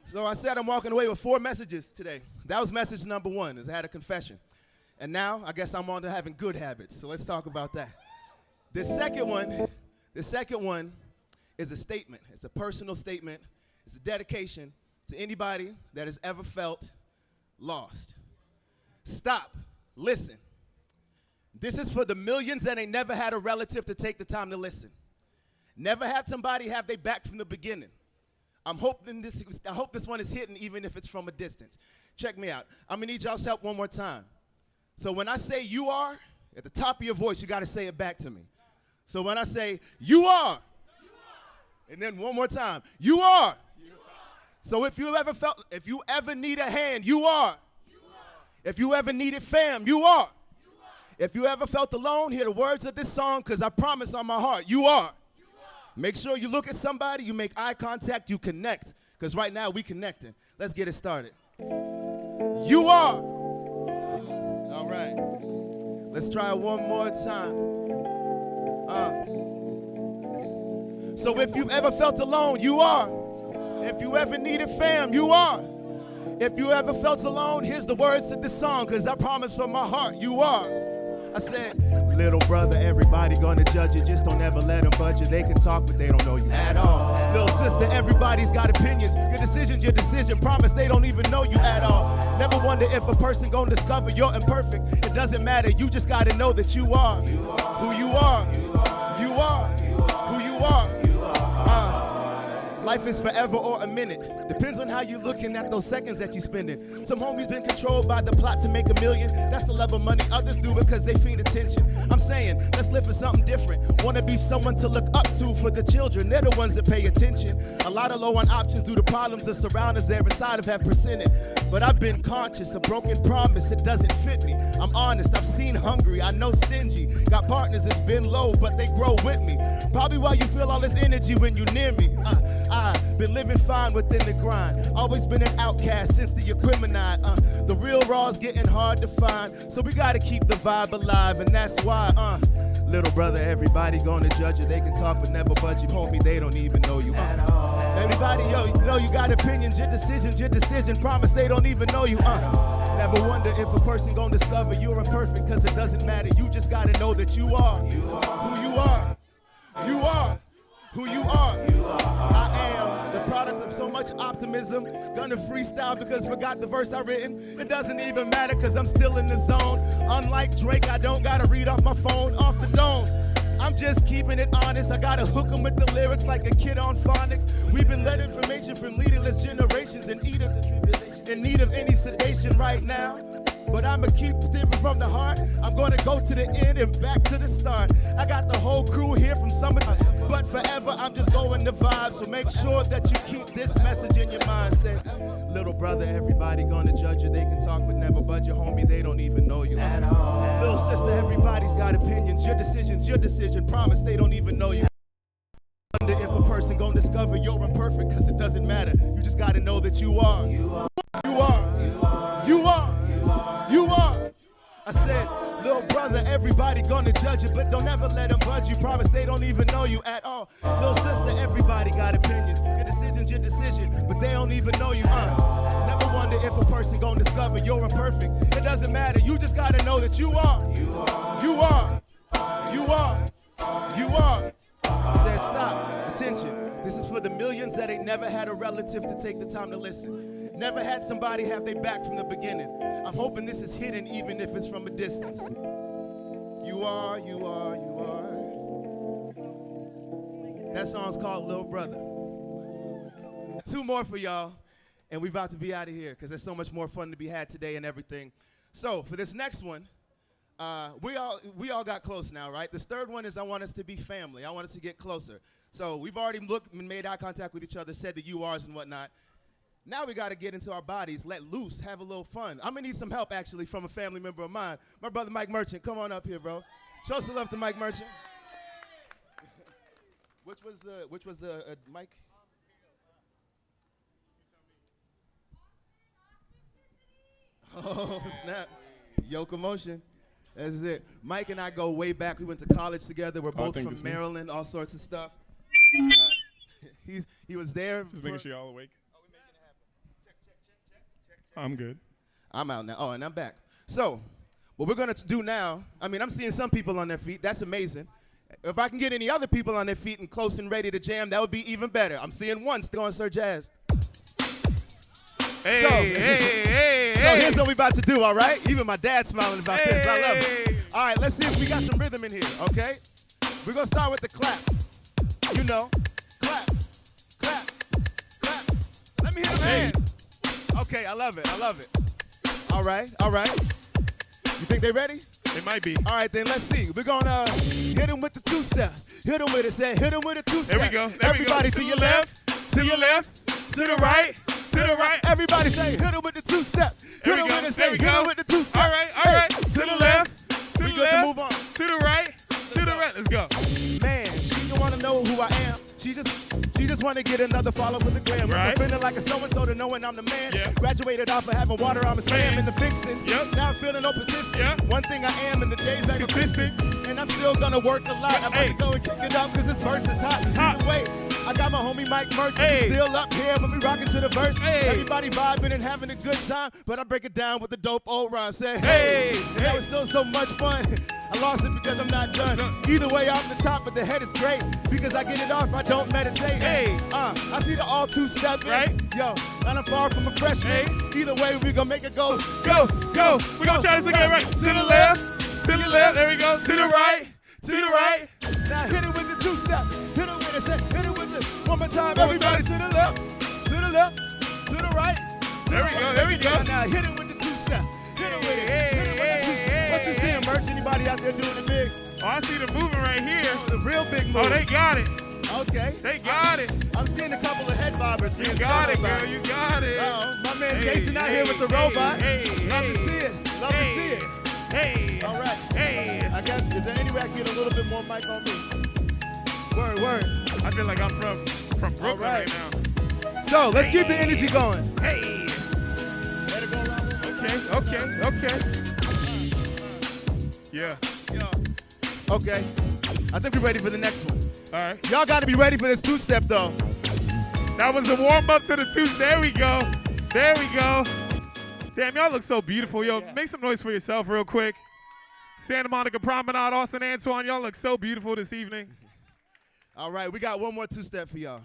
So I said I'm walking away with 4 messages today. That was message number 1, is I had a confession. And now I guess I'm on to having good habits. So let's talk about that. The second one is a statement. It's a personal statement. It's a dedication to anybody that has ever felt lost. Stop. Listen. This is for the millions that ain't never had a relative to take the time to listen. Never had somebody have their back from the beginning. I hope this one is hitting even if it's from a distance. Check me out. I'm gonna need y'all's help one more time. So when I say you are, at the top of your voice, you gotta say it back to me. So when I say you are, and then one more time, you are. So if you ever need a hand, you are. If you ever needed fam, you are. If you ever felt alone, hear the words of this song, because I promise on my heart, you are. Make sure you look at somebody, you make eye contact, you connect, because right now we connecting. Let's get it started. You are. All right. Let's try it one more time. So if you've ever felt alone, you are. If you ever needed fam, you are. If you ever felt alone, here's the words to this song, because I promise from my heart, you are. I said, Little brother, everybody gonna judge you. Just don't ever let them budge you. They can talk, but they don't know you at all. Little sister, everybody's got opinions. Your decision's your decision. Promise they don't even know you at all. Never wonder if a person gonna discover you're imperfect. It doesn't matter. You just gotta know that you are who you are. You are who you are. Life is forever or a minute. Depends on how you looking at those seconds that you spending. Some homies been controlled by the plot to make $1 million. That's the love of money. Others do because they fiend attention. I'm saying, let's live for something different. Wanna be someone to look up to for the children. They're the ones that pay attention. A lot of low on options due to problems that surround us. They're inside of have presented. But I've been conscious, a broken promise, it doesn't fit me. I'm honest, I've seen hungry, I know stingy. Got partners that's been low, but they grow with me. Probably why you feel all this energy when you're near me. I've been living fine within the grind. Always been an outcast since the Equimini. The real raw's getting hard to find. So we gotta keep the vibe alive, and that's why, little brother, everybody gonna judge you. They can talk but never budge you. Homie, they don't even know you at all. Everybody, yo, you know you got opinions, your decision's your decision. Promise they don't even know you, Never wonder if a person gonna discover you're imperfect, cause it doesn't matter. You just gotta know that you are who you are. You are who you are. I am the product of so much optimism. Gonna freestyle because forgot the verse I written. It doesn't even matter cause I'm still in the zone. Unlike Drake, I don't gotta read off my phone, off the dome. I'm just keeping it honest. I gotta hook 'em with the lyrics like a kid on phonics. We've been led information from leaderless generations in need of any sedation right now. But I'ma keep different from the heart. I'm gonna go to the end and back to the start. I got the whole crew here from summer, but forever I'm just going to vibe. So make sure that you keep this message in your mindset. Little brother, everybody gonna judge you. They can talk but never budge you, homie. They don't even know you at all. Little sister, everybody's got opinions. Your decision's your decision. Promise they don't even know you. Wonder if a person gonna discover you're imperfect, cause it doesn't matter. You just gotta know that you are. You are. You are. You are. I said, little brother, everybody gonna judge you, but don't ever let them budge you. Promise they don't even know you at all. Little sister, everybody got opinions. Your decision's your decision, but they don't even know you. Never wonder if a person gonna discover you're imperfect. It doesn't matter. You just gotta know that you are. You are. You are. You are. You are. I said, stop. Attention. This is for the millions that ain't never had a relative to take the time to listen. Never had somebody have their back from the beginning. I'm hoping this is hidden even if it's from a distance. You are, you are, you are. That song's called Little Brother. 2 more for y'all, and we about to be out of here because there's so much more fun to be had today and everything. So for this next one, we all got close now, right? This third one is I want us to be family. I want us to get closer. So we've already looked and made eye contact with each other, said the URs and whatnot. Now we got to get into our bodies, let loose, have a little fun. I'm going to need some help, actually, from a family member of mine. My brother, Mike Merchant. Come on up here, bro. Show some love to Mike Merchant. Which was the Mike? Oh, snap. Yokomotion. That's it. Mike and I go way back. We went to college together. We're both from Maryland, all sorts of stuff. He was there. Just making sure you're all awake. I'm good. I'm out now. Oh, and I'm back. So, what we're going to do now, I mean, I'm seeing some people on their feet. That's amazing. If I can get any other people on their feet and close and ready to jam, that would be even better. I'm seeing one still on Sir Jazz. Hey, So here's what we about to do, all right? Even my dad's smiling about this. I love it. All right, let's see if we got some rhythm in here, okay? We're going to start with the clap. You know, clap, clap, clap. Let me hear the hands. Okay, I love it. I love it. All right, all right. You think they ready? They might be. All right, then let's see. We're gonna hit them with the 2-step. Hit them with it, say, hit them with a 2-step. There we go. Everybody to your left, to your left, to the right, to the right. Everybody say, hit them with the 2-step. Hit them with it, say, hit them with the 2-step. All right, all right. To the left, to the good left, to move on. to the right, to the right. Let's go. Man, she don't wanna know who I am. She just wanna get another follow for the gram. Right. I'm feeling like a so-and-so to knowing I'm the man. Yeah. Graduated off of having water, I'm a spam in the fixin'. Yep. Now I'm feeling no persistent. Yeah. One thing I am in the days back consistent. And I'm still gonna work a lot. I'm about to go and kick it up cause this verse is hot. It's hot. Either way, I got my homie Mike Merchant. Hey. He's still up here when we rocking to the verse. Hey. Everybody vibing and having a good time, but I break it down with the dope old rhyme. Say, Hey. And that was still so much fun. I lost it because I'm not done. Either way, off the top, but the head is great because I get it off. I don't meditate. Hey. I see the all two-step. Right. Yo, and I'm far from a freshman. Either way, we gonna make it go. Go, go. We're going to try this again, right? To the left, to the left. There we go. To the right, to the right. Now hit it with the two-step. Hit it with the set. Hit it with the one more time. Everybody to the left, to the left, to the right. There we go, there we go. Now hit it with the two-step. Hit it with it. Hit it with the two-step. What you seeing, Merch? Anybody out there doing the big? Oh, I see the moving right here. The real big move. Oh, they got it. Okay. They got it. I'm seeing a couple of head bobbers. You got it, girl. You got it. My man Jason out here with the robot. Love to see it. Love to see it. Hey. All right. Hey. I guess, is there any way I can get a little bit more mic on me? Word. I feel like I'm from Brooklyn right now. So, let's keep the energy going. Hey. Let it go around. Okay. Yeah. Okay. I think we're ready for the next one. All right. Y'all got to be ready for this two-step, though. That was a warm-up to the two. There we go. There we go. Damn, y'all look so beautiful. Yo, make some noise for yourself real quick. Santa Monica Promenade, Austin Antoine, y'all look so beautiful this evening. All right, we got one more two-step for y'all.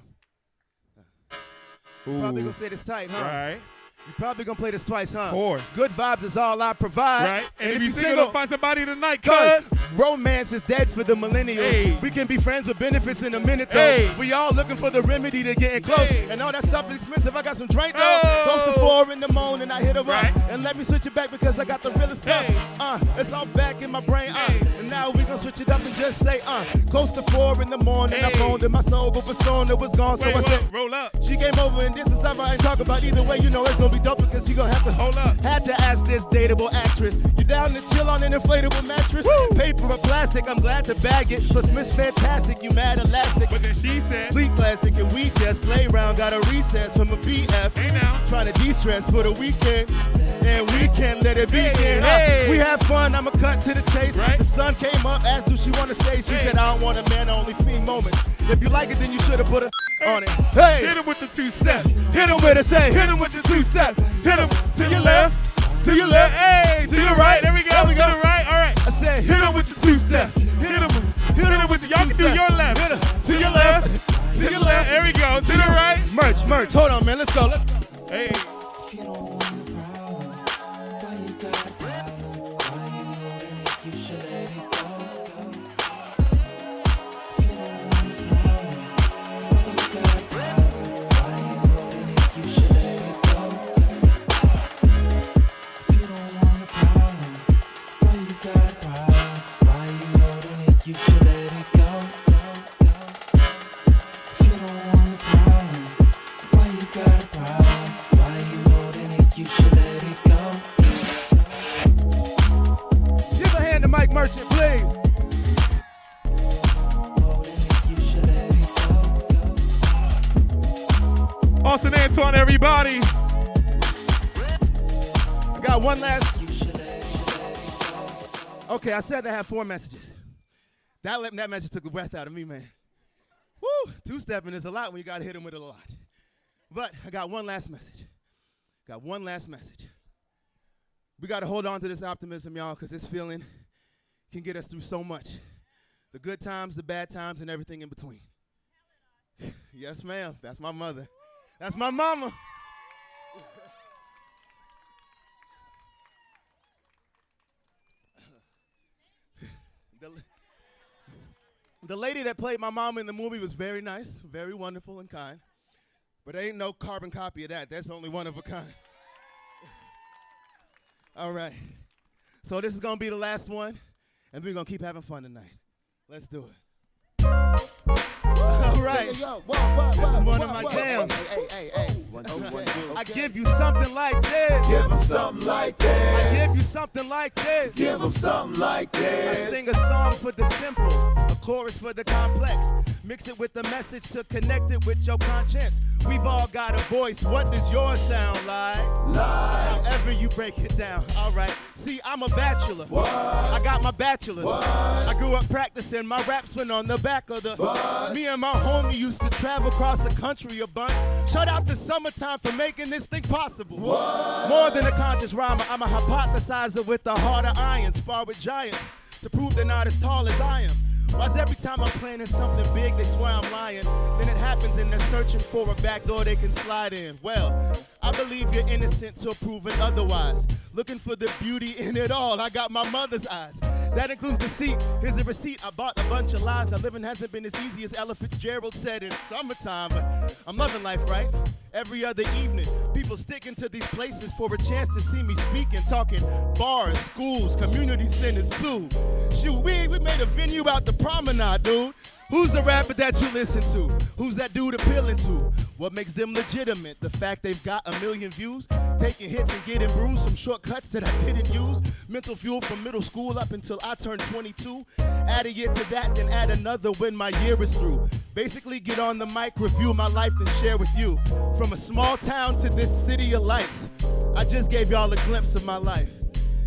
Ooh. Probably gonna say this tight, huh? Right. You probably gonna play this twice, huh? Of course. Good vibes is all I provide. Right. And if you single, don't find somebody tonight, cuz cuz. romance is dead for the millennials. Hey. We can be friends with benefits in a minute, though. Hey. We all looking for the remedy to getting close. Hey. And all that stuff is expensive. I got some drink, though. Oh. Close to 4 in the morning, I hit 'em Right. up. And let me switch it back because I got the realest stuff. Hey. It's all back in my brain, And now we gonna switch it up and just say, Close to 4 in the morning, I Hey. phoned and my soul, but persona was gone. Wait, So I said, roll up. she came over and this is stuff I ain't talk about. Either way, you know it's gonna be dope because she gonna have to Hold up. Had to ask this dateable actress. You down to chill on an inflatable mattress? Paper or plastic, I'm glad to bag it. Plus Miss Fantastic, you mad elastic. But then she said, Bleak plastic and we just play around. Got a recess from a BF. Hey now. Trying to de-stress for the weekend. And we can't let it begin. Hey. We have fun, I'ma cut to the chase. Right. The sun came up, asked do she wanna stay. She Hey. said I don't want a man, only fiend moments. If you like it, then you should've put a on it. Hey! hit him with the two-step. Hit him with it, say, hit him with the two-step. Hit him to your left, to your left, Hey, to your right. There we go. There we To go. the right. All right. I said, hit him with the two-step. Hit him with the Y'all can do two-step. your left. Hit him to your left, to your left. There we go. To the right. Merch. Hold on, man. Let's go. Hey. You should let it go. If you don't want a problem, why you got a problem? Why you holding it? You should let it go. Give a hand to Mike Merchant, please. You should let it go. Austin Antoine, everybody. I got one last. Okay, I said I had 4 messages. That message took the breath out of me, man. Woo! Two-stepping is a lot when you got to hit him with it a lot. But I got one last message. We got to hold on to this optimism, y'all, because this feeling can get us through so much. The good times, the bad times, and everything in between. Yes, ma'am. That's my mother. That's my mama. The lady that played my mama in the movie was very nice, very wonderful and kind. But there ain't no carbon copy of that. That's only one of a kind. All right. So this is going to be the last one, and we're going to keep having fun tonight. Let's do it. All right. This is one of my jams. I give you something like this. Give 'em something like this. I give you something like this. Give 'em something like this. I sing a song for the simple, a chorus for the complex. Mix it with the message to connect it with your conscience. We've all got a voice. What does yours sound like? However you break it down. All right. See, I'm a bachelor. What? I got my bachelor's. What? I grew up practicing. My raps went on the back of the bus. Me and my homie used to travel across the country a bunch. Shout out to Summertime for making this thing possible. What? More than a conscious rhymer, I'm a hypothesizer with the heart of iron. Spar with giants to prove they're not as tall as I am. Why's every time I'm planning something big, they swear I'm lying. Then it happens and they're searching for a back door they can slide in. Well, I believe you're innocent till proven otherwise. Looking for the beauty in it all, I got my mother's eyes. That includes deceit. Here's the receipt. I bought a bunch of lies. Now living hasn't been as easy as Ella Fitzgerald said in Summertime. But I'm loving life, right? Every other evening, people sticking to these places for a chance to see me speaking, talking bars, schools, community centers too. Shoot, we made a venue out the promenade, dude. Who's the rapper that you listen to? Who's that dude appealing to? What makes them legitimate? The fact they've got 1 million views? Taking hits and getting bruised from shortcuts that I didn't use? Mental fuel from middle school up until I turned 22? Add a year to that, then add another when my year is through. Basically get on the mic, review my life, then share with you. From a small town to this city of lights, I just gave y'all a glimpse of my life.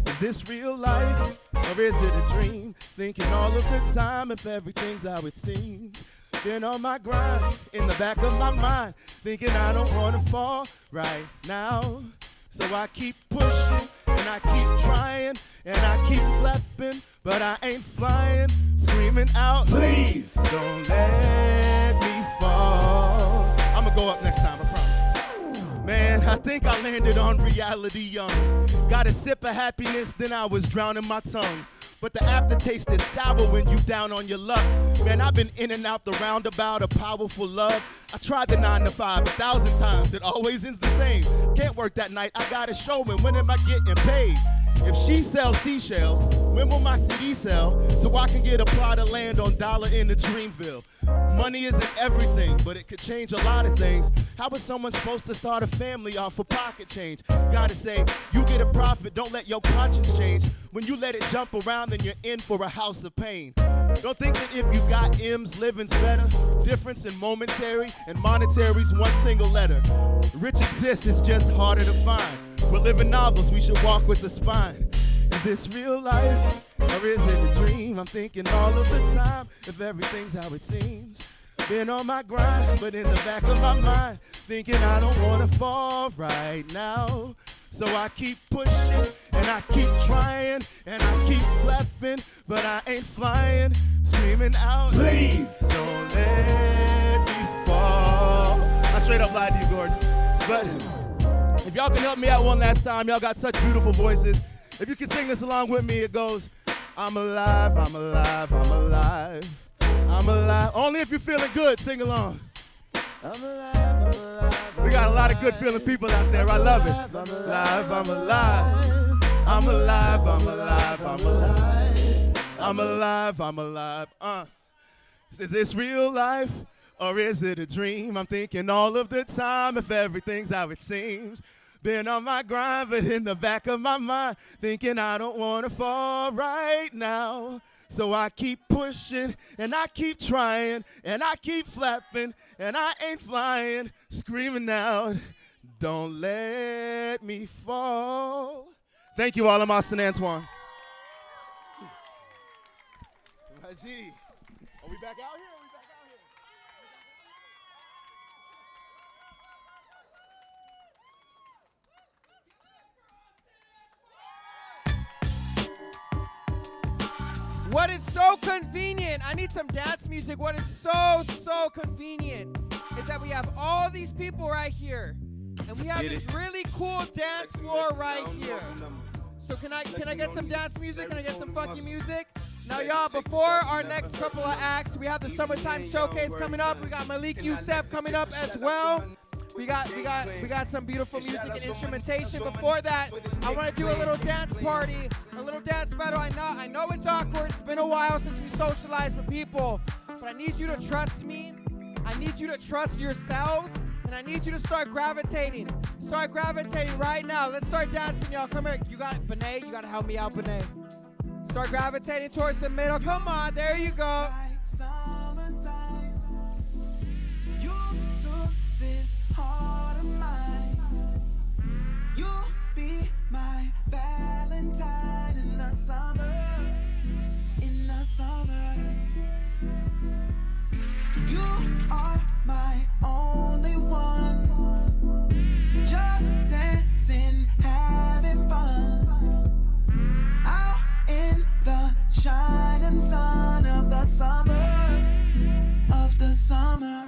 Is this real life, or is it a dream? Thinking all of the time if everything's how it seems. Been on my grind, in the back of my mind, thinking I don't wanna fall right now. So I keep pushing, and I keep trying, and I keep flapping, but I ain't flying, screaming out, please don't let me fall. I'ma go up next time, I promise. Man, I think I landed on reality young. Got a sip of happiness, then I was drowning my tongue. But the aftertaste is sour when you down on your luck. Man, I've been in and out the roundabout of powerful love. I tried the 9 to 5 1,000 times. It always ends the same. Can't work that night, I got a showman. When am I getting paid? If she sells seashells, when will my CD sell? So I can get a plot of land on Dollar in the Dreamville. Money isn't everything, but it could change a lot of things. How is someone supposed to start a family off of pocket change? Gotta say, you get a profit, don't let your conscience change. When you let it jump around, then you're in for a house of pain. Don't think that if you got M's, living's better. Difference in momentary and monetary's one single letter. Rich exists, it's just harder to find. We're living novels, we should walk with a spine. Is this real life, or is it a dream? I'm thinking all of the time, if everything's how it seems. Been on my grind, but in the back of my mind, thinking I don't wanna fall right now. So I keep pushing, and I keep trying, and I keep flapping, but I ain't flying, screaming out, please don't let me fall. I straight up lied to you, Gordon. But if y'all can help me out one last time, y'all got such beautiful voices. If you can sing this along with me, it goes, I'm alive, I'm alive, I'm alive, I'm alive. Only if you're feeling good, sing along. I'm alive, I'm alive. We got a lot of good feeling people out there. I love it. I'm alive, I'm alive. I'm alive, I'm alive, I'm alive. I'm alive, I'm alive. Is this real life, or is it a dream? I'm thinking all of the time if everything's how it seems. Been on my grind, but in the back of my mind, thinking I don't wanna fall right now. So I keep pushing, and I keep trying, and I keep flapping, and I ain't flying, screaming out, don't let me fall. Thank you all, I'm Austin Antoine. Gee, are we back out here? What is so convenient, I need some dance music. What is so convenient is that we have all these people right here. And we have this really cool dance floor right here. So can I get some dance music? Can I get some funky music? Now y'all, before our next couple of acts, we have the Summertime Showcase coming up. We got Malik Youssef coming up as well. We got some beautiful music and instrumentation. Before that, I want to do a little dance party, a little dance battle. I know it's awkward. It's been a while since we socialized with people, but I need you to trust me. I need you to trust yourselves, and I need you to start gravitating. Start gravitating right now. Let's start dancing, y'all. Come here. You got it, Benet. You got to help me out, Benet. Start gravitating towards the middle. Come on. There you go. time. You took this heart of mine. You'll be my Valentine in the summer. In the summer. You are my only one. Just dancing, having fun. Out in the shining sun of the summer. Of the summer.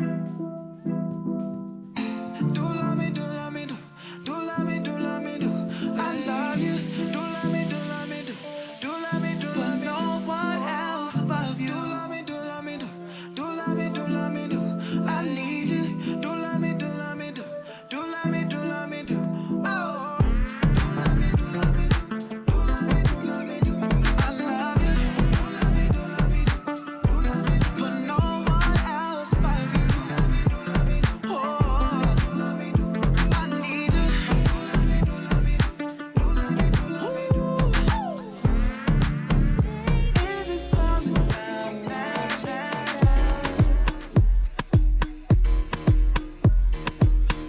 Do love me, do love me, do. Do love me, do love me, do. I love you. Do love me, do love me, do. Do love me, do love me, do. But no one else above you. Do love me, do love me, do. Do love me, do love me, do. I need you. Do love me, do love me, do. Do love me, do love me, do. Oh. Do love me, do love me, do. Do love me, do love me, do. I love you. Do love me, do love me, do. Do love me, do. But no one else above you. Do love me, do love me, do. Oh. Do love me, do. I need you. Do love me, do love me, do. Do love me, do love me, do. Is it summertime?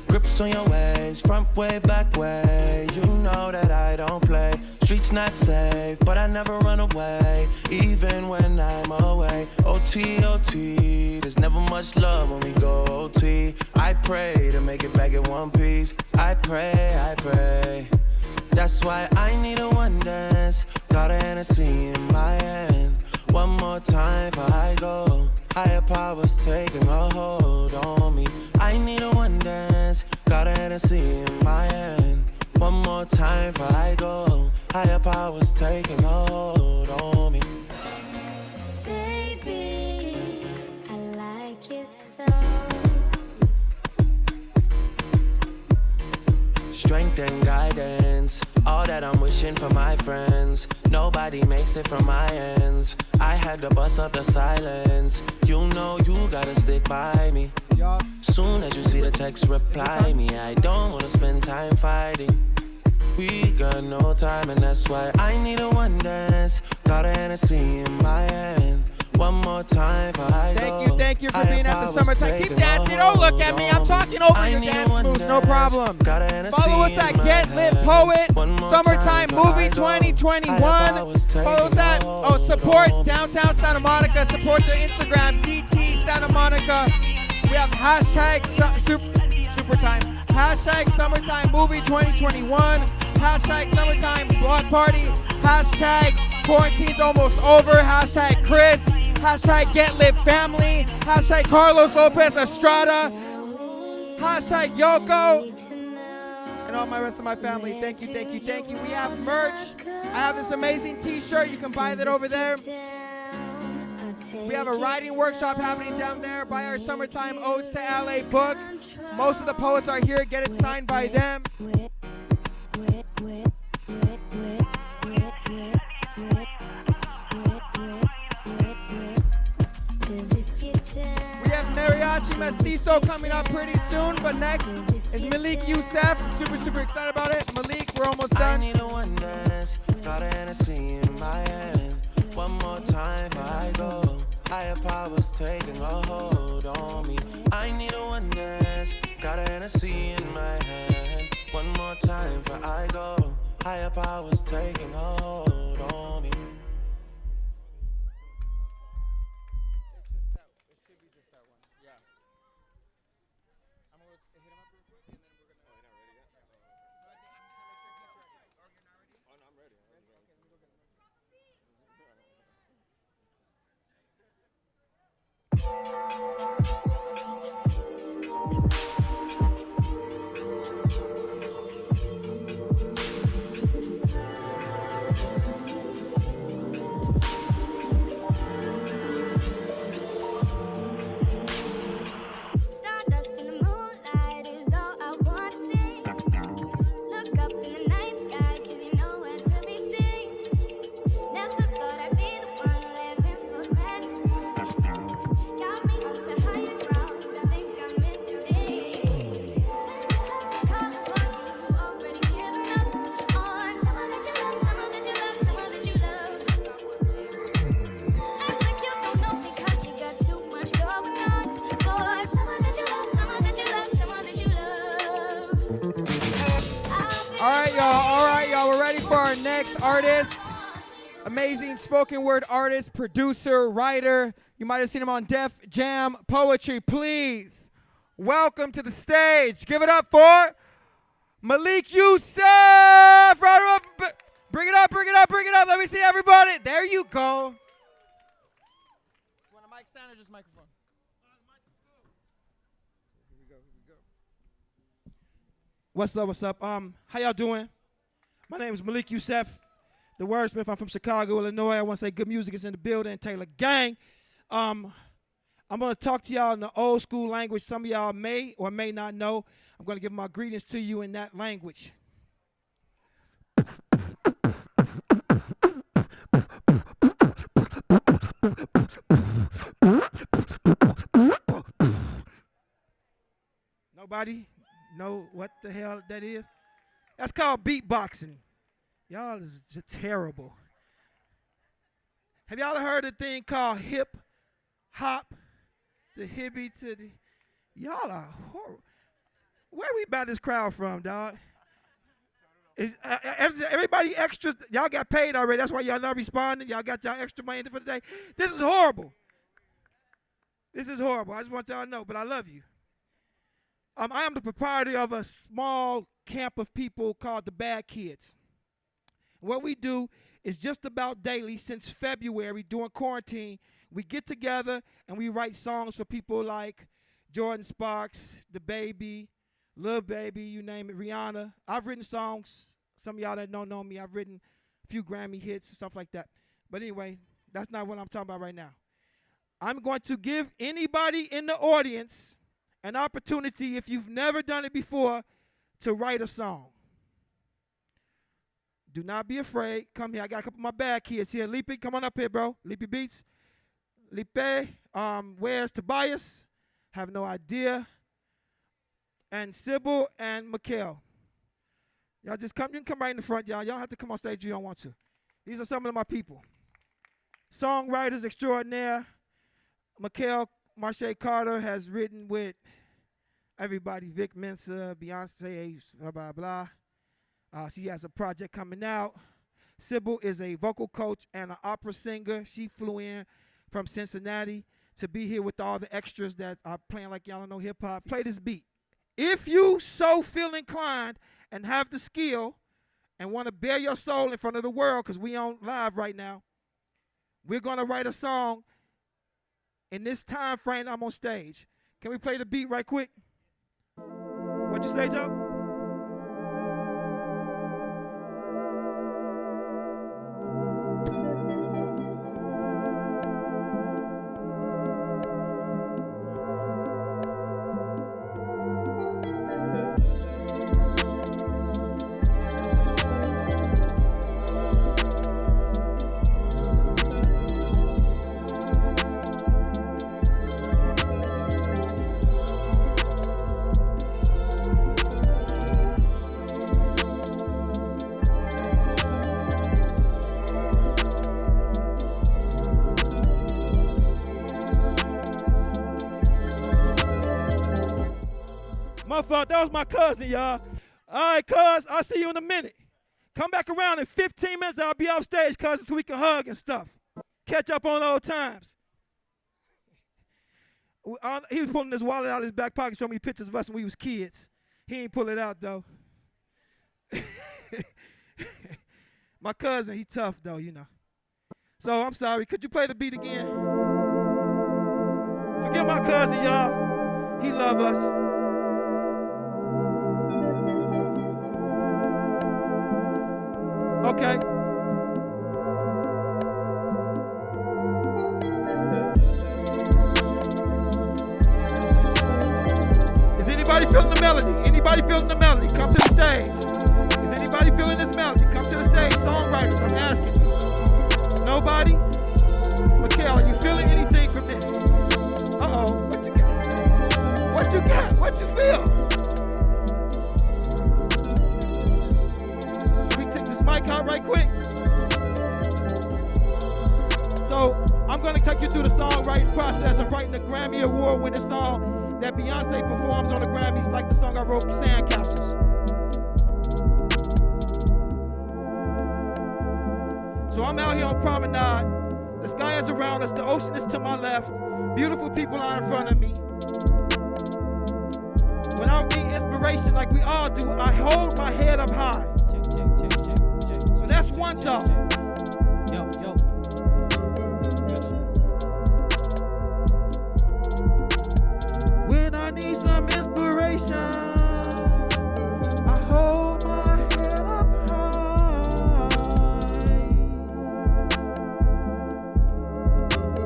Grips on your ways, front way, back way. You know that I don't play. Streets not safe, but I never run away, even when I'm away. OT, OT, there's never much love when we go OT. I pray to make it back in one piece. I pray, I pray. That's why I need a one dance. Got a Hennessy in my hand. One more time before I go. Higher powers taking a hold on me. I need a one dance. Got a Hennessy in my hand. One more time before I go. Higher powers taking a hold on me. Baby, I like your stuff. Strength and guidance, all that I'm wishing for my friends. Nobody makes it from my ends. I had to bust up the silence. You know you gotta stick by me. Soon as you see the text, reply me. I don't wanna spend time fighting. We got no time, and that's why I need a one dance. Got a Hennessy in my hand. One more time before I go. Thank you for being at the summertime. Keep dancing. Don't look at me. I'm talking over your dance moves. No problem. Follow us at Get Lit Poet. Summertime Movie 2021. Follow us at support Downtown Santa Monica. Support the Instagram DT Santa Monica. We have hashtag super time. Hashtag Summertime Movie 2021. Hashtag Summertime Block Party. Hashtag Quarantine's Almost Over. Hashtag Chris. Hashtag Get Lit Family. Hashtag Carlos Lopez Estrada. Hashtag Yoko. And all my rest of my family. Thank you, thank you, thank you. We have merch. I have this amazing t-shirt. You can buy that over there. We have a writing workshop happening down there. Buy our Summertime Odes to LA book. Most of the poets are here. Get it signed by them. We have Mariachi Mestizo coming up pretty soon, but next is Malik Youssef. I'm super excited about it. Malik, we're almost done. I need a one dance. Got a Hennessy in my hand. One more time before I go. Higher powers taking a hold on me. I need a one dance. Got a Hennessy in my hand. One more time before I go. Higher powers taking a hold on me. Got me for our next artist. Amazing spoken word artist, producer, writer. You might have seen him on Def Jam Poetry. Please welcome to the stage. Give it up for Malik Yusef. Right up. Bring it up, bring it up, bring it up. Let me see everybody. There you go. Want a mic stand or just microphone? What's up, what's up? How y'all doing? My name is Malik Yusef, the wordsmith. I'm from Chicago, Illinois. I want to say good music is in the building. Taylor Gang. I'm going to talk to y'all in the old school language some of y'all may or may not know. I'm going to give my greetings to you in that language. Nobody know what the hell that is? That's called beatboxing. Y'all is just terrible. Have y'all heard a thing called hip hop? The hippie to the... Y'all are horrible. Where we buy this crowd from, dog? Is everybody extra? Y'all got paid already. That's why y'all not responding. Y'all got y'all extra money for the day. This is horrible. This is horrible. I just want y'all to know, but I love you. I am the proprietor of a small camp of people called the Bad Kids. What we do is just about daily since February during quarantine. We get together and we write songs for people like Jordan Sparks, The Baby, Lil Baby, you name it, Rihanna. I've written songs. Some of y'all that don't know me, I've written a few Grammy hits and stuff like that. But anyway, that's not what I'm talking about right now. I'm going to give anybody in the audience an opportunity, if you've never done it before, to write a song. Do not be afraid. Come here. I got a couple of my bad kids here. Lipe, come on up here, bro. Lipe Beats. Lipe, where's Tobias? Have no idea. And Sybil and Mikhail. Y'all just come. You can come right in the front, y'all. Y'all don't have to come on stage if you don't want to. These are some of my people. Songwriters extraordinaire. Mikhail Marche Carter has written with everybody. Vic Mensa, Beyonce, blah, blah, blah. She has a project coming out. Sybil is a vocal coach and an opera singer. She flew in from Cincinnati to be here with all the extras that are playing like y'all don't know hip-hop. Play this beat. If you so feel inclined and have the skill and want to bare your soul in front of the world, because we on live right now, we're going to write a song in this time frame I'm on stage. Can we play the beat right quick? What you say, Joe? That was my cousin, y'all. All right, cuz, I'll see you in a minute. Come back around in 15 minutes. I'll be off stage, cuz, so we can hug and stuff. Catch up on old times. He was pulling his wallet out of his back pocket, showing me pictures of us when we was kids. He ain't pull it out, though. My cousin, he tough, though, you know. So, I'm sorry. Could you play the beat again? Forgive my cousin, y'all. He love us. Okay. Is anybody feeling the melody? Anybody feeling the melody? Come to the stage. Is anybody feeling this melody? Come to the stage. Songwriters, I'm asking you. Nobody? Mikhail, are you feeling anything from this? Uh-oh. What you got? What you got? What you feel? Mic out right quick. So I'm going to take you through the songwriting process of writing the Grammy Award-winning song that Beyonce performs on the Grammys, like the song I wrote, Sandcastles. So I'm out here on Promenade. The sky is around us. The ocean is to my left. Beautiful people are in front of me. When I need inspiration like we all do, I hold my head up high. So that's one thought. Yo, yo. When I need some inspiration, I hold my head up high.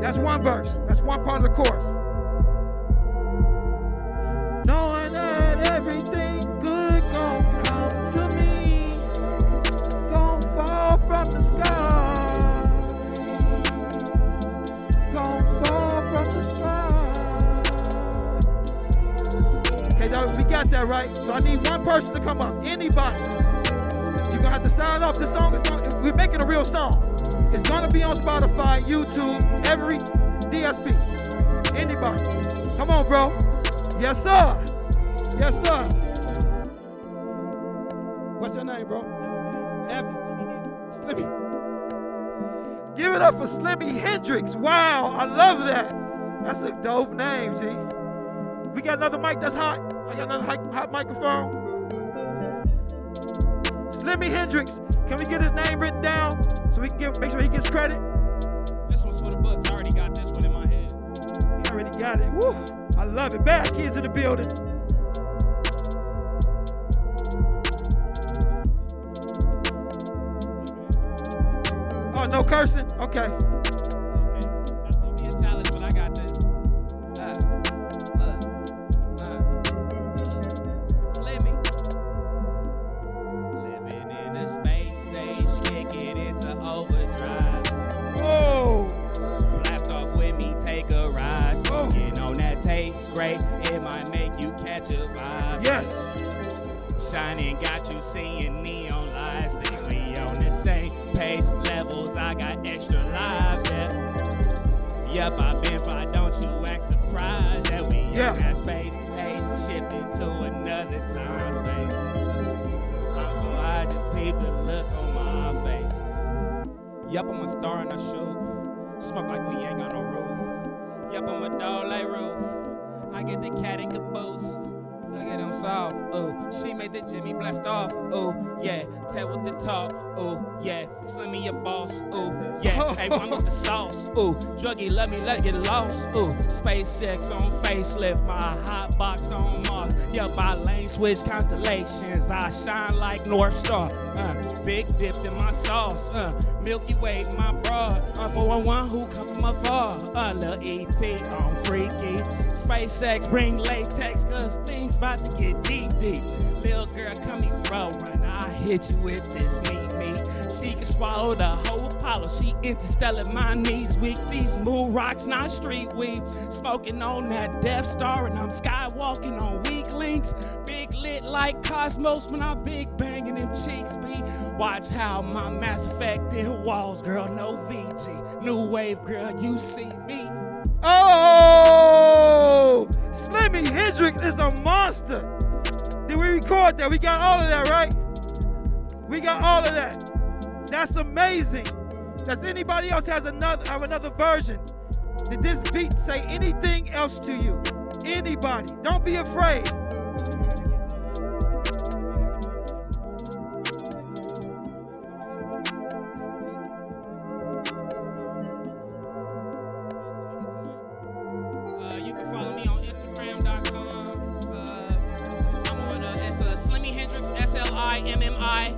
That's one verse. That's one part of the chorus. Knowing that everything good gon' come to me, gon' fall from the sky, gon' fall from the sky. Okay, dog, we got that right. So I need one person to come up. Anybody. You're gonna have to sign up. This song is we're making a real song. It's gonna be on Spotify, YouTube, every DSP. Anybody. Come on, bro. Yes, sir. Yes, sir. What's your name, bro? Evan. Slimmy. Give it up for Slimmy Hendrix. Wow, I love that. That's a dope name, G. We got another mic that's hot. I got another hot microphone. Slimmy Hendrix. Can we get his name written down so we can make sure he gets credit? This one's for the books. I already got this one in my head. He already got it. Woo. I love it. Bad kids in the building. Oh, no cursing? Okay. That's gonna be a challenge, but I got this. Slimmy. Living in a space age, kick it into overdrive. Whoa. Blast off with me, take a ride. Smoking on that taste great, it might make you catch a vibe. Yes. Shining got you seeing neon lights. Think we on the same page levels. I got extra lives, yeah. Yep, I've been fine, don't you act surprised that we in that space age, shifting to another time space. I'm so high, just peep the look on my face. Yep, I'm a star in a shoe. Smoke like we ain't got no roof. Yep, I'm a dog like roof. I get the cat in caboose. Suck it on soft, ooh. She made the Jimmy blast off, ooh, yeah. Tell with the talk, ooh, yeah. Slimmy your boss, ooh, yeah. Hey, run with the sauce, ooh. Druggy, let me get lost, ooh. SpaceX on facelift, my hot box on Mars. Yup, I lane switch constellations. I shine like North Star, big dipped in my sauce, Milky Way, my broad, 411 who come from afar, Lil E.T. on freaky. SpaceX bring latex, cause things about to get deep. Little girl, come here, bro, run. I hit you with this meat. She can swallow the whole Apollo. She interstellar, my knees weak. These moon rocks, not street weed. Smoking on that Death Star, and I'm skywalking on weak links. Big lit like Cosmos when I big banging them cheeks be. Watch how my Mass Effect in walls, girl, no VG. New wave, girl, you see me. Oh, Slimmy Hendrix is a monster. Did we record that? We got all of that, right? We got all of that. That's amazing. Does anybody else have another version? Did this beat say anything else to you? Anybody? Don't be afraid. You can follow me on Instagram.com. I'm on it's Slimmy Hendrix, SLIMMI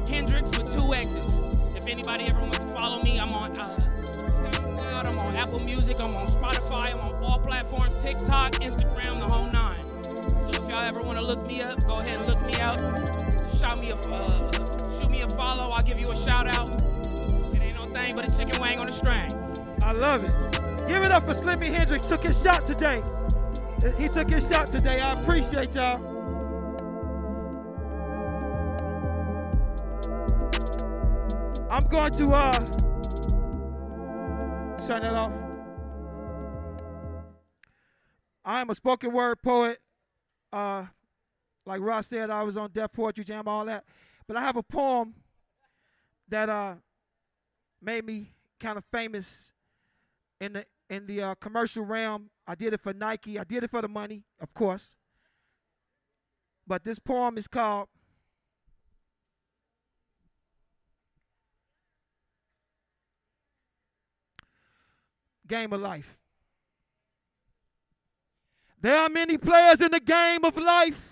Hendrix with 2 X's. If anybody ever wants to follow me, I'm on SoundCloud, I'm on Apple Music, I'm on Spotify, I'm on all platforms, TikTok, Instagram, the whole 9. So if y'all ever want to look me up, go ahead and look me out. Shoot me a follow, I'll give you a shout out. It ain't no thing but a chicken wing on a string. I love it. Give it up for Slimmy Hendrix. Took his shot today. He took his shot today. I appreciate y'all. I'm going to turn that off. I am a spoken word poet. Like Ross said, I was on Def Poetry Jam, all that. But I have a poem that made me kind of famous in the commercial realm. I did it for Nike. I did it for the money, of course. But this poem is called Game of Life. There are many players in the game of life.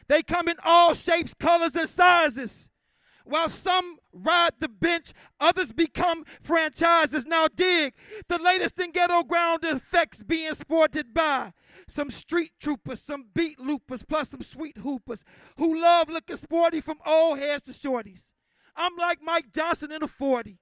They come in all shapes, colors, and sizes. While some ride the bench, others become franchises. Now dig the latest in ghetto ground effects being sported by some street troopers, some beat loopers, plus some sweet hoopers who love looking sporty from old heads to shorties. I'm like Mike Johnson in a 40.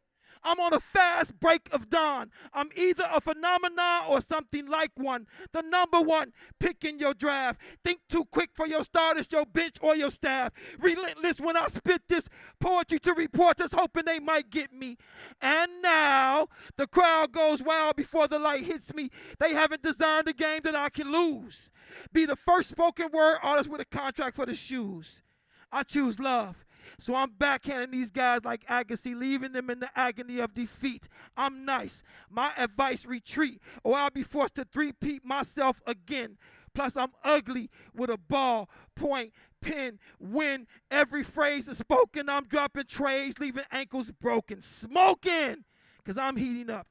I'm on a fast break of dawn. I'm either a phenomenon or something like one. The number one pick in your draft. Think too quick for your starters, your bench, or your staff. Relentless when I spit this poetry to reporters, hoping they might get me. And now the crowd goes wild before the light hits me. They haven't designed a game that I can lose. Be the first spoken word artist with a contract for the shoes. I choose love. So I'm backhanding these guys like Agassi, leaving them in the agony of defeat. I'm nice. My advice, retreat, or I'll be forced to three-peat myself again. Plus, I'm ugly with a ball, point, pin, win. Every phrase is spoken. I'm dropping trays, leaving ankles broken. Smoking, because I'm heating up.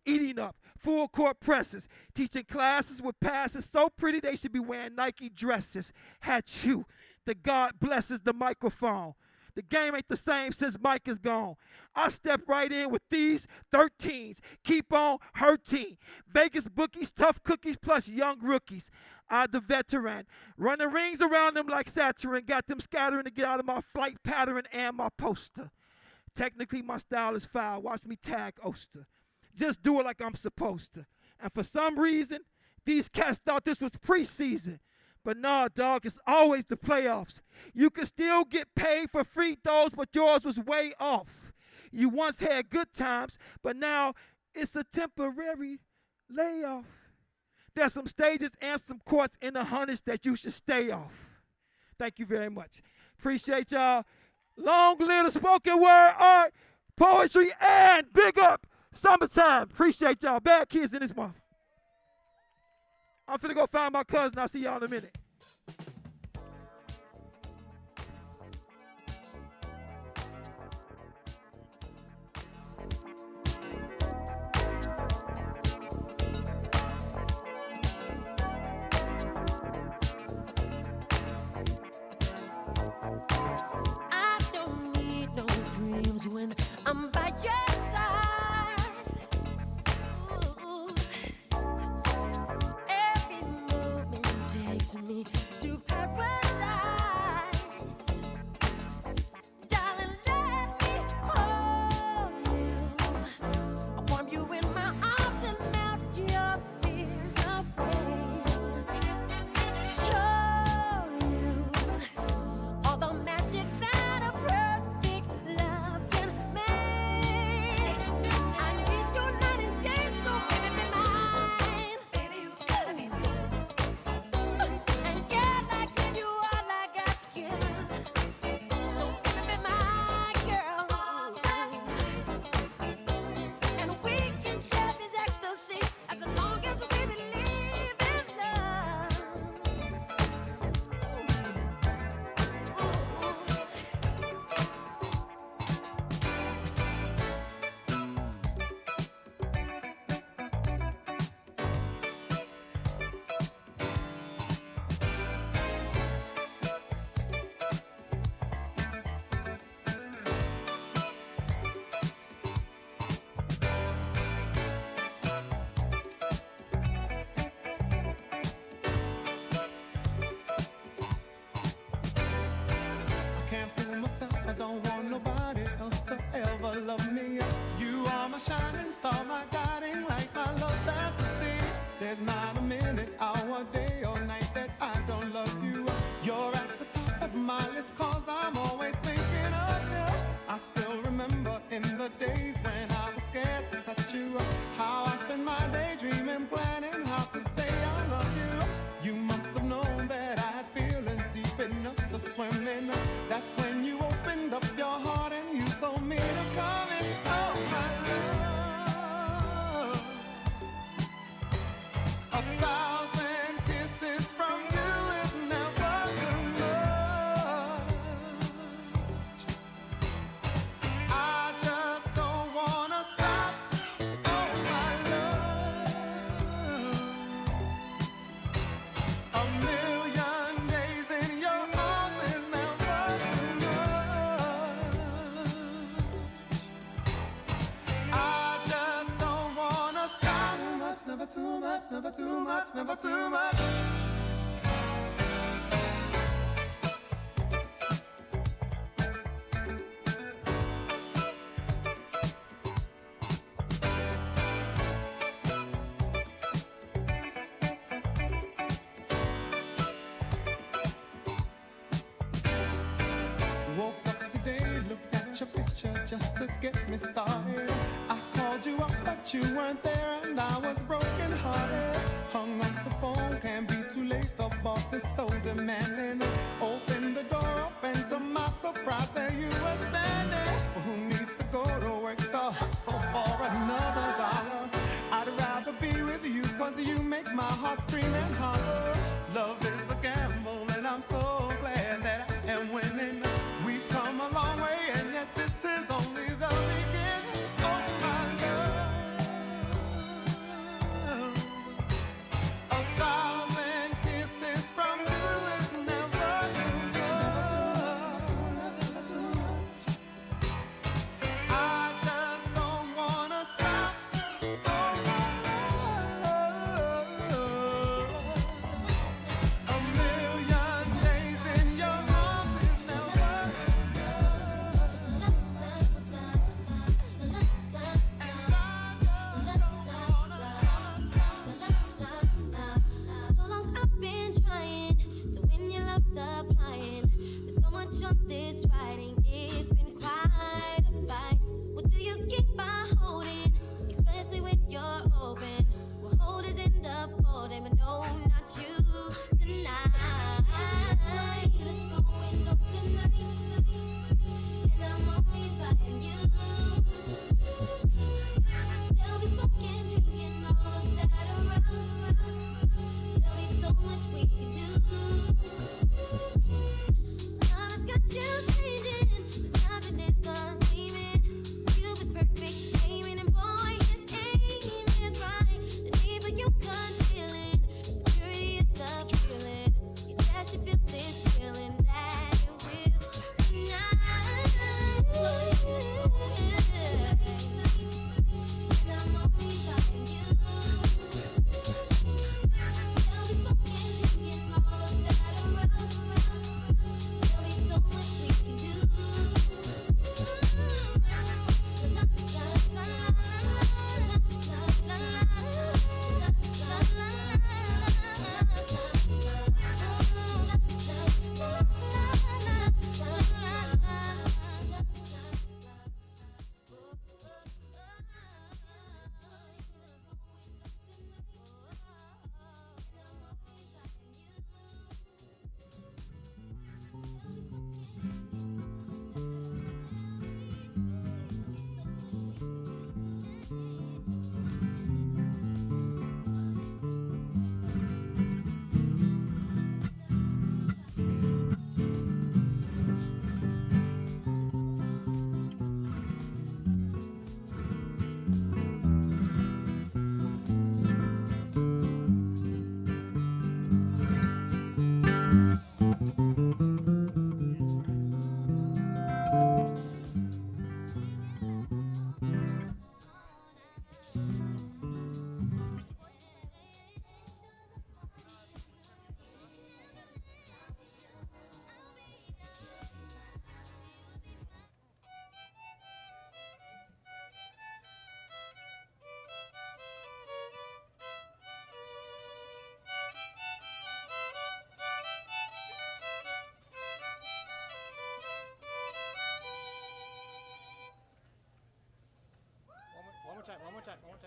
Eating up, full court presses, teaching classes with passes so pretty they should be wearing Nike dresses. Had you, the God blesses the microphone. The game ain't the same since Mike is gone. I step right in with these 13s. Keep on hurting. Vegas bookies, tough cookies, plus young rookies. I, the veteran, running rings around them like Saturn. Got them scattering to get out of my flight pattern and my poster. Technically, my style is foul. Watch me tag Oster. Just do it like I'm supposed to. And for some reason, these cats thought this was preseason. But nah, dog, it's always the playoffs. You can still get paid for free throws, but yours was way off. You once had good times, but now it's a temporary layoff. There's some stages and some courts in the hundreds that you should stay off. Thank you very much. Appreciate y'all. Long live the spoken word art, poetry, and big up summertime. Appreciate y'all. Bad kids in this month. I'm finna go find my cousin. I'll see y'all in a minute. I don't need no dreams when I'm by your side. Ooh. Every moment takes me to paradise. Darling, let me hold you. I warm you in my arms and melt your fears away. Show you all the magic that a perfect love can make. I need you night and day, so baby be mine. Baby, you gotta be mine. And yet I give you all I got to give. So baby be my girl. And we can share this ecstasy as long as we believe in love. I can't fool myself, I don't want nobody else to ever love me. You are my shining star, my guiding light, my love fantasy. There's not a minute, hour, day or night that I don't love you. You're at the top of my list, cause I'm always thinking of you. I still remember in the days when I was scared to touch you, how I spent my day dreaming, planning how to say I love you. You must have known that I had feelings deep enough to swim in. That's when you opened up your heart and you told me to come in. Oh my too much, never too much. Woke up today, looked at your picture just to get me started. I called you up, but you weren't there, and I was broken hearted. Hung up the phone, can't be too late. The boss is so demanding. Open the door up, and to my surprise, there you were standing. Who needs to go to work to hustle for another dollar? I'd rather be with you, 'cause you make my heart scream and holler. Love is a gamble, and I'm so glad that I am winning. We've come a long way, and yet this is only the beginning of my love. 1,000 kisses from you is never enough. I just don't wanna stop. A million days in your arms is never So long I've been trying to win your love supplying. There's so much on this writing, it's been quite a fight. What do you keep on holding, especially when you're open? Well, holders end up folding, but no, not you tonight. Let's go in up tonight, and I'm only fighting you. They'll be smoking, drinking, all of that around. There'll be so much we can do. Love's got you dreaming, nothing is done seeming. You was perfect, aiming, and boy, his aim is right. The need for you concealing, security is the feeling. You just should feel this feeling that you will tonight. And I'm only fighting you. They'll be smoking, drinking, all of that around. There'll be so much we can do. One more time.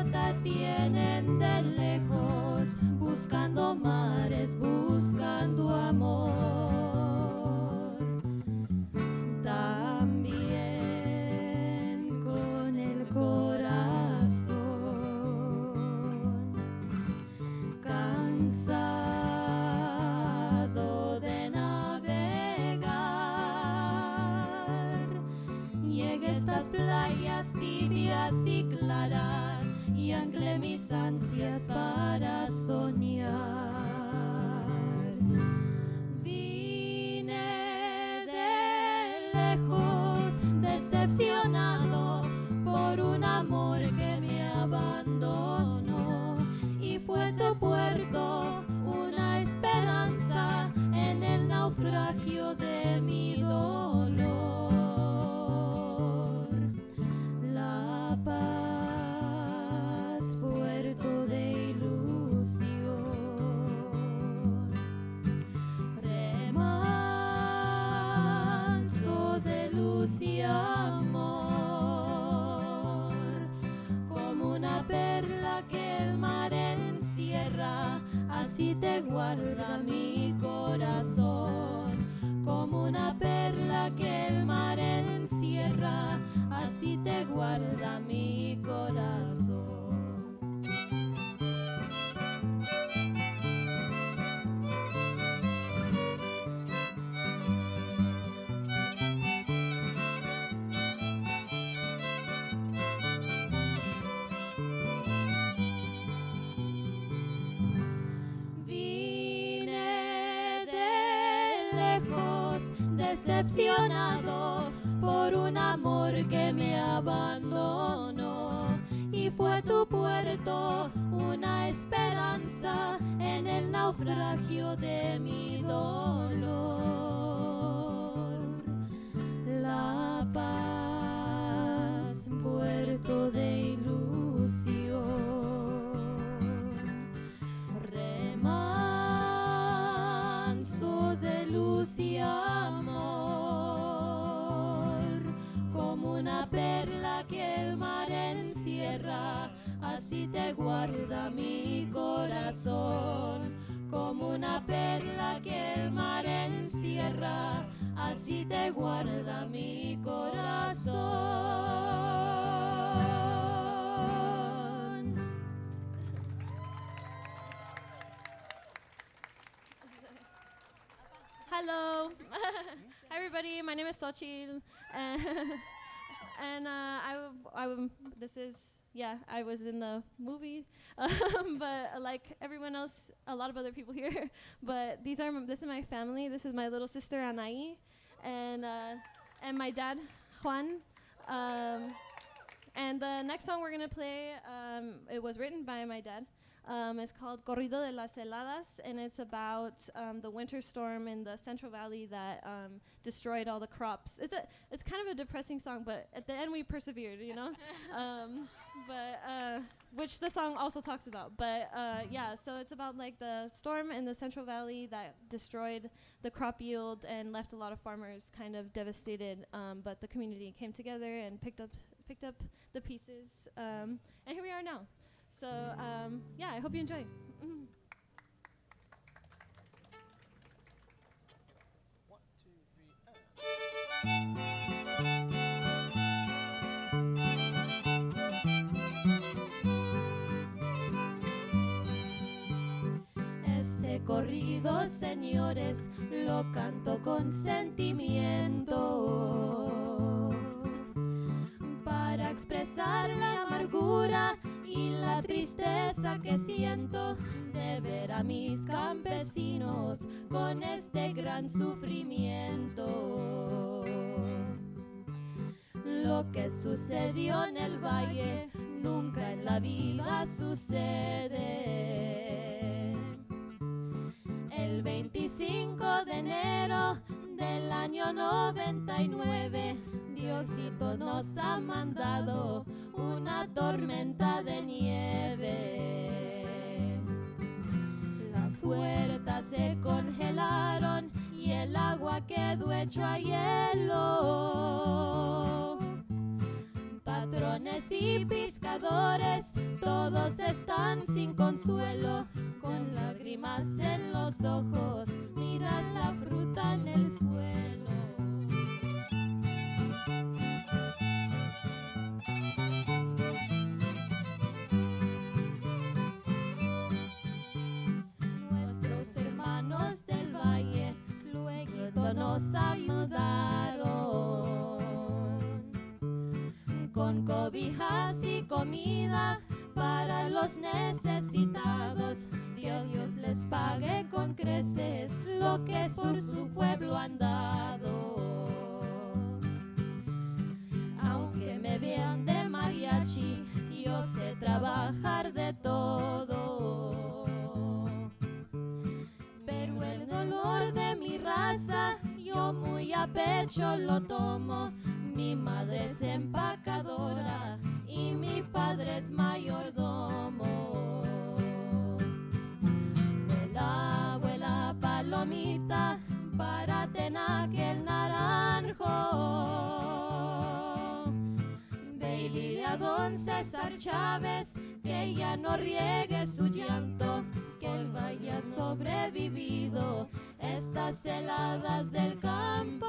gaviotas vienen de lejos, buscando mares, buscando amor. También con el corazón cansado de navegar, llegué a estas playas tibias y claras y anclé mis ansias para soñar. Vine de lejos, decepcionado por un amor que me abandonó, y fue tu puerto una esperanza en el naufragio de mi dolor. La Paz, puerto de ilusión, remanso de luz y amor, como una perla que el mar encierra, así te guarda mi corazón. Como una perla que el mar encierra, así te guarda mi corazón. Vine de lejos, decepcionado por un amor que me abandonó, y fue tu puerto una esperanza en el naufragio de mi dolor. La Paz, puerto de ilusión, remanso de luz y amor, como una perla que el mar encierra, así te guarda mi corazón. Como una perla que el mar encierra, así te guarda mi corazón. Hello. Hi, everybody. My name is Xochitl. And I was in the movie, but like everyone else, a lot of other people here. But this is my family. This is my little sister Anaí, and my dad Juan. And the next song we're gonna play, it was written by my dad. It's called Corrido de las Heladas, and it's about the winter storm in the Central Valley that destroyed all the crops. It's kind of a depressing song, but at the end we persevered, you know? Which the song also talks about. But yeah, so it's about like the storm in the Central Valley that destroyed the crop yield and left a lot of farmers kind of devastated. But the community came together and picked up the pieces, and here we are now. So yeah, I hope you enjoy. Este corrido, señores, lo canto con sentimiento para expresar la amargura y la tristeza que siento de ver a mis campesinos con este gran sufrimiento. Lo que sucedió en el valle nunca en la vida sucede. El 25 de enero del año 99, Diosito nos ha mandado una tormenta de nieve. Las huertas se congelaron y el agua quedó hecho a hielo. Patrones y pescadores, todos sin consuelo, con lágrimas en los ojos, miras la fruta en el suelo. Nuestros hermanos del valle luego nos ayudaron con cobijas y comidas para los necesitados. Dios les pague con creces lo que por su pueblo han dado. Aunque me vean de mariachi, yo sé trabajar de todo. Pero el dolor de mi raza yo muy a pecho lo tomo. Mi madre es empacadora y mi padre es mayordomo. Vuela, vuela palomita, párate en aquel naranjo. Ve y dile a don César Chávez que ya no riegue su llanto, que él haya sobrevivido estas heladas del campo.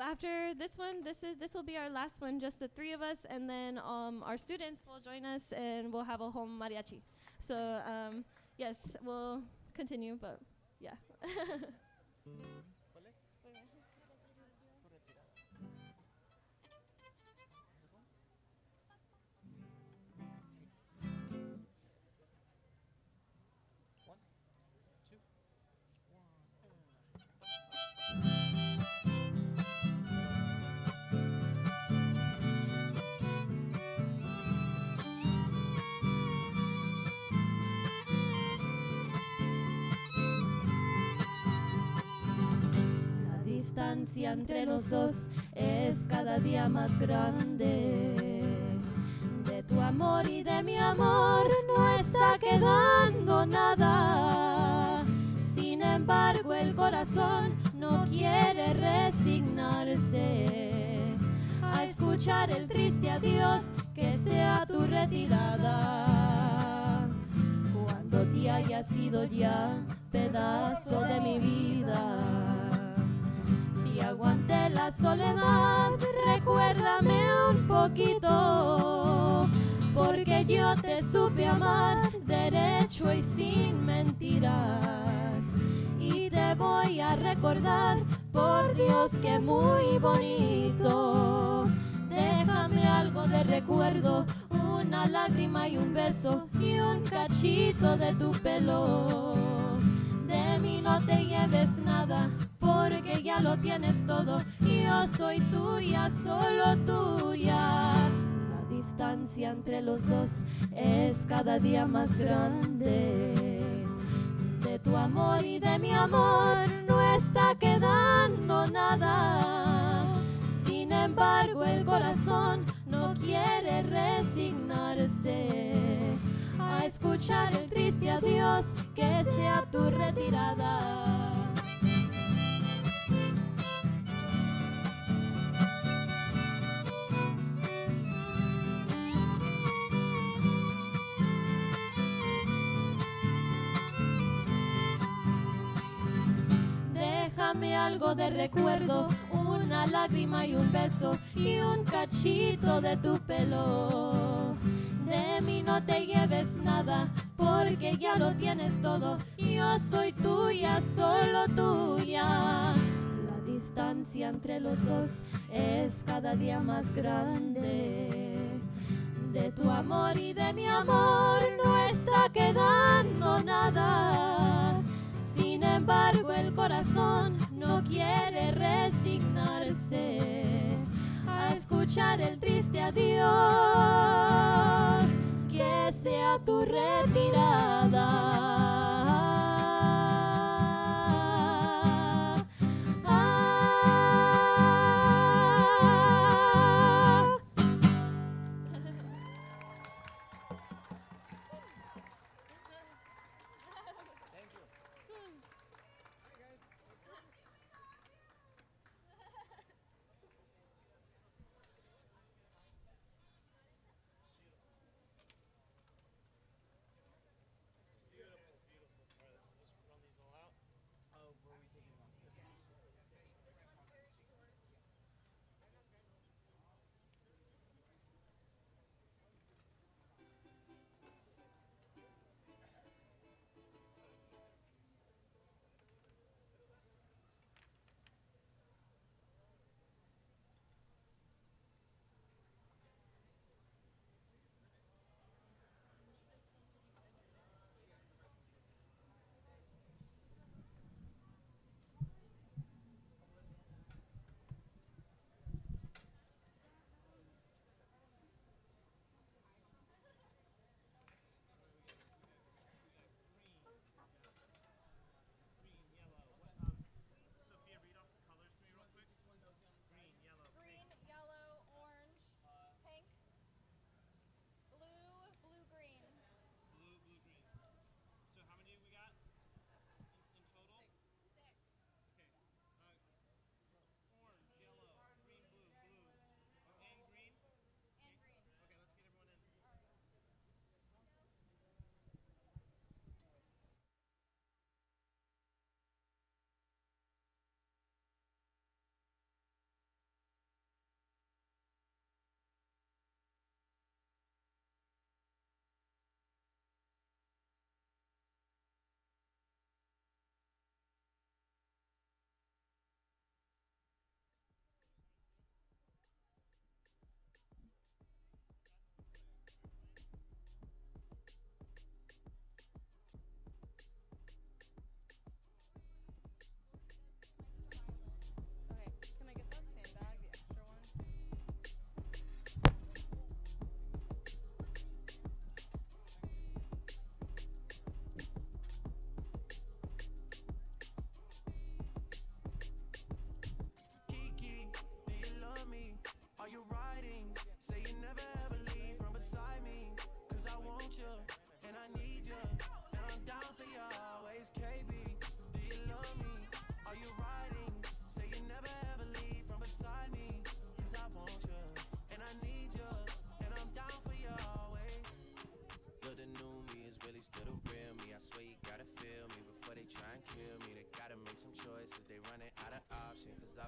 After this one, this will be our last one, just the three of us, and then our students will join us and we'll have a home mariachi. So yes, we'll continue, but yeah. La distancia entre los dos es cada día más grande. De tu amor y de mi amor no está quedando nada. Sin embargo, el corazón no quiere resignarse a escuchar el triste adiós que sea tu retirada. Cuando te haya sido ya pedazo de mi vida, si aguanté la soledad, recuérdame un poquito, porque yo te supe amar derecho y sin mentiras. Y te voy a recordar, por Dios que muy bonito. Déjame algo de recuerdo, una lágrima y un beso y un cachito de tu pelo. De mí no te lleves nada, porque ya lo tienes todo. Yo soy tuya, solo tuya. La distancia entre los dos es cada día más grande. De tu amor y de mi amor no está quedando nada. Sin embargo, el corazón no quiere resignarse a escuchar el triste adiós que sea tu retirada. Déjame algo de recuerdo, una lágrima y un beso y un cachito de tu pelo. De mí no te lleves nada, porque ya lo tienes todo. Yo soy tuya, solo tuya. La distancia entre los dos es cada día más grande. De tu amor y de mi amor no está quedando nada. Sin embargo, el corazón no quiere resignarse a escuchar el triste adiós que sea tu retirada.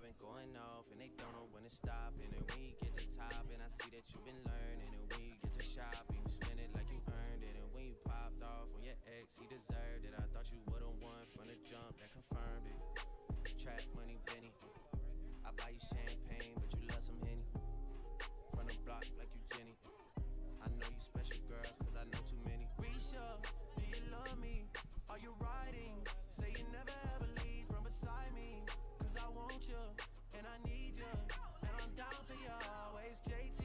I've been going off and they don't know when to stop. And then when you get to top, and I see that you've been learning. And when you get to shopping, you spend it like you earned it. And when you popped off on your ex, he deserved it. I thought you would've won from the jump, that confirmed it. Trap money, Benny. I buy you champagne, but you love some Henny. From the block like you Jenny. I know you special, girl, cause I know too many. Risha, do you love me? Are you riding? Say you never ever leave from beside me. Cause I want you, and I need you. And I'm down for you always, JT.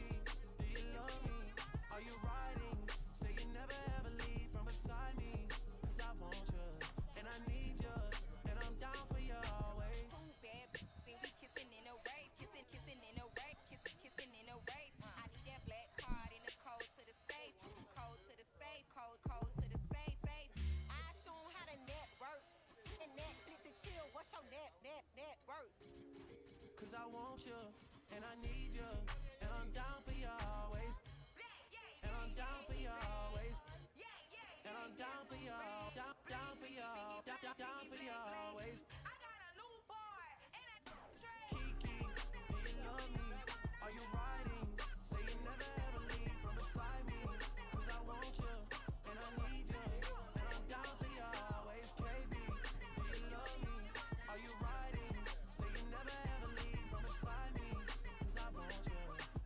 Do you love me? Are you riding? Say you never ever leave from beside me. Cause I want you, and I need you. And I'm down for you always. Ooh, bad, then we kissing in a rave. Kissing in a rave. Kissing in a rave. I need that black card in the code to the safe. Code to the safe. Code to the safe. I show 'em how to network. And Netflix and chill. What's your net worth? Cause I want you, and I need you. And I'm down for you always. And I'm down for you always. And I'm down for you, down for you, down for you always. I got a new boy and a Kiki, do you love me? Are you riding? Say you never ever leave from beside me. Cause I want you, and I need you. And I'm down for you always. KB, do you love me? Are you riding? Say you never ever leave from beside me. Cause I want you,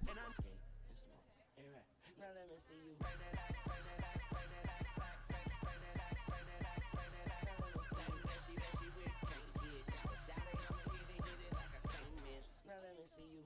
and I'm skate and smoke. Hey, right. Now let me see you bring that back, bring that back, bring that back. Now let me see you.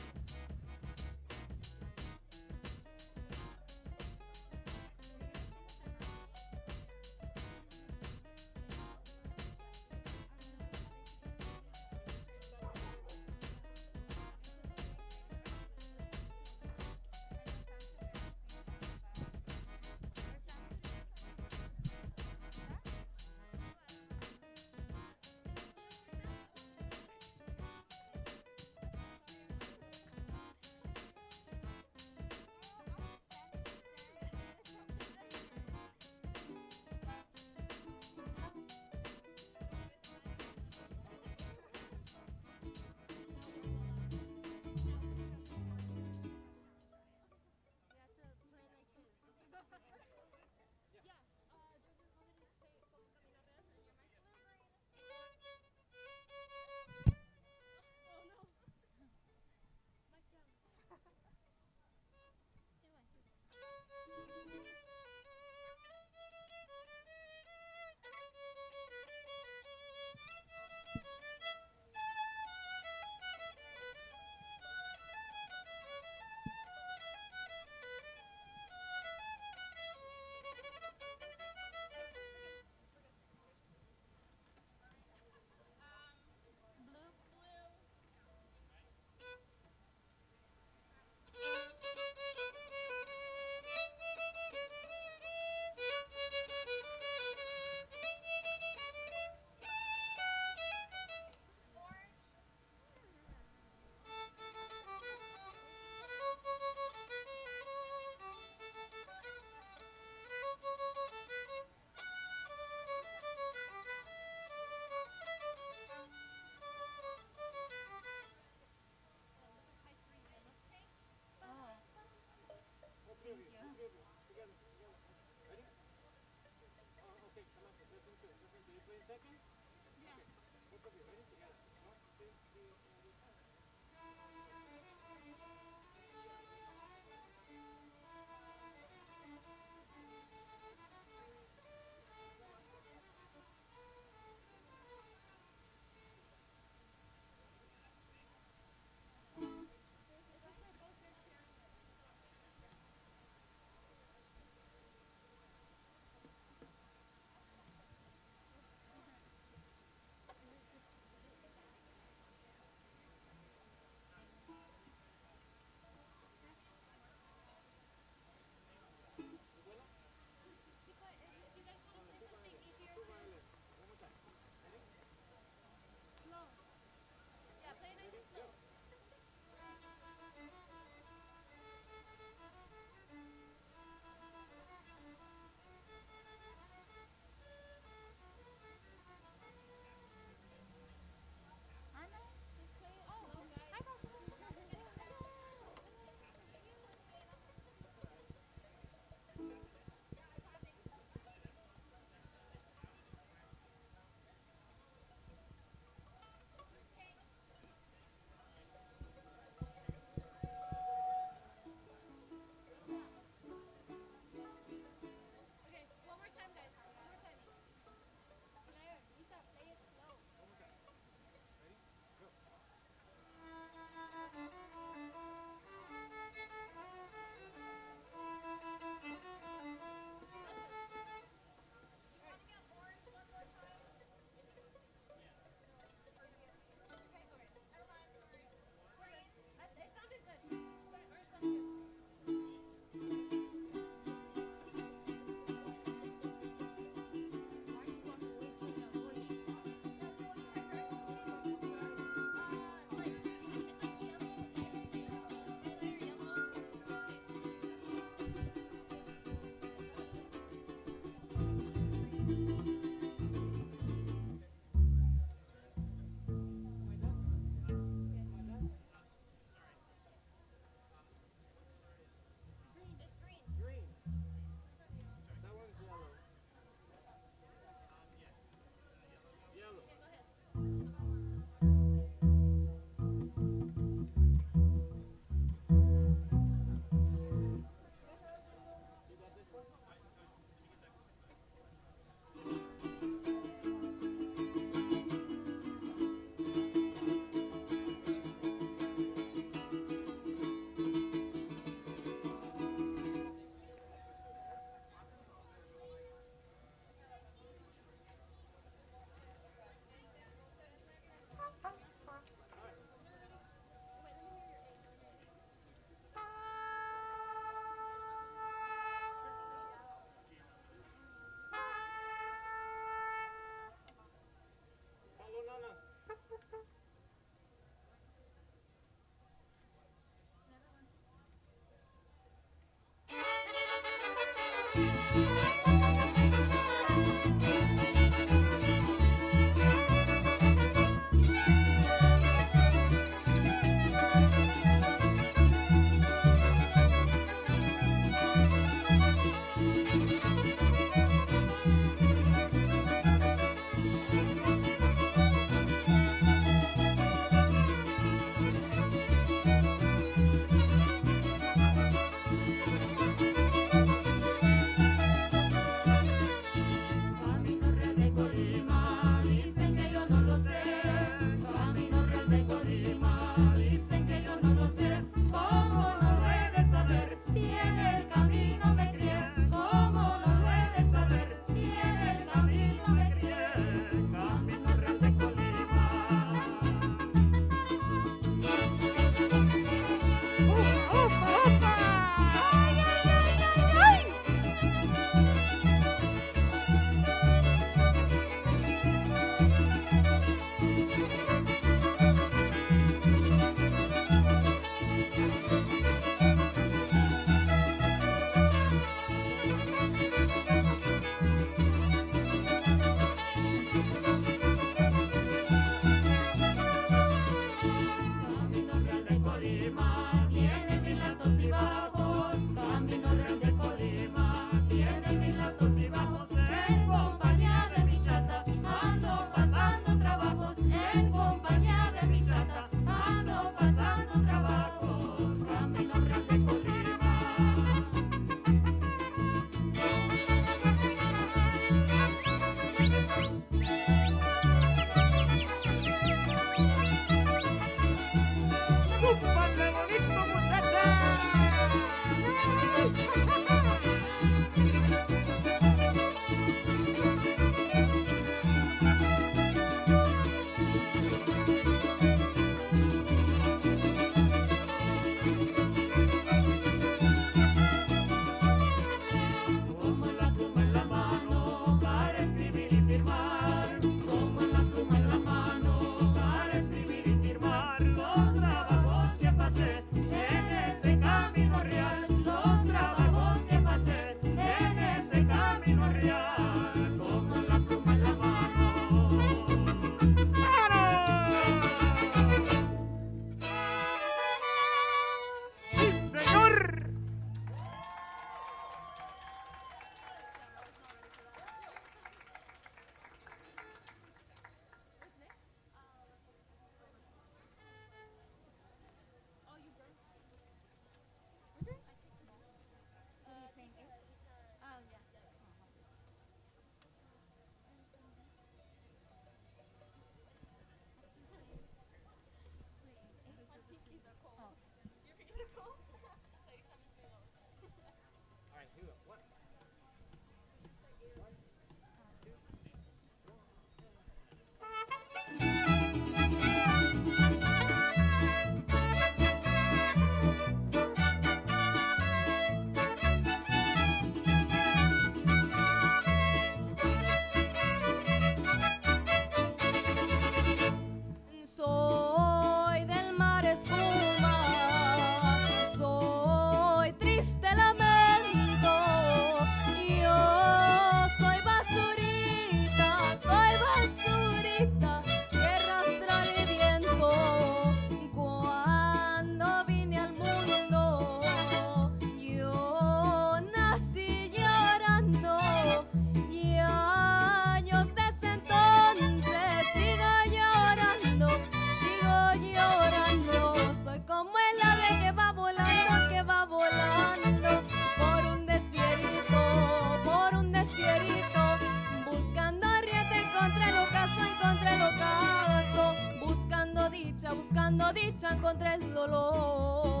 buscando dicha contra el dolor.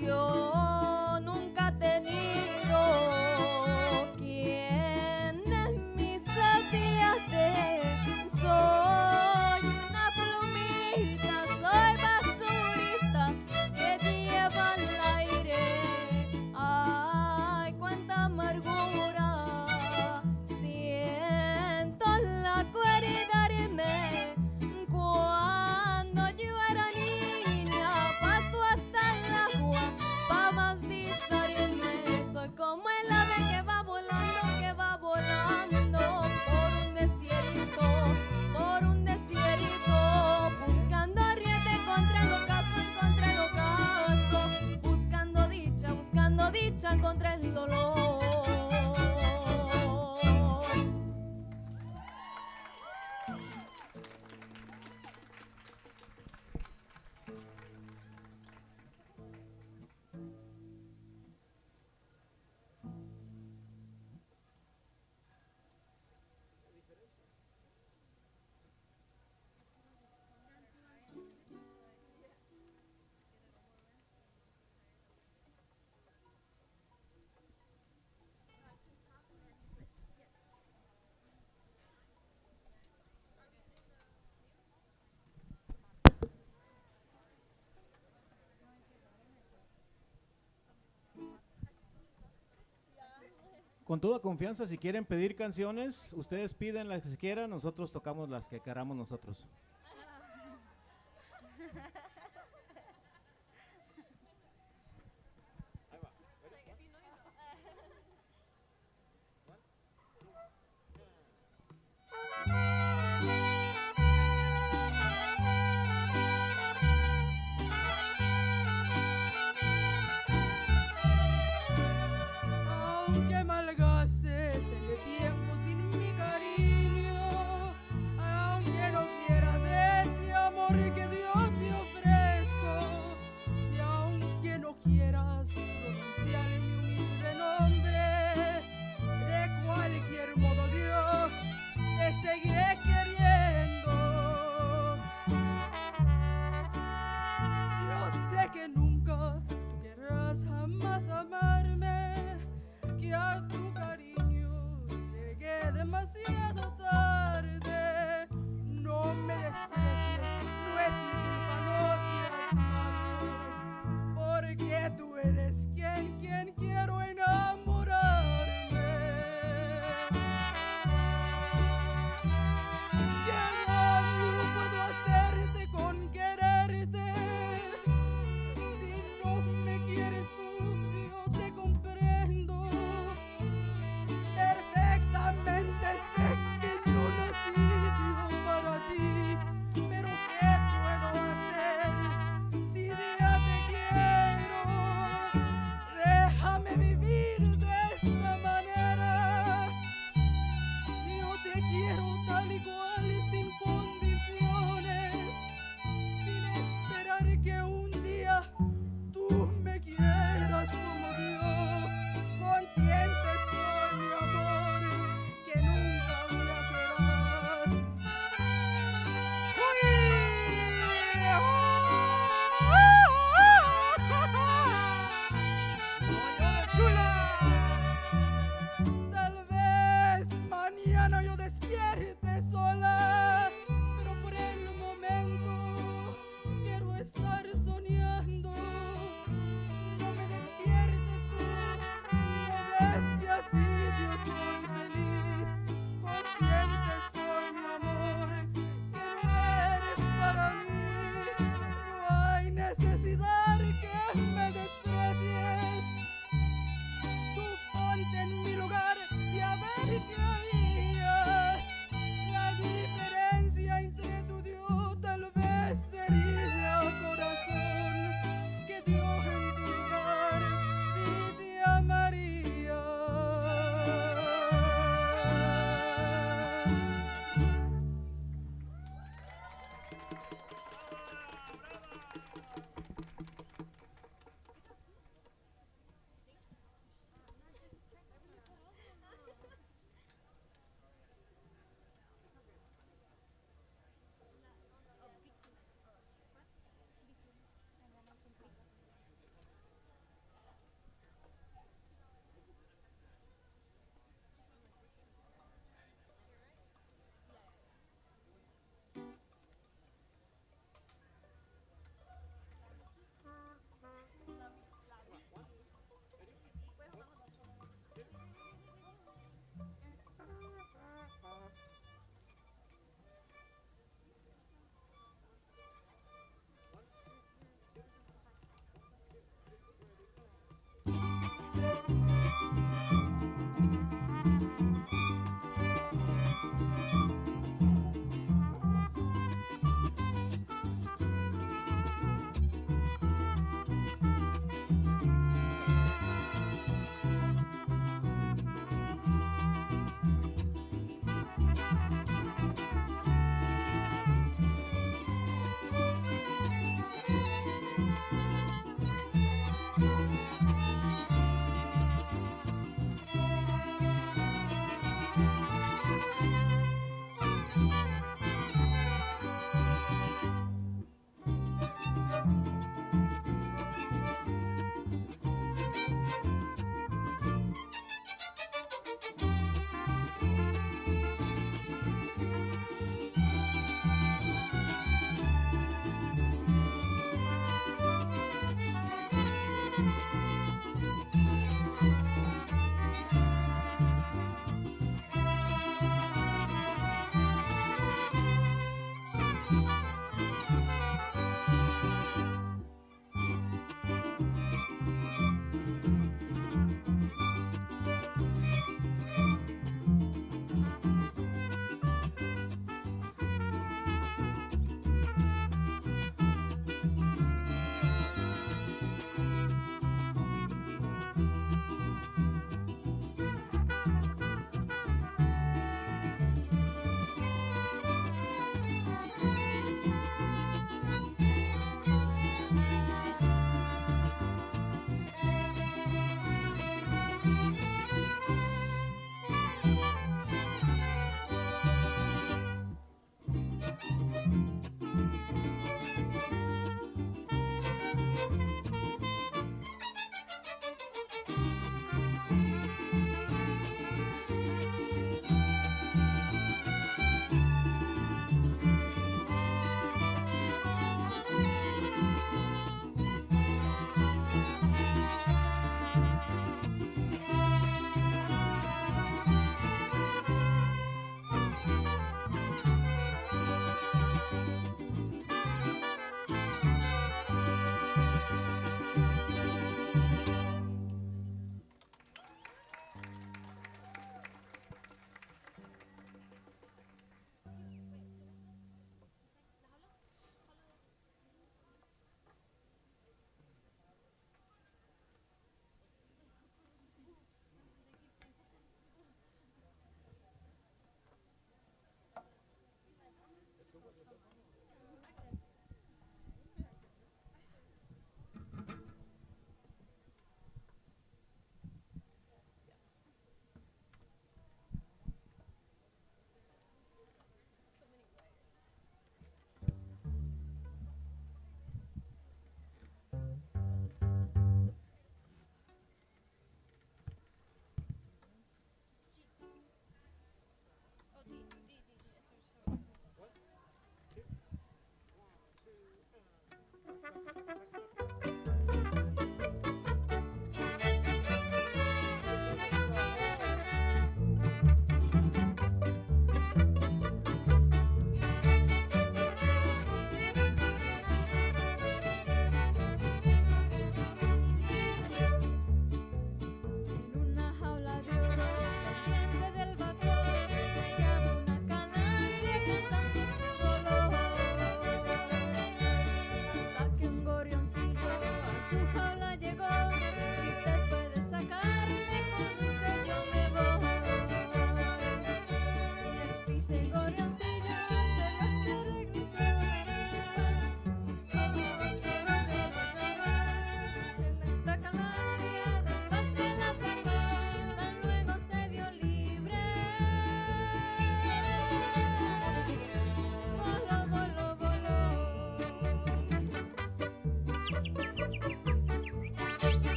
Yo nunca he tenido quien en mis días de soy una plumita, soy basurita que lleva al aire. Ay, cuánta amargura siento la cueridarme cuando yo era niña, pasto hasta el agua pa' maldizarme. Soy como el ave que va volando por un desierto, buscando riete contra el ocaso, buscando dicha contra el dolor. Con toda confianza, si quieren pedir canciones, ustedes piden las que quieran, nosotros tocamos las que queramos nosotros. Aunque malgastes el tiempo sin mi cariño, aunque no quieras ese amor que Dios te ofrezco, y aunque no quieras pronunciar mi humilde nombre, de cualquier modo yo te seguiré queriendo. Yo sé que nunca tú querrás jamás amarme, que a tu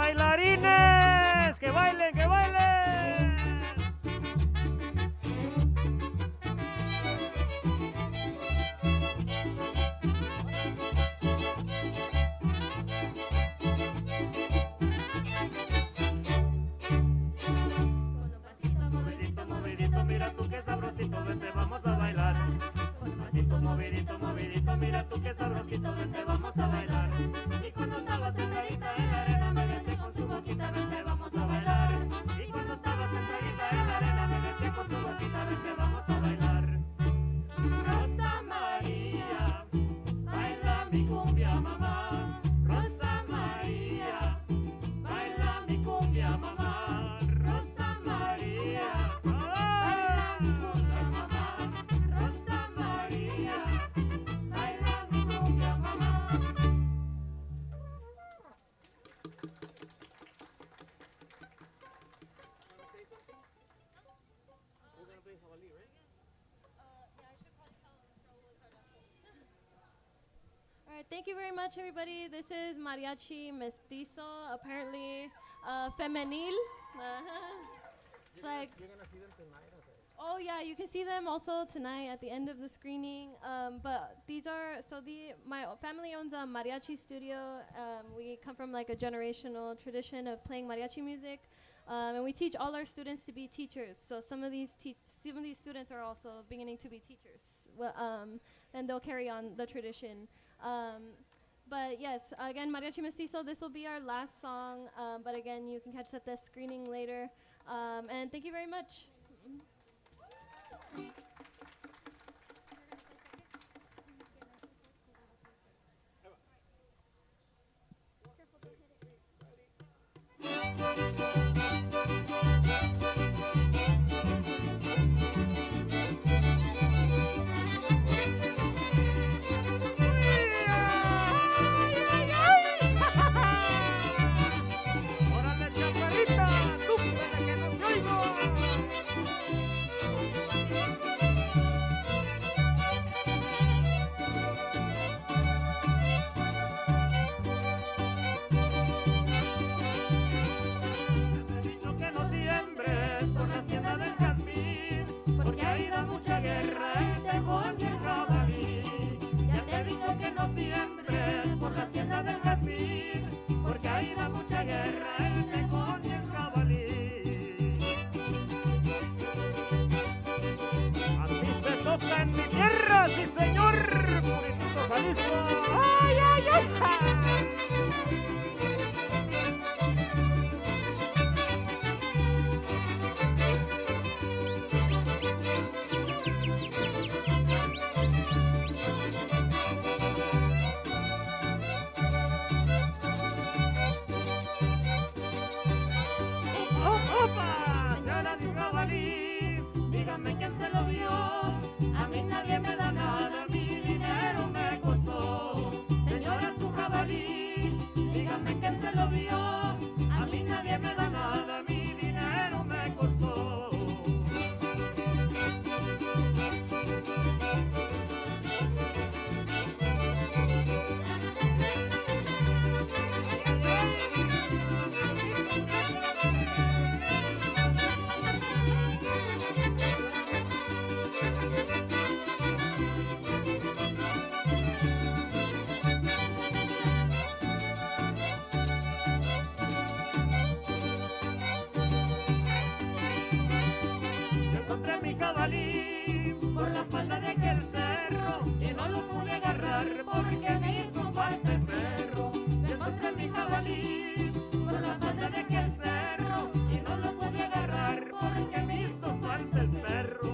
bailarines, que bailen, que bailen. Movidito, movidito, mira tú qué sabrosito, vente, vamos a bailar. Con pasito movidito, movidito, mira tú qué sabrosito, vente, vamos a bailar. Y cuando estaba sentadita en la arena me decía con su boquita, vente, vamos a bailar. Y cuando estaba sentadita en la arena me decía con su boquita, vente, vamos a bailar. Rosa María, baila mi cumbia, mamá. Rosa María, baila mi cumbia, mamá. Rosa María, baila mi cumbia, mamá. Rosa María, baila mi cumbia, mamá. All right, thank you very much, everybody. This is Mariachi Mestizo, apparently femenil. It's like, You're gonna see them tonight, okay? oh yeah, you can see them also tonight at the end of the screening. But these are, my family owns a mariachi studio. We come from like a generational tradition of playing mariachi music. And we teach all our students to be teachers. So some of these students are also beginning to be teachers. And they'll carry on the tradition. But yes, again, Mariachi Mestizo, this will be our last song. But again, you can catch that the screening later. And thank you very much. ¡Órale, chaparrita! ¡Túmbale que no te oigo! Ya te he dicho que no siembres por la hacienda del jazmín, porque ahí da mucha guerra el tejón y el jabalí. Ya te he dicho que no siembres por la hacienda del jazmín, porque ahí da mucha guerra el tejón y el jabalí. Así se toca en mi tierra, sí señor, puritito Jalisco. ¡Ay, ay, ay! ¡Opa! Señora de un jabalí, dígame quién se lo dio. A mí nadie me da nada, mi dinero me costó. Señora, su jabalí, dígame quién se lo dio. A mí nadie me da nada, mi dinero me costó. Yo encontré mi jabalí por la falda de aquel cerro y no lo pude agarrar porque me hizo falta el perro. Yo encontré mi jabalí por la falda de aquel cerro y no lo pude agarrar porque me hizo falta el perro.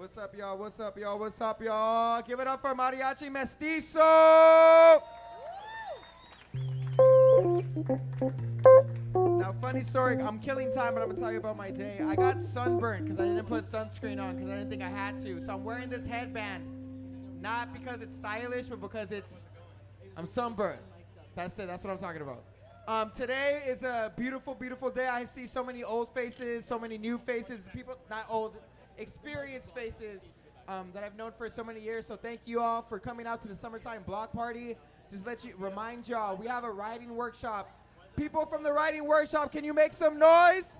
What's up, y'all? What's up, y'all? What's up, y'all? Give it up for Mariachi Mestizo! Now, funny story. I'm killing time, but I'm going to tell you about my day. I got sunburned because I didn't put sunscreen on because I didn't think I had to. So I'm wearing this headband. Not because it's stylish, but because I'm sunburned. That's it. That's what I'm talking about. Today is a beautiful, beautiful day. I see so many old faces, so many new faces. People, not old, experienced faces that I've known for so many years. So thank you all for coming out to the summertime block party. Just remind y'all, we have a writing workshop. People from the writing workshop, can you make some noise?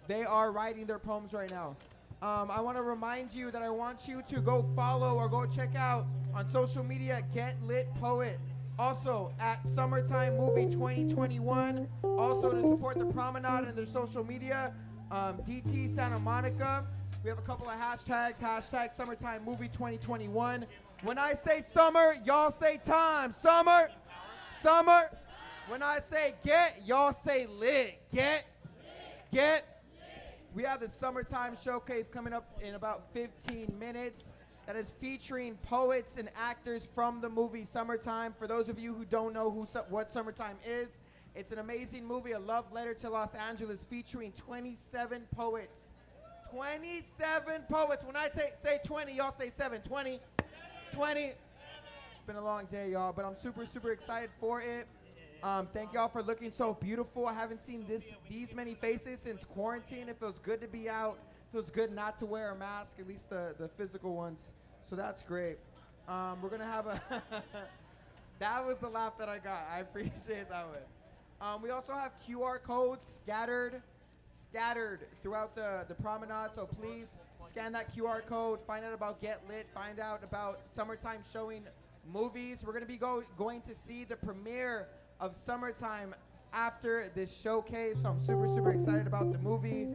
They are writing their poems right now. I want to remind you that I want you to go follow or go check out on social media, Get Lit Poet. Also at Summertime Movie 2021. Also to support the Promenade and their social media, DT Santa Monica. We have a couple of hashtags. Hashtag Summertime Movie 2021. When I say summer, y'all say time. Summer, summer. When I say get, y'all say lit. Get. We have the Summertime Showcase coming up in about 15 minutes. That is featuring poets and actors from the movie Summertime. For those of you who don't know what Summertime is, it's an amazing movie, a love letter to Los Angeles, featuring 27 poets. 27 poets. When I say 20, y'all say 7. 20. It's been a long day, y'all, but I'm super, super excited for it. Thank y'all for looking so beautiful. I haven't seen these many faces since quarantine. It feels good to be out. It feels good not to wear a mask, at least the physical ones. So that's great. We're going to have a... That was the laugh that I got. I appreciate that one. We also have QR codes scattered throughout the promenade. So please scan that QR code. Find out about Get Lit. Find out about Summertime showing movies. We're going to be going to see the premiere of Summertime after this showcase. So I'm super, super excited about the movie.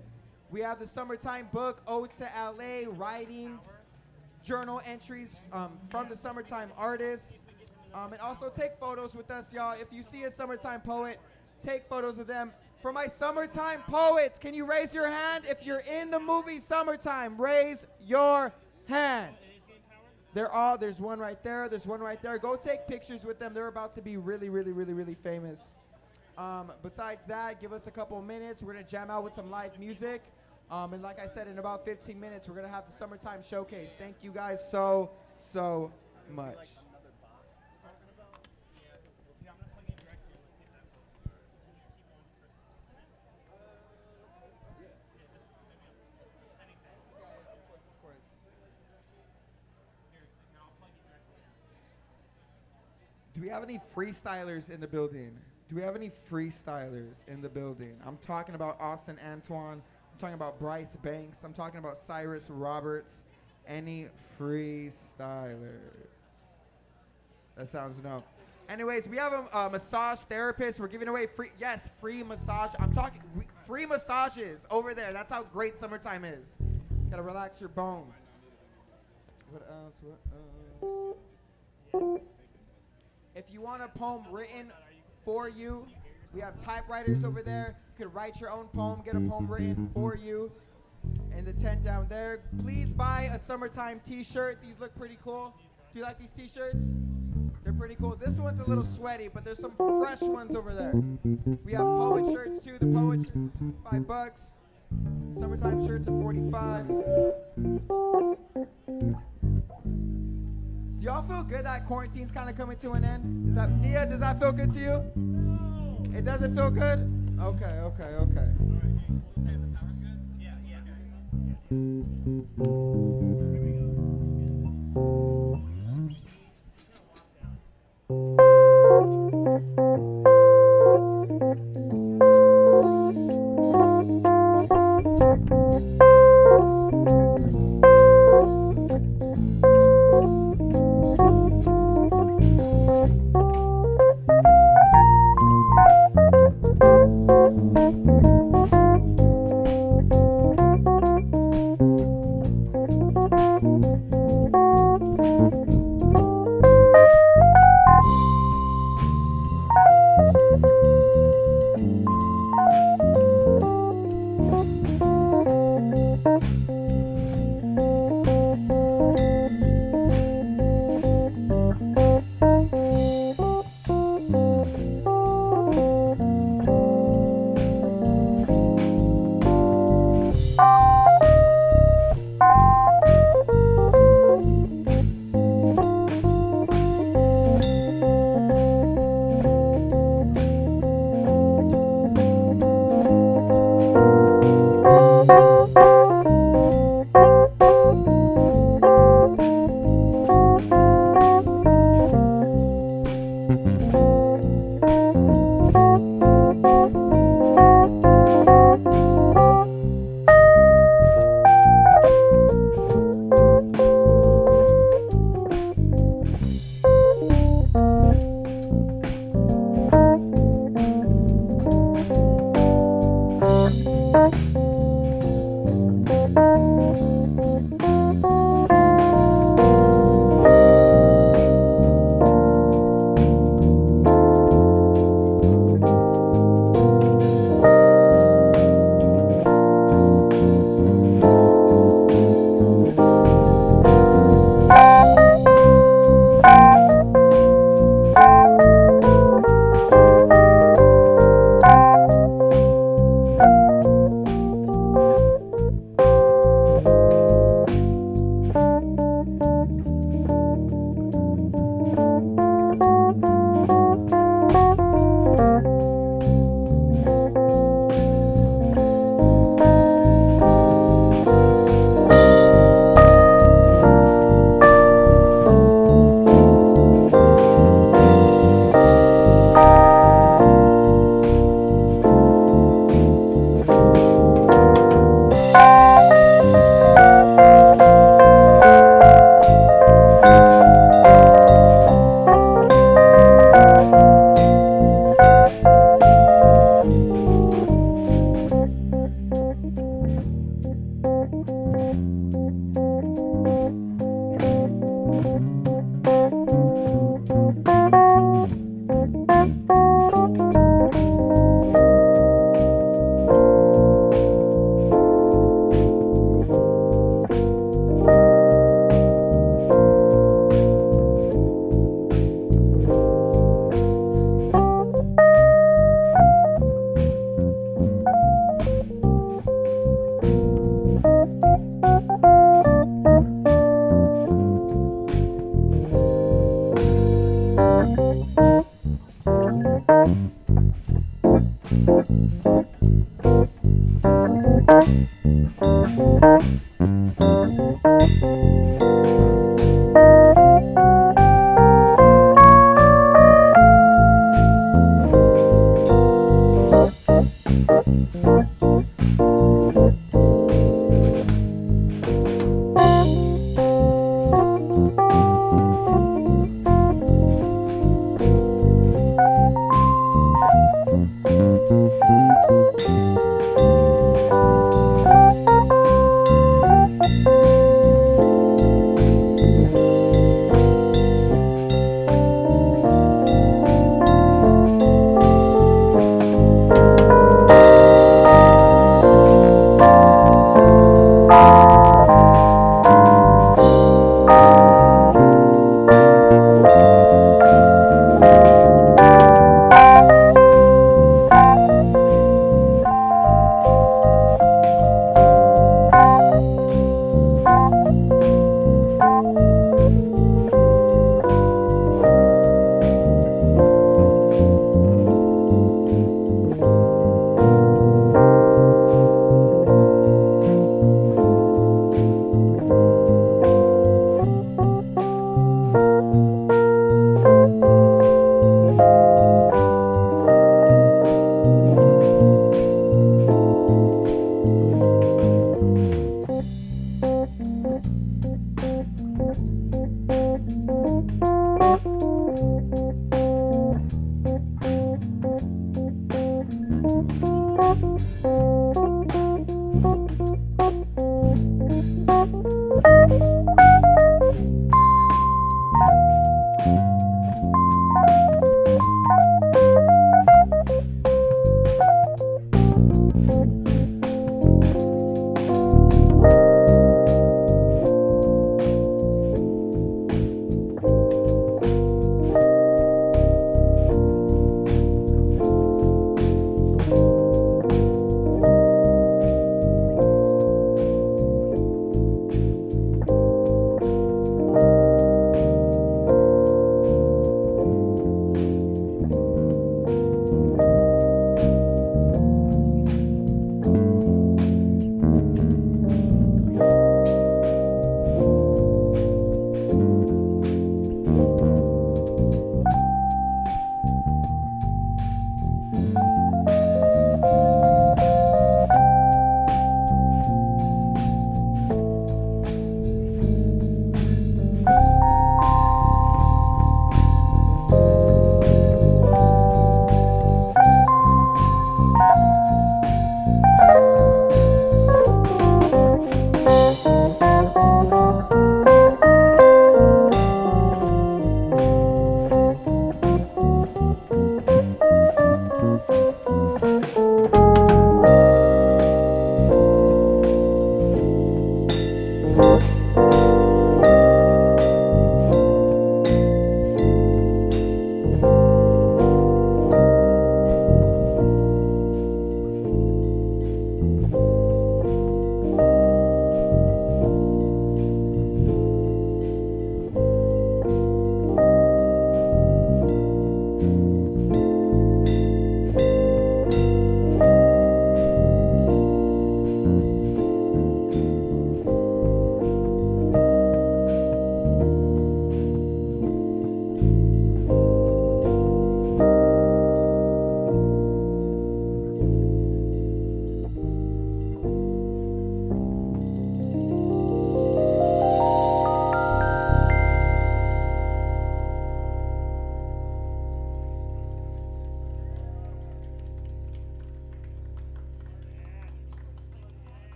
We have the Summertime book, Ode to LA, writings, journal entries from the Summertime artists. And also take photos with us, y'all. If you see a Summertime poet, take photos of them. For my Summertime poets, can you raise your hand? If you're in the movie Summertime, raise your hand. There's one right there. There's one right there. Go take pictures with them. They're about to be really, really, really, really famous. Besides that, give us a couple of minutes. We're going to jam out with some live music. And like I said, in about 15 minutes, we're going to have the Summertime Showcase. Thank you guys so, so much. Do we have any freestylers in the building? Do we have any freestylers in the building? I'm talking about Austin Antoine. I'm talking about Bryce Banks. I'm talking about Cyrus Roberts. Any freestylers? That sounds no. Anyways, we have a massage therapist. We're giving away free massage. I'm talking free massages over there. That's how great Summertime is. Gotta relax your bones. What else? If you want a poem written for you, we have typewriters over there. You could write your own poem, get a poem written for you in the tent down there. Please buy a Summertime t-shirt. These look pretty cool. Do you like these t-shirts? They're pretty cool. This one's a little sweaty, but there's some fresh ones over there. We have poet shirts too. The poet shirt, $5. Summertime shirts at $45. Do y'all feel good that quarantine's kind of coming to an end? Nia, does that feel good to you? It doesn't feel good? Okay, okay, okay.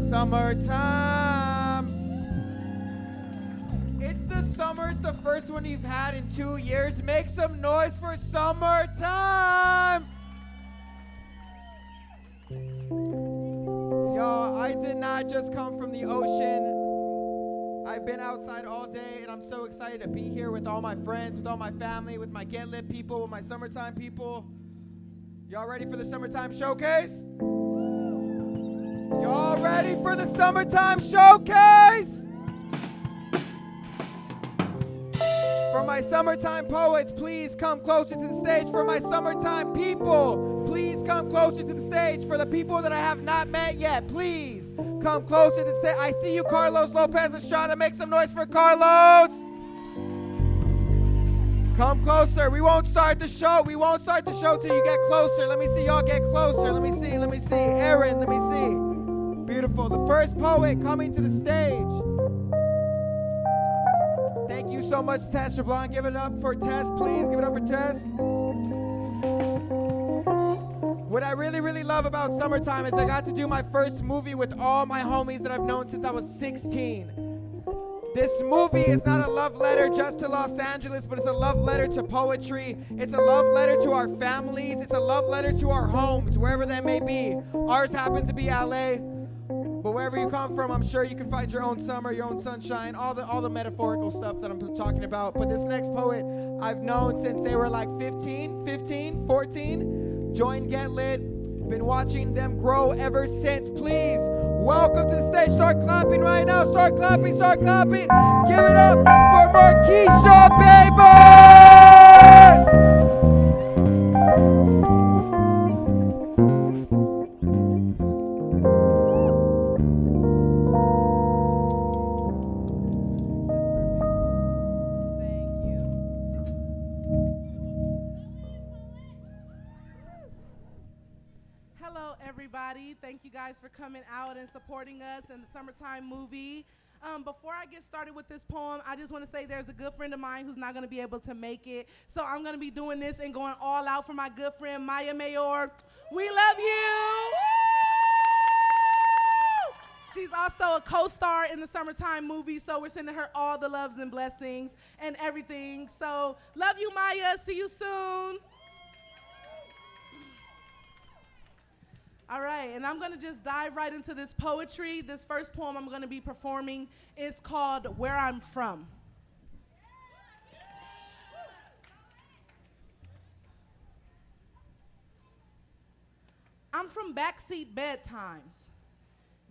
Summertime. It's the summer. It's the first one you've had in 2 years. Make some noise for summertime. Y'all, I did not just come from the ocean. I've been outside all day, and I'm so excited to be here with all my friends, with all my family, with my Get Lit people, with my summertime people. Y'all ready for the summertime showcase? Y'all ready for the summertime showcase? For my summertime poets, please come closer to the stage. For my summertime people, please come closer to the stage. For the people that I have not met yet, please come closer to the stage. I see you, Carlos Lopez Estrada. Make some noise for Carlos. Come closer. We won't start the show. We won't start the show till you get closer. Let me see y'all get closer. Let me see. Let me see. Aaron, let me see. Beautiful. The first poet coming to the stage. Thank you so much, Tess Jablon. Give it up for Tess, please. Give it up for Tess. What I really, really love about summertime is I got to do my first movie with all my homies that I've known since I was 16. This movie is not a love letter just to Los Angeles, but it's a love letter to poetry. It's a love letter to our families. It's a love letter to our homes, wherever that may be. Ours happens to be LA, but wherever you come from, I'm sure you can find your own summer, your own sunshine, all the metaphorical stuff that I'm talking about. But this next poet I've known since they were like 15, 14. Join Get Lit. Been watching them grow ever since. Please welcome to the stage. Start clapping right now. Start clapping. Start clapping. Give it up for Marquisha Babers. Everybody, thank you guys for coming out and supporting us in the summertime movie. Before I get started with this poem, I just want to say there's a good friend of mine who's not going to be able to make it. So I'm going to be doing this and going all out for my good friend, Maya Mayor. We love you. She's also a co-star in the summertime movie, so we're sending her all the loves and blessings and everything. So love you, Maya. See you soon. All right, and I'm going to just dive right into this poetry. This first poem I'm going to be performing is called Where I'm From. I'm from backseat bedtimes,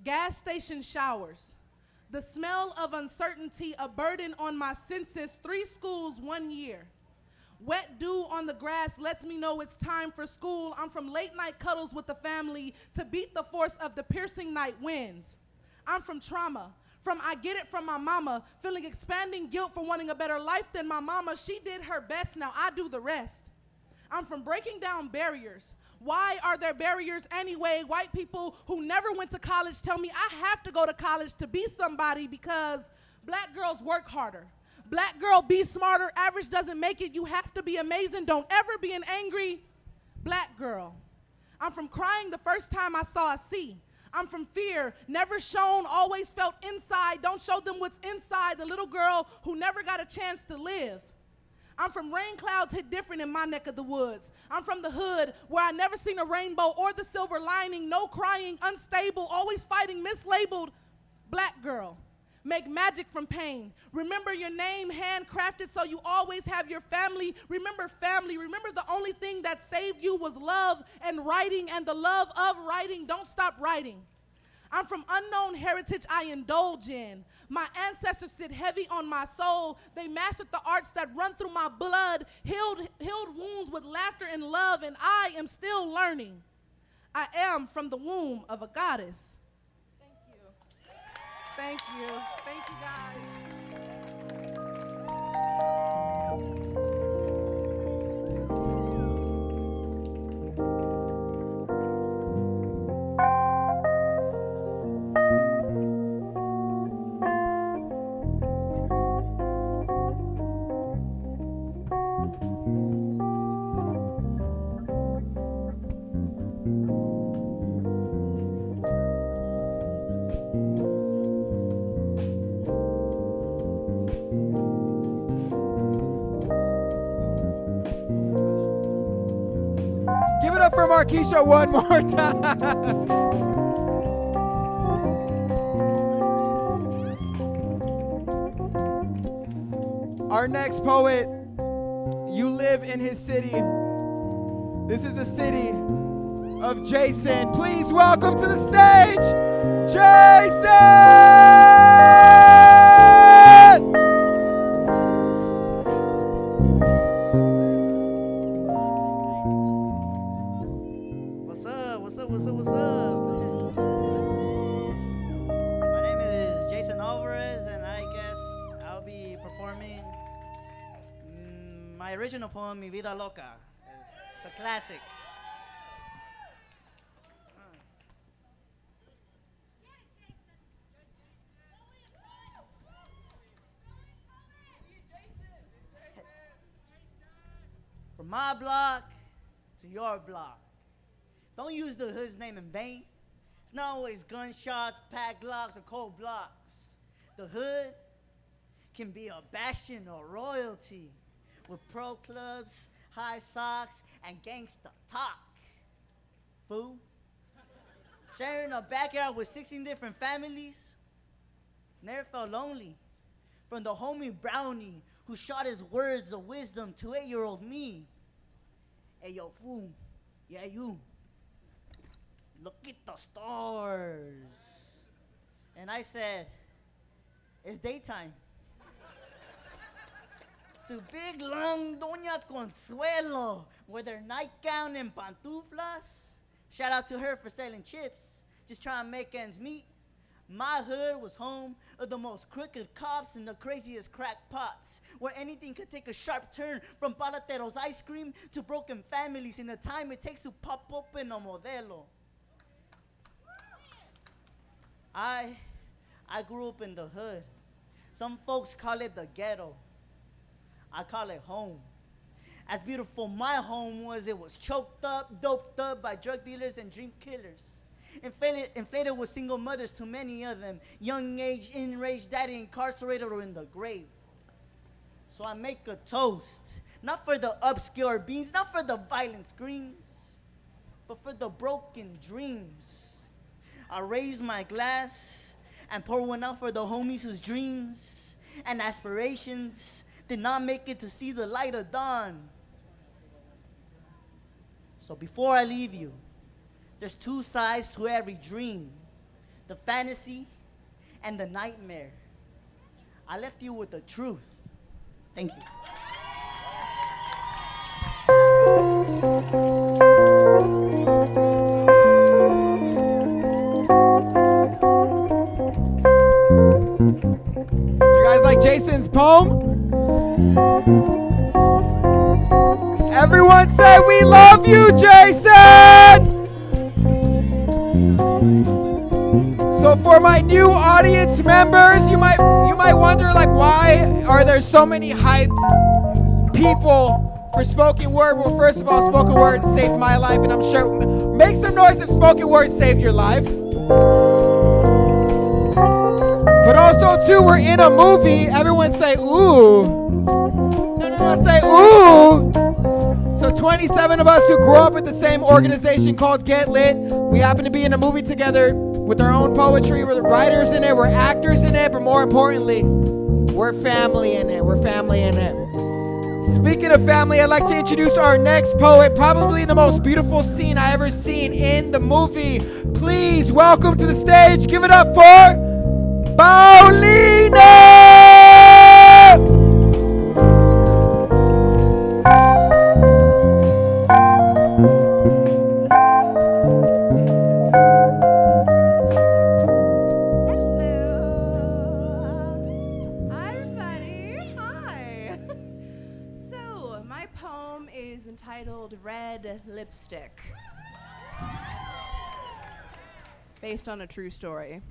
gas station showers, the smell of uncertainty, a burden on my senses, 3 schools, 1 year. Wet dew on the grass lets me know it's time for school. I'm from late night cuddles with the family to beat the force of the piercing night winds. I'm from trauma, from I get it from my mama, feeling expanding guilt for wanting a better life than my mama. She did her best, now I do the rest. I'm from breaking down barriers. Why are there barriers anyway? White people who never went to college tell me I have to go to college to be somebody because black girls work harder. Black girl, be smarter. Average doesn't make it. You have to be amazing. Don't ever be an angry black girl. I'm from crying the first time I saw a sea. I'm from fear, never shown, always felt inside. Don't show them what's inside. The little girl who never got a chance to live. I'm from rain clouds hit different in my neck of the woods. I'm from the hood where I never seen a rainbow or the silver lining. No crying, unstable, always fighting, mislabeled black girl. Make magic from pain. Remember your name, handcrafted so you always have your family. Remember family. Remember the only thing that saved you was love and writing and the love of writing. Don't stop writing. I'm from unknown heritage I indulge in. My ancestors sit heavy on my soul. They mastered the arts that run through my blood, healed wounds with laughter and love, and I am still learning. I am from the womb of a goddess. Thank you. Thank you, guys. For Marquisha one more time. Our next poet, you live in his city. This is the city of Jason. Please welcome to the stage, Jason! What's up? What's up? What's up? What's up? My name is Jason Alvarez, and I guess I'll be performing my original poem, Mi Vida Loca. It's a classic. From my block to your block. Don't use the hood's name in vain. It's not always gunshots, padlocks, or cold blocks. The hood can be a bastion of royalty with pro clubs, high socks, and gangsta talk. Fool. Sharing a backyard with 16 different families. Never felt lonely. From the homie Brownie who shot his words of wisdom to 8-year-old me. Hey, yo, fool. Yeah, you. Look at the stars. And I said, it's daytime. To big, long Doña Consuelo with her nightgown and pantuflas. Shout out to her for selling chips, just trying to make ends meet. My hood was home of the most crooked cops and the craziest crackpots, where anything could take a sharp turn, from Palatero's ice cream to broken families in the time it takes to pop open a Modelo. I grew up in the hood. Some folks call it the ghetto. I call it home. As beautiful my home was, it was choked up, doped up by drug dealers and dream killers. Inflated with single mothers, too many of them. Young age, enraged daddy incarcerated or in the grave. So I make a toast, not for the upscale beans, not for the violent screams, but for the broken dreams. I raise my glass and pour one out for the homies whose dreams and aspirations did not make it to see the light of dawn. So before I leave you, there's two sides to every dream, the fantasy and the nightmare. I left you with the truth. Thank you. Do you guys like Jason's poem? Everyone say we love you, Jason! So for my new audience members, you might wonder, like, why are there so many hyped people for spoken word? Well, first of all, spoken word saved my life, and I'm sure, make some noise if spoken word saved your life. But also, too, we're in a movie. Everyone say, ooh. No, say, ooh. So 27 of us who grew up with the same organization called Get Lit, we happen to be in a movie together with our own poetry. We're the writers in it, we're actors in it, but more importantly, we're family in it. We're family in it. Speaking of family, I'd like to introduce our next poet, probably the most beautiful scene I ever seen in the movie. Please welcome to the stage, give it up for Paulina! Entitled Red Lipstick, based on a true story.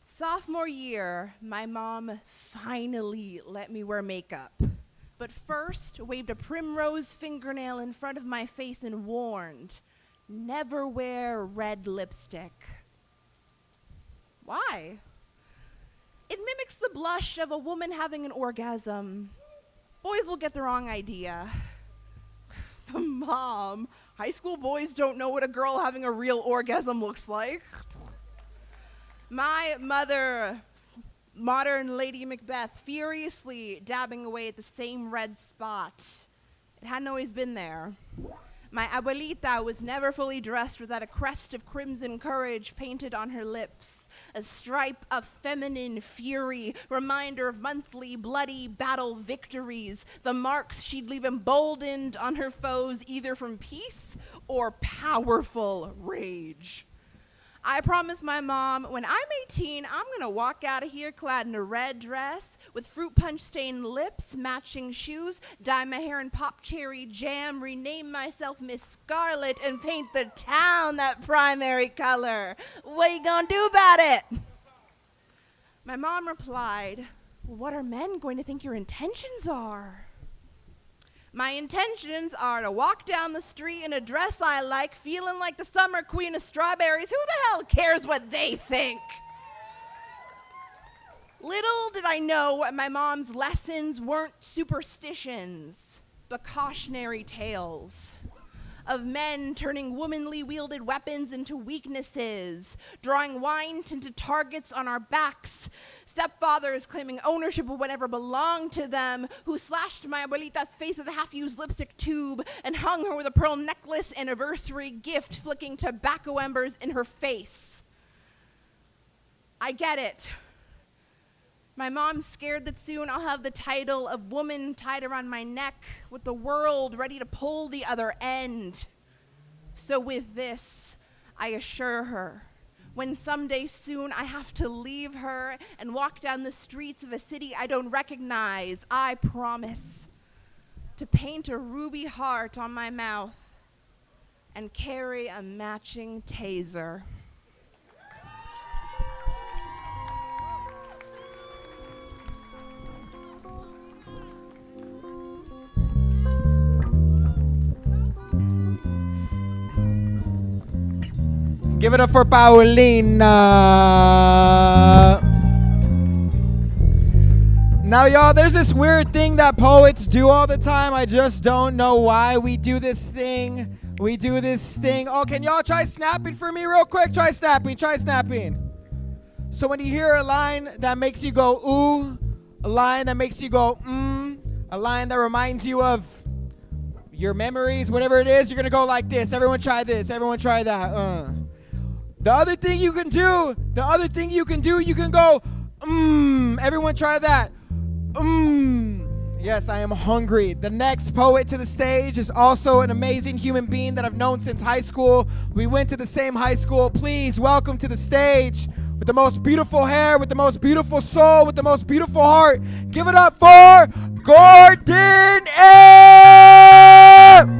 Sophomore year, my mom finally let me wear makeup, but first waved a primrose fingernail in front of my face and warned, never wear red lipstick. Why? It mimics the blush of a woman having an orgasm. Boys will get the wrong idea. Mom, high school boys don't know what a girl having a real orgasm looks like. My mother, modern Lady Macbeth, furiously dabbing away at the same red spot. It hadn't always been there. My abuelita was never fully dressed without a crest of crimson courage painted on her lips, a stripe of feminine fury, reminder of monthly bloody battle victories, the marks she'd leave emboldened on her foes either from peace or powerful rage. I promised my mom when I'm 18, I'm gonna walk out of here clad in a red dress with fruit punch stained lips, matching shoes, dye my hair in pop cherry jam, rename myself Miss Scarlet, and paint the town that primary color. What you gonna do about it? My mom replied, well, what are men going to think your intentions are? My intentions are to walk down the street in a dress I like, feeling like the summer queen of strawberries. Who the hell cares what they think? Little did I know my mom's lessons weren't superstitions, but cautionary tales of men turning womanly wielded weapons into weaknesses, drawing wine into targets on our backs, stepfathers claiming ownership of whatever belonged to them, who slashed my abuelita's face with a half-used lipstick tube and hung her with a pearl necklace anniversary gift, flicking tobacco embers in her face. I get it. My mom's scared that soon I'll have the title of woman tied around my neck with the world ready to pull the other end. So with this, I assure her, when someday soon I have to leave her and walk down the streets of a city I don't recognize, I promise to paint a ruby heart on my mouth and carry a matching taser. Give it up for Paulina. Now, y'all, there's this weird thing that poets do all the time. I just don't know why we do this thing. Oh, can y'all try snapping for me real quick? Try snapping. So when you hear a line that makes you go, ooh, a line that makes you go, a line that reminds you of your memories, whatever it is, you're going to go like this. Everyone try this. Everyone try that. The other thing you can do, you can go, everyone try that. Yes, I am hungry. The next poet to the stage is also an amazing human being that I've known since high school. We went to the same high school. Please welcome to the stage, with the most beautiful hair, with the most beautiful soul, with the most beautiful heart. Give it up for Gordon M.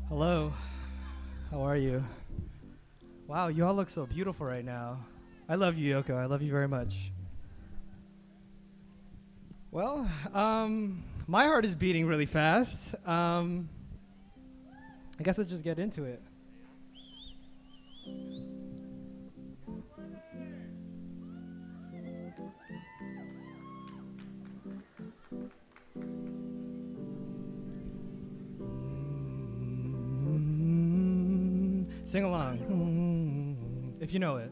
Hello, how are you? Wow, you all look so beautiful right now. I love you, Yoko. I love you very much. Well, my heart is beating really fast. I guess let's just get into it. Sing along, if you know it.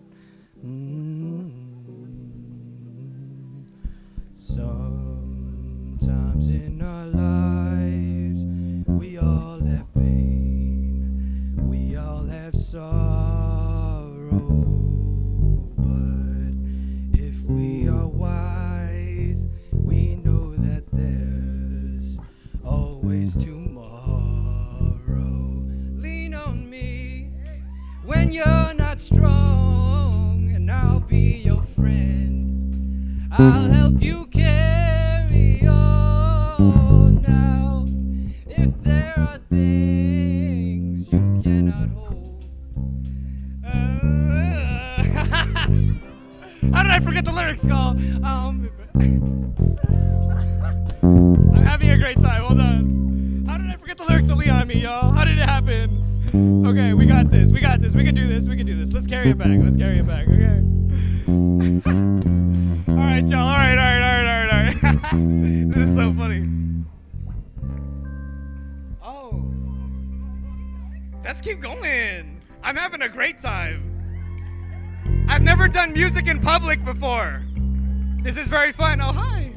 Sometimes in our lives, we all have pain, we all have sorrow, but if we are wise, we know that there's always tomorrow. Lean on me when you're not strong, and I'll be your friend. I'll help you carry on now. If there are things you cannot hold. How did I forget the lyrics, Call? I'm having a great time. Hold on. How did I forget the lyrics to Lean on Me, y'all? How did it happen? Okay, we got this. We can do this. Let's carry it back. Okay. All right, y'all. All right. This is so funny. Oh. Let's keep going. I'm having a great time. I've never done music in public before. This is very fun. Oh, hi.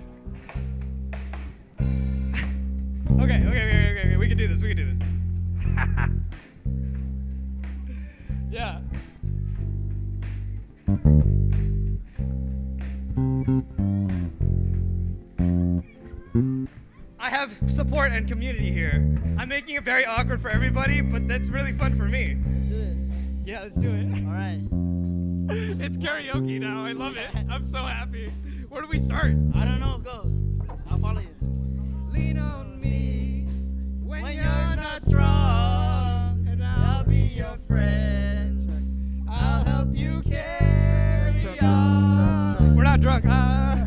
Okay. We can do this. Yeah. I have support and community here. I'm making it very awkward for everybody, but that's really fun for me. Yeah, let's do it. All right. It's karaoke now. I love it. I'm so happy. Where do we start? I don't know. Go. I'll follow you. Lean on me when you're not strong, and I'll be your friend. I'll help you carry on. We're not drunk.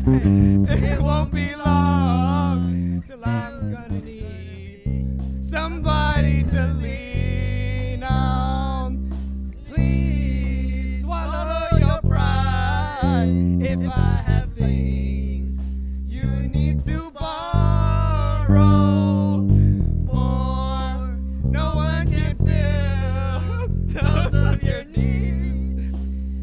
It won't be long till I'm gonna need somebody to lean on. Please swallow your pride. If I have things you need to borrow, for no one can fill those of your needs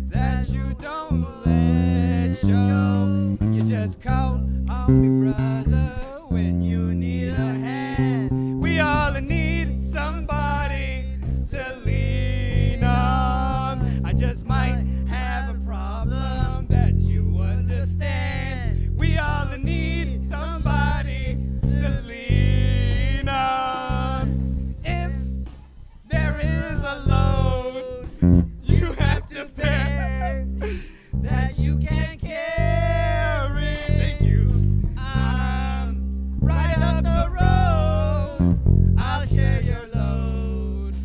that you don't let show. You just call on me, brother, when you need a hand. We all need somebody to lean on. I just might have a problem that you understand. We all need somebody to lean on. If there is a load you have to bear that you can't carry, thank you. I'm right up the road. I'll share your load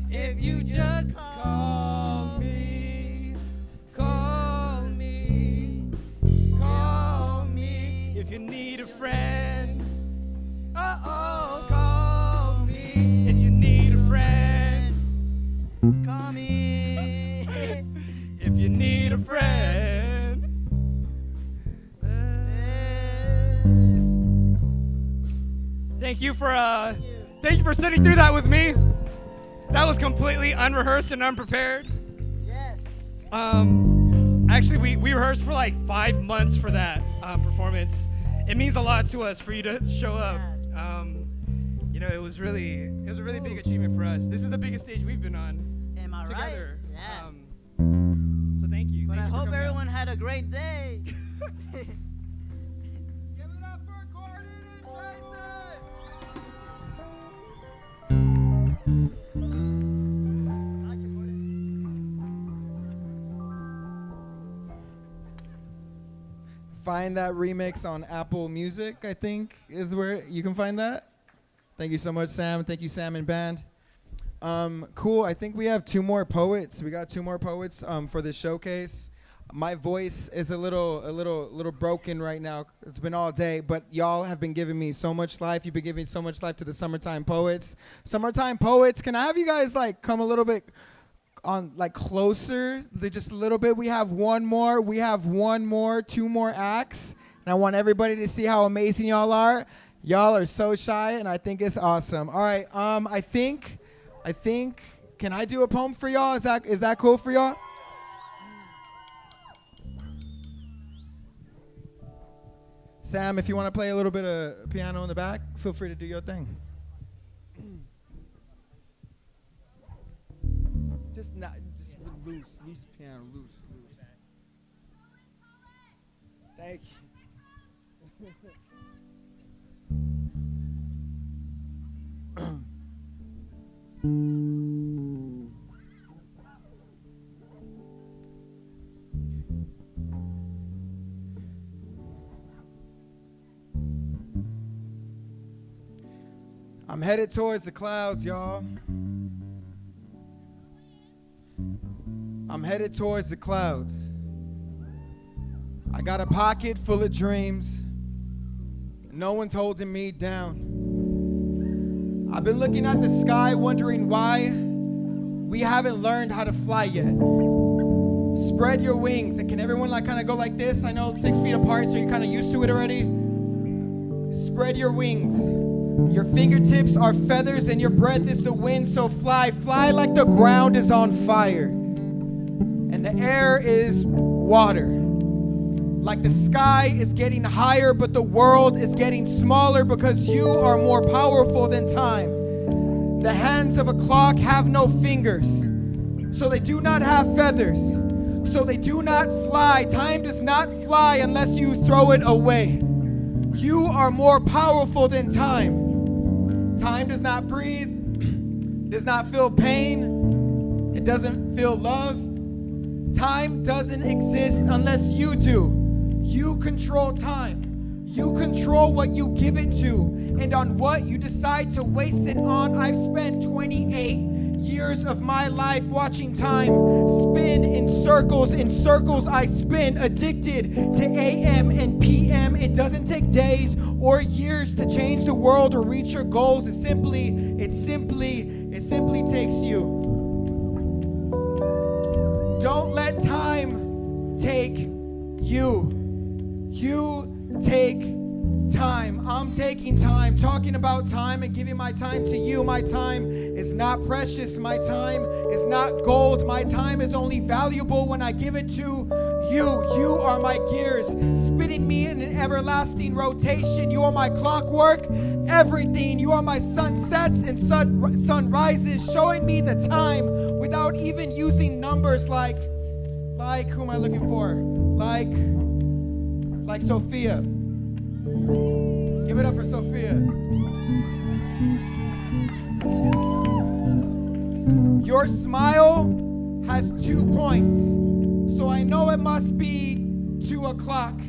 if you just call me. Call me. Call me if you need a friend. Uh-oh, call me if you need a friend. Call me if you need a friend. Thank you for sitting through that with me. That was completely unrehearsed and unprepared. Yes. Actually, we rehearsed for like 5 months for that performance. It means a lot to us for you to show up. It was a really big achievement for us. This is the biggest stage we've been on Am I together. right? Yeah. So thank you. But Thank I you for hope coming out. everyone had a great day. Find that remix on Apple Music, I think, is where you can find that. Thank you so much, Sam. Thank you, Sam and band. Cool. I think we have 2 more poets. We got 2 more poets for this showcase. My voice is a little broken right now. It's been all day, but y'all have been giving me so much life. You've been giving so much life to the Summertime Poets. Summertime Poets, can I have you guys like come a little bit on like closer, just a little bit? We have 1 more. We have 1 more, 2 more acts, and I want everybody to see how amazing y'all are. Y'all are so shy, and I think it's awesome. All right, I think, can I do a poem for y'all? Is that cool for y'all? Sam, if you want to play a little bit of piano in the back, feel free to do your thing. Just loose piano, loose. Thank you. I'm headed towards the clouds, y'all. I'm headed towards the clouds. I got a pocket full of dreams. No one's holding me down. I've been looking at the sky wondering why we haven't learned how to fly yet. Spread your wings. And can everyone like kind of go like this? I know 6 feet apart, so you're kind of used to it already. Spread your wings. Your fingertips are feathers and your breath is the wind, so fly. Fly like the ground is on fire and the air is water. Like the sky is getting higher, but the world is getting smaller because you are more powerful than time. The hands of a clock have no fingers, so they do not have feathers, so they do not fly. Time does not fly unless you throw it away. You are more powerful than time. Time does not breathe, does not feel pain, it doesn't feel love. Time doesn't exist unless you do. You control time. You control what you give it to and on what you decide to waste it on. I've spent 28 years of my life watching time spin in circles. In circles I spin, addicted to AM and PM. It doesn't take days or years to change the world or reach your goals. It simply takes you. Don't let time take you. You take time. I'm taking time, talking about time and giving my time to you. My time is not precious. My time is not gold. My time is only valuable when I give it to you. You are my gears, spinning me in an everlasting rotation. You are my clockwork, everything. You are my sunsets and sunrises, showing me the time without even using numbers like who am I looking for? Like Sophia. Give it up for Sophia. Your smile has 2 points, so I know it must be 2 o'clock.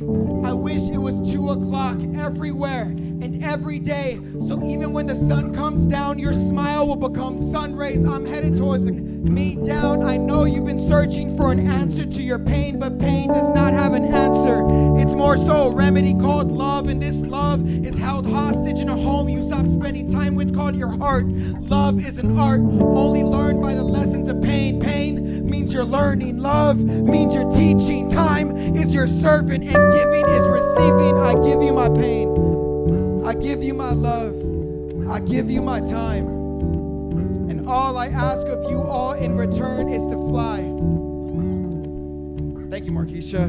I wish it was 2 o'clock everywhere and every day, so even when the sun comes down, your smile will become sun rays. I'm headed towards me down. I know you've been searching for an answer to your pain, but pain does not have an answer. It's more so a remedy called love, and this love is held hostage in a home you stopped spending time with called your heart. Love is an art only learned by the lessons of pain. Pain means you're learning. Love means you're teaching. Time is your servant, and giving is receiving. I give you my pain. I give you my love. I give you my time. And all I ask of you all in return is to fly. Thank you, Markeisha.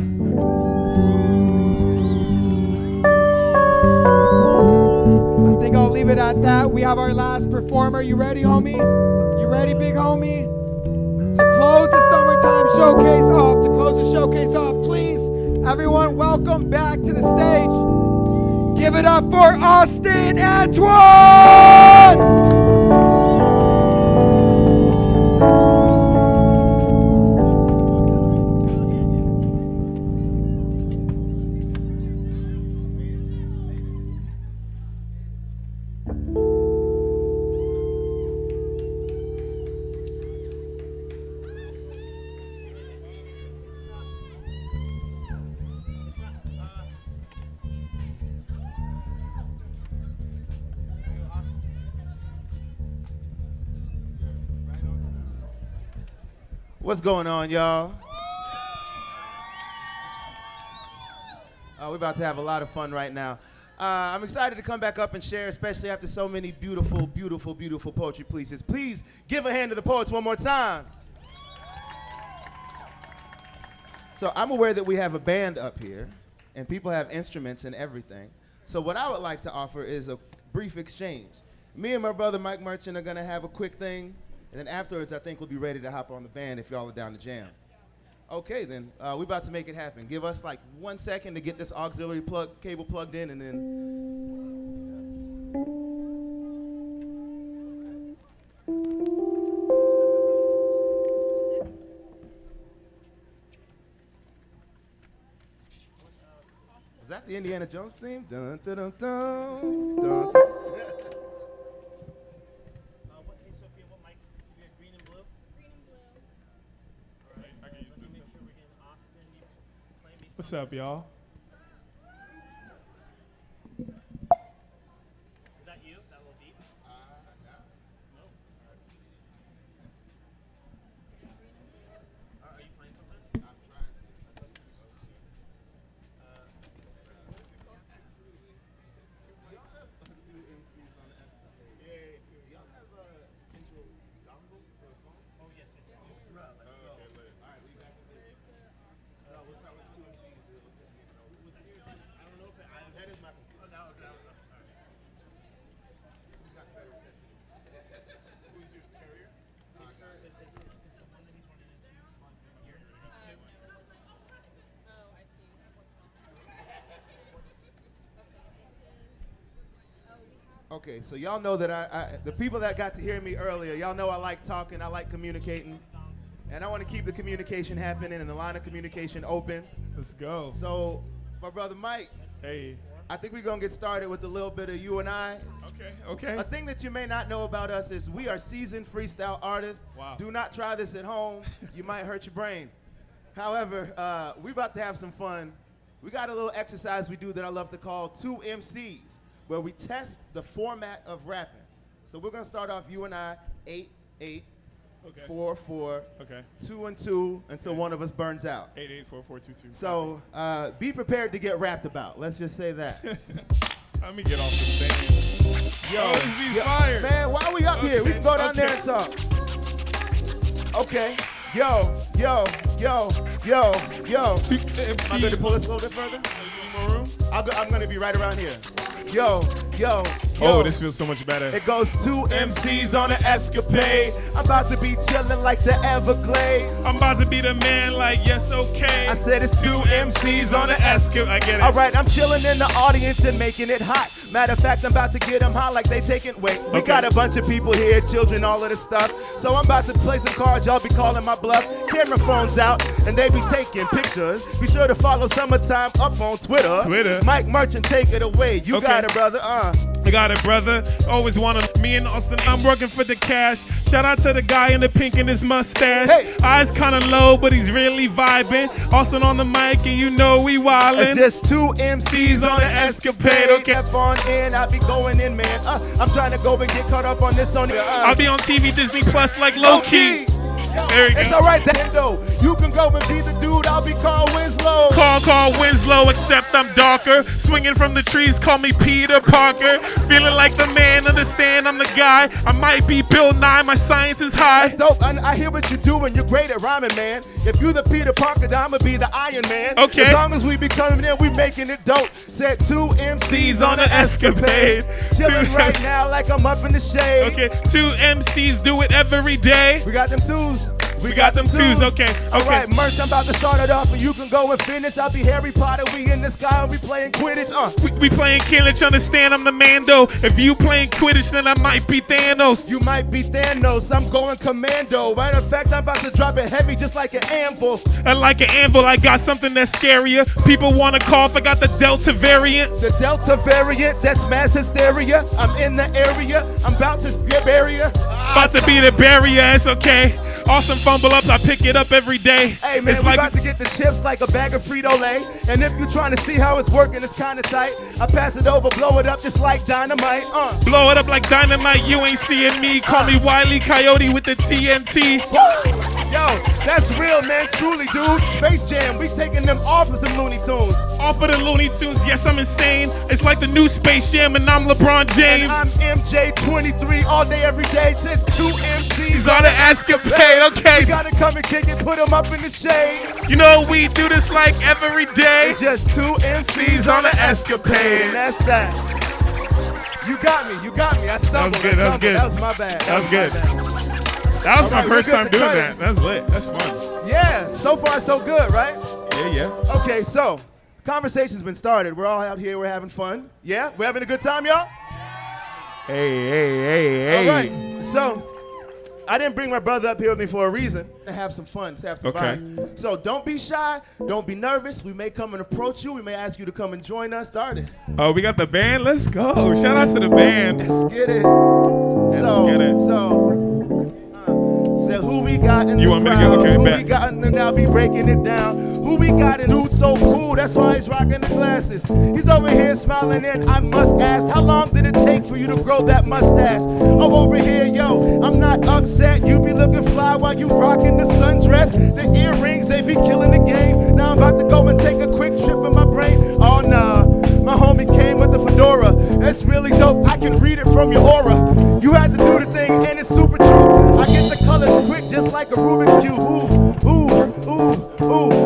I think I'll leave it at that. We have our last performer. You ready, homie? You ready, big homie? To close the summertime showcase off, please, everyone, welcome back to the stage. Give it up for Austin Antoine! What's going on, y'all? We're about to have a lot of fun right now. I'm excited to come back up and share, especially after so many beautiful, beautiful, beautiful poetry pieces. Please give a hand to the poets one more time. So I'm aware that we have a band up here, and people have instruments and everything. So what I would like to offer is a brief exchange. Me and my brother Mike Merchant are gonna have a quick thing, and then afterwards I think we'll be ready to hop on the band if y'all are down to jam. Okay, then we're about to make it happen. Give us like 1 second to get this auxiliary cable plugged in, and then. Was that the Indiana Jones theme? Dun, dun, dun, dun, dun. What's up, y'all? Is that you? That little beat? No. Are you playing something? I'm trying to. Do y'all have two MCs on the S? Yeah, two. Do y'all have a potential dongle for a phone? Oh, yes, yes, yes. Let's go. All right, we back in business. So we'll start with two MCs. Okay, so y'all know that the people that got to hear me earlier, y'all know I like talking, I like communicating, and I want to keep the communication happening and the line of communication open. Let's go. So, my brother Mike, hey, I think we're going to get started with a little bit of you and I. Okay. A thing that you may not know about us is we are seasoned freestyle artists. Wow. Do not try this at home. You might hurt your brain. However, we about to have some fun. We got a little exercise we do that I love to call 2 MCs, where we test the format of rapping. So we're going to start off, you and I, 8, 8, 4, 4, 2 and 2, until one of us burns out. 8, 8, 4, 4, 2, 2. So be prepared to get rapped about. Let's just say that. Let me get off this thing. Yo, Always be inspired. Man, why are we up here? We can go down there and talk. Okay. Yo. I'm going to pull this a little bit further. I'm going to be right around here. Yo. Oh, this feels so much better. It goes 2 MCs on an escapade. I'm about to be chilling like the Everglades. I'm about to be the man like, yes, okay. I said it's 2 MCs on an escapade. I get it. All right, I'm chilling in the audience and making it hot. Matter of fact, I'm about to get them hot like they taking weight. We got a bunch of people here, children, all of this stuff. So I'm about to play some cards. Y'all be calling my bluff. Camera phones out, and they be taking pictures. Be sure to follow Summertime up on Twitter. Mike Merchant, take it away. You got it, brother. I got it, brother. Always wanted me and Austin. I'm working for the cash. Shout out to the guy in the pink in his mustache. Hey. Eyes kind of low, but he's really vibing. Austin on the mic, and you know we wildin'. It's just 2 MCs on an escapade. Okay. Step on in, I be going in, man. I'm trying to go and get caught up on this on the. I'll be on TV Disney Plus like low-key. There we go. It's all right, though. You can go and be the dude. I'll be Carl Winslow. Carl Winslow, except I'm darker. Swinging from the trees, call me Peter Parker. Feeling like the man, understand I'm the guy. I might be Bill Nye, my science is high. That's dope. I hear what you're doing. You're great at rhyming, man. If you the Peter Parker, then I'ma be the Iron Man. Okay. As long as we be coming in, we making it dope. Said 2 MCs on an escapade. Chilling right now like I'm up in the shade. Okay, 2 MCs do it every day. We got them twos. We got them twos. Okay. All right, Merch, I'm about to start it off, and you can go and finish. I'll be Harry Potter. We in the sky, and we playing Quidditch. We playing Quidditch, understand I'm the Mando. If you playing Quidditch, then I might be Thanos. You might be Thanos. I'm going commando. Matter of fact, I'm about to drop it heavy just like an anvil. And like an anvil, I got something that's scarier. People want to cough, I got the Delta variant. The Delta variant, that's mass hysteria. I'm in the area. I'm about to be a barrier. About to be the barrier, it's okay. Awesome fumble ups, I pick it up every day. Hey man, it's we like about to get the chips like a bag of Frito-Lay. And if you're trying to see how it's working, it's kind of tight. I pass it over, blow it up just like dynamite. Blow it up like dynamite, you ain't seeing me. Call me Wile E. Coyote with the TNT. Yo, that's real, man, truly, dude. Space Jam, we taking them off of some Looney Tunes. Off of the Looney Tunes, yes, I'm insane. It's like the new Space Jam, and I'm LeBron James. And I'm MJ23 all day, every day. Since 2 MCs on an escapade, okay. We gotta come and kick it, put them up in the shade. You know we do this like every day. It's just 2 MCs on an escapade. And that's that. You got me. I stumbled. That was good. That was my bad. That was good. That was my first time doing that. That's lit. That's fun. Yeah, so far so good, right? Yeah. Okay, so conversation's been started. We're all out here. We're having fun. Yeah, we're having a good time, y'all? Hey. All right, so I didn't bring my brother up here with me for a reason. To have some fun, to have some fun. So don't be shy. Don't be nervous. We may come and approach you. We may ask you to come and join us. Start it. Oh, we got the band? Let's go. Shout out to the band. Let's get it. So who we got in you the want crowd? Me to get, okay, who bet. we got in the, now be breaking it down. Who we got in dude so cool, that's why he's rocking the glasses. He's over here smiling and I must ask, how long did it take for you to grow that mustache? I'm over here, yo, I'm not upset. You be looking fly while you rocking the sundress. The earrings, they be killing the game. Now I'm about to go and take a quick trip in my brain. Oh nah, my homie came with the fedora. That's really dope, I can read it from your aura. You had to do the thing and it's super true. I get the colors quick just like a Rubik's Cube. Ooh.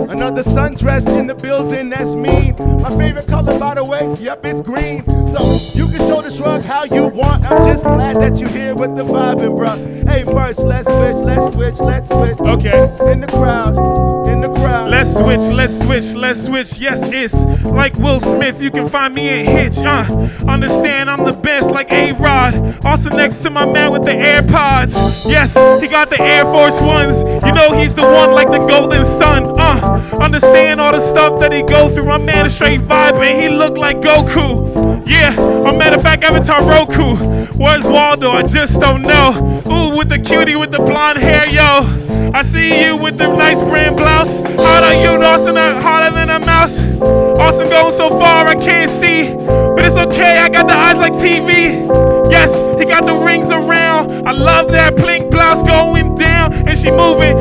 Another sundress in the building, that's mean. My favorite color, by the way, yep, it's green. So you can show the shrug how you want. I'm just glad that you're here with the vibing, bruh. Hey, Merch, let's switch. Okay. In the crowd. Let's switch. Yes, it's like Will Smith. You can find me in Hitch. Understand I'm the best like A-Rod. Also next to my man with the AirPods. Yes, he got the Air Force Ones. You know he's the one like the golden sun. Understand all the stuff that he go through. My man is straight vibing. He look like Goku. Yeah, a matter of fact, Avatar Roku. Where's Waldo? I just don't know. Ooh, with the cutie with the blonde hair, yo. I see you with the nice brand blouse. How are you, Austin? Harder than a mouse. Austin going so far I can't see, but it's okay. I got the eyes like TV. Yes, he got the rings around. I love that blink blouse going down, and she moving,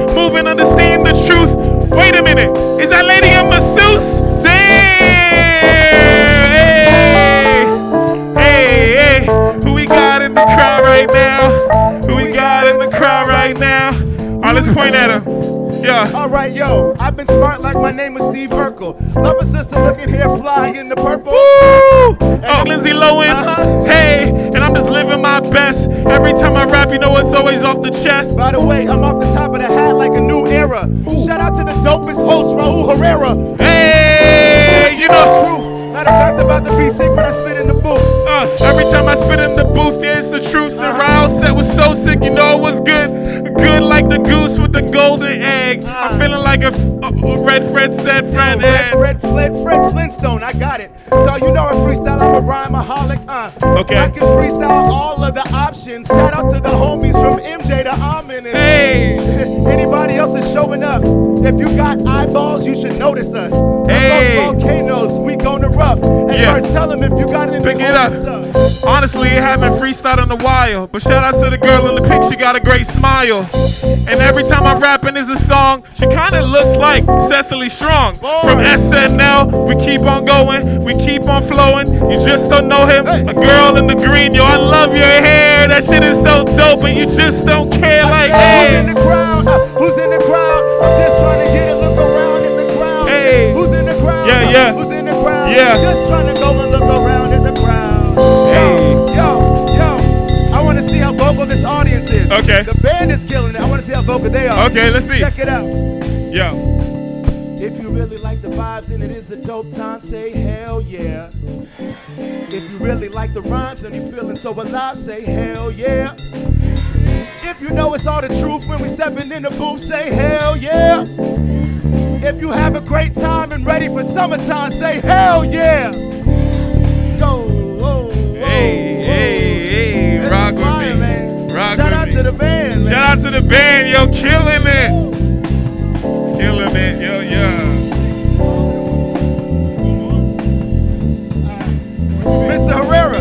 understand the truth. Wait a minute, is that lady a masseuse? Damn! Hey, who we got in the crowd right now? Who we got in the crowd right now? All right, let's point at him. Yeah. All right, yo, I've been smart like my name was Steve Urkel. Love a sister looking here fly in the purple. Woo! Oh, Lindsay Lohan. Hey, and I'm just living my best. Every time I rap, you know it's always off the chest. By the way, I'm off the top of the hat like a new era. Shout out to the dopest host, Raul Herrera. Hey, you know the truth. Matter of fact, about to be sick when I spit in the booth. Every time I spit in the booth, yeah, it's the truth. Raul set was so sick, you know it was good. Good like the goose with the golden egg. I'm feeling like a Red Fred said Fred Fred Flintstone, I got it. So you know I freestyle, I'm a rhymeaholic. Okay. I can freestyle all of the options. Shout out to the homies from MJ to Amin. Hey. Anybody else is showing up. If you got eyeballs, you should notice us. Hey. Volcanoes, we gonna erupt. And first tell them if you got it in Pick the it up. stuff. Honestly, I haven't freestyled in a while, but shout out to the girl in the pic, she got a great smile. And every time I'm rapping is a song, she kinda looks like Cecily Strong. From SNL, we keep on going, we keep on flowing. You just don't know him, a girl in the green, yo, I love your hair. That shit is so dope, and you just don't care like, hey. Who's in the crowd? Who's in the crowd? I'm just trying to get a look around in the crowd. Hey. Who's in the crowd? Yeah. Who's in the crowd? Yeah. Just trying to go and look around in the crowd. Hey. Yo, I want to see how vocal this audience is. Okay. The band is killing it. I want to see how vocal they are. Okay, let's see. Check it out. Yo. If you really like the vibes and it is a dope time, say hell yeah. If you really like the rhymes and you're feeling so alive, say hell yeah. If you know it's all the truth when we stepping in the booth, say hell yeah. If you have a great time and ready for summertime, say hell yeah. Go, whoa, Hey, rock with me. Man. Rock Shout with out me. to the band, man. Shout out to the band, yo, killing it. Killing it, yo, yeah. Mr. Herrera.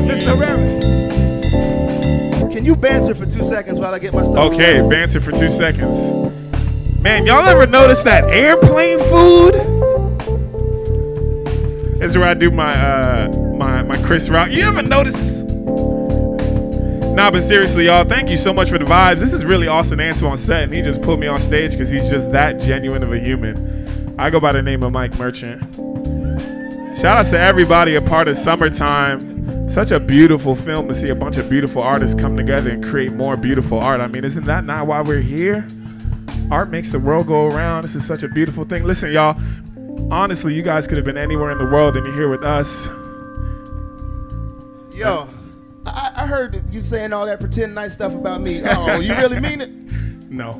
Mr. Herrera. Can you banter for 2 seconds while I get my stuff? Okay, banter for 2 seconds. Man, y'all ever notice that airplane food? This is where I do my my Chris Rock. You ever notice? Nah, but seriously, y'all, thank you so much for the vibes. This is really Austin Antoine set, and he just put me on stage because he's just that genuine of a human. I go by the name of Mike Merchant. Shout out to everybody a part of Summertime. Such a beautiful film to see a bunch of beautiful artists come together and create more beautiful art. I mean, isn't that not why we're here? Art makes the world go around. This is such a beautiful thing. Listen, y'all, honestly, you guys could have been anywhere in the world and you're here with us. Yo, I heard you saying all that pretend nice stuff about me. Oh, you really mean it? No.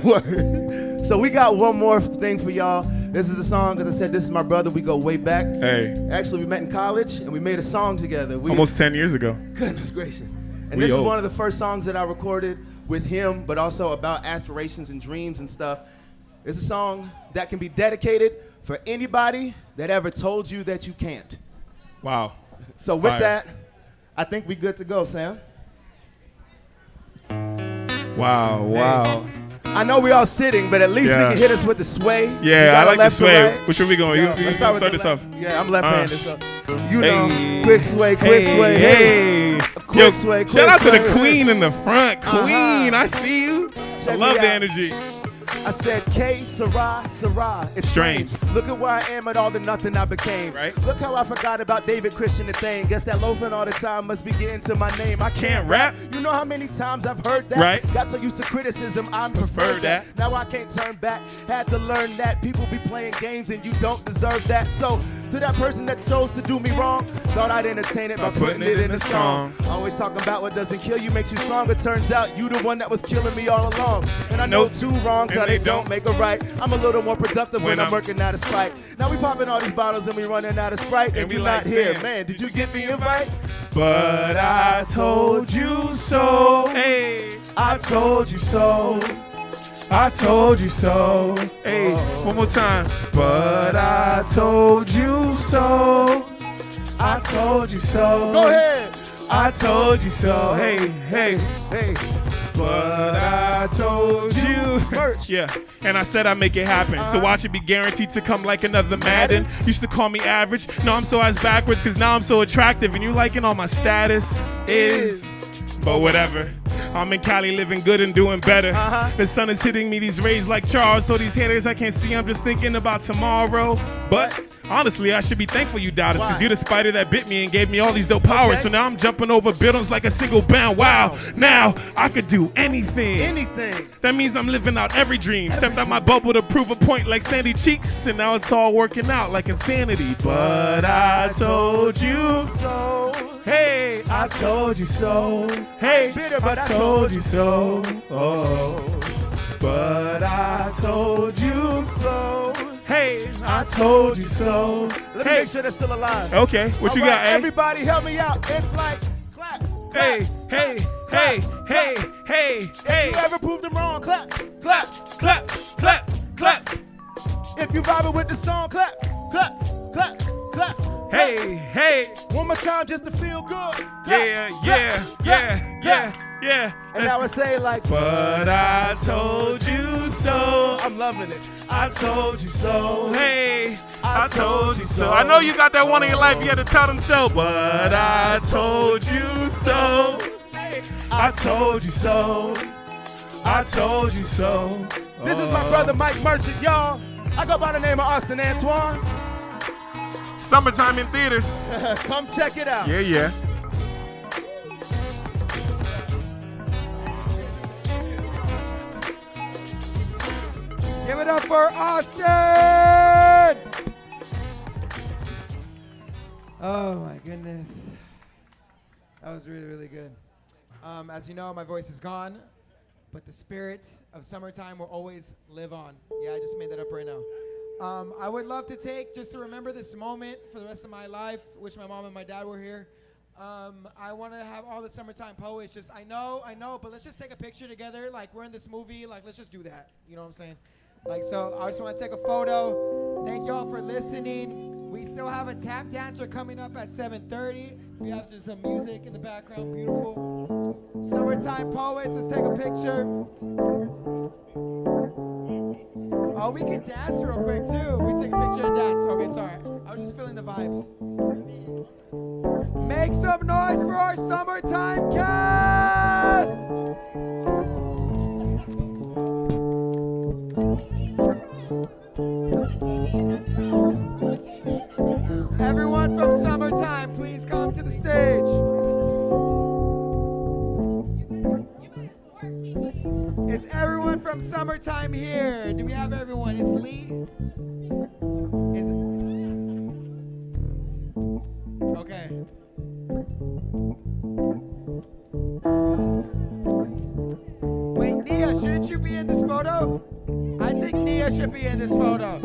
Word. So we got one more thing for y'all. This is a song, because I said this is my brother. We go way back. Hey. Actually, we met in college, and we made a song together. Almost 10 years ago. Goodness gracious. And We this is old. one of the first songs that I recorded with him, but also about aspirations and dreams and stuff. It's a song that can be dedicated for anybody that ever told you that you can't. Wow. So with Fire. that, I think we good to go, Sam. Wow. I know we all sitting, but at least we can hit us with the sway. You Yeah, got I a like the left to sway. right? Which one we going? Yo, You let's start with start the this off. Yeah, I'm left-handed, so you know, Hey. quick sway, quick sway. Hey. Quick Yo, sway, quick shout out to the sway. queen in the front. Queen, Uh-huh. I see you. I Check love me the out. energy. I said, K, Sarah, it's Strange. Look at where I am at all the nothing I became. Right. Look how I forgot about David Christian the thing. Guess that loafing all the time must be getting to my name. I can't rap. You know how many times I've heard that? Right. Got so used to criticism, I prefer that. Now I can't turn back. Had to learn that people be playing games and you don't deserve that. So To that person that chose to do me wrong, thought I'd entertain it by putting it in a song. Always talking about what doesn't kill you makes you stronger. Turns out you the one that was killing me all along. And I know two wrongs how they don't make a right. I'm a little more productive when I'm working out of spite. Now we popping all these bottles and we running out of Sprite. And we not here, man. Did you get the invite? But I told you so. Hey, I told you so. I told you so. Hey, one more time. But I told you so. I told you so. Go ahead. I told you so. Hey, hey, hey. But I told you. Yeah, and I said I'd make it happen. So watch it be guaranteed to come like another Madden. Used to call me average. No, I'm so ass backwards because now I'm so attractive. And you liking all my status is. But whatever. I'm in Cali living good and doing better. The sun is hitting me these rays like Charles. So these haters I can't see, I'm just thinking about tomorrow. But honestly, I should be thankful you doubters, because you're the spider that bit me and gave me all these dope powers. So now I'm jumping over buildings like a single bound. Wow, now I could do anything. Anything. That means I'm living out every dream. Stepped out my bubble to prove a point like Sandy Cheeks, and now it's all working out like insanity. But I told you so. Hey, I told you so. Hey, bitter, but I told you so. Oh, but I told you so. Hey, I told you so. Let me Hey. make sure they're still alive. Okay, what All you right, got, eh? Everybody help me out. It's like clap, clap. Hey, hey, hey, hey, hey, hey. If you ever proved them wrong, clap, clap, clap, clap, clap. If you vibing with the song, clap, clap, clap, clap. Hey, hey. One more time just to feel good. Clap, Yeah, clap, yeah, clap, yeah, clap. yeah, yeah. And now I say it like, but I told you so. I'm loving it. I told you so. Hey, I told you so. I know you got that one in your life you had to tell them so. But I told you so. I told you so. I told you so. This is my brother Mike Merchant, y'all. I go by the name of Austin Antoine. Summertime in theaters. Come check it out. Yeah, yeah. Give it up for Austin! Oh my goodness. That was really, really good. As you know, my voice is gone, but the spirit of summertime will always live on. Yeah, I just made that up right now. I would love to take, just to remember this moment for the rest of my life, wish my mom and my dad were here. I want to have all the summertime poets just, I know, but let's just take a picture together. Like, we're in this movie, like, let's just do that. You know what I'm saying? Like, so I just want to take a photo. Thank y'all for listening. We still have a tap dancer coming up at 7:30. We have just some music in the background, beautiful. Summertime poets, let's take a picture. Oh, we can dance real quick too. We take a picture and dance. Okay, sorry. I was just feeling the vibes. Make some noise for our summertime cast! Everyone from Summertime, please come to the stage. Is everyone from Summertime here? Do we have everyone? Is Lee? Okay. Wait, Nia, shouldn't you be in this photo? I think Nia should be in this photo.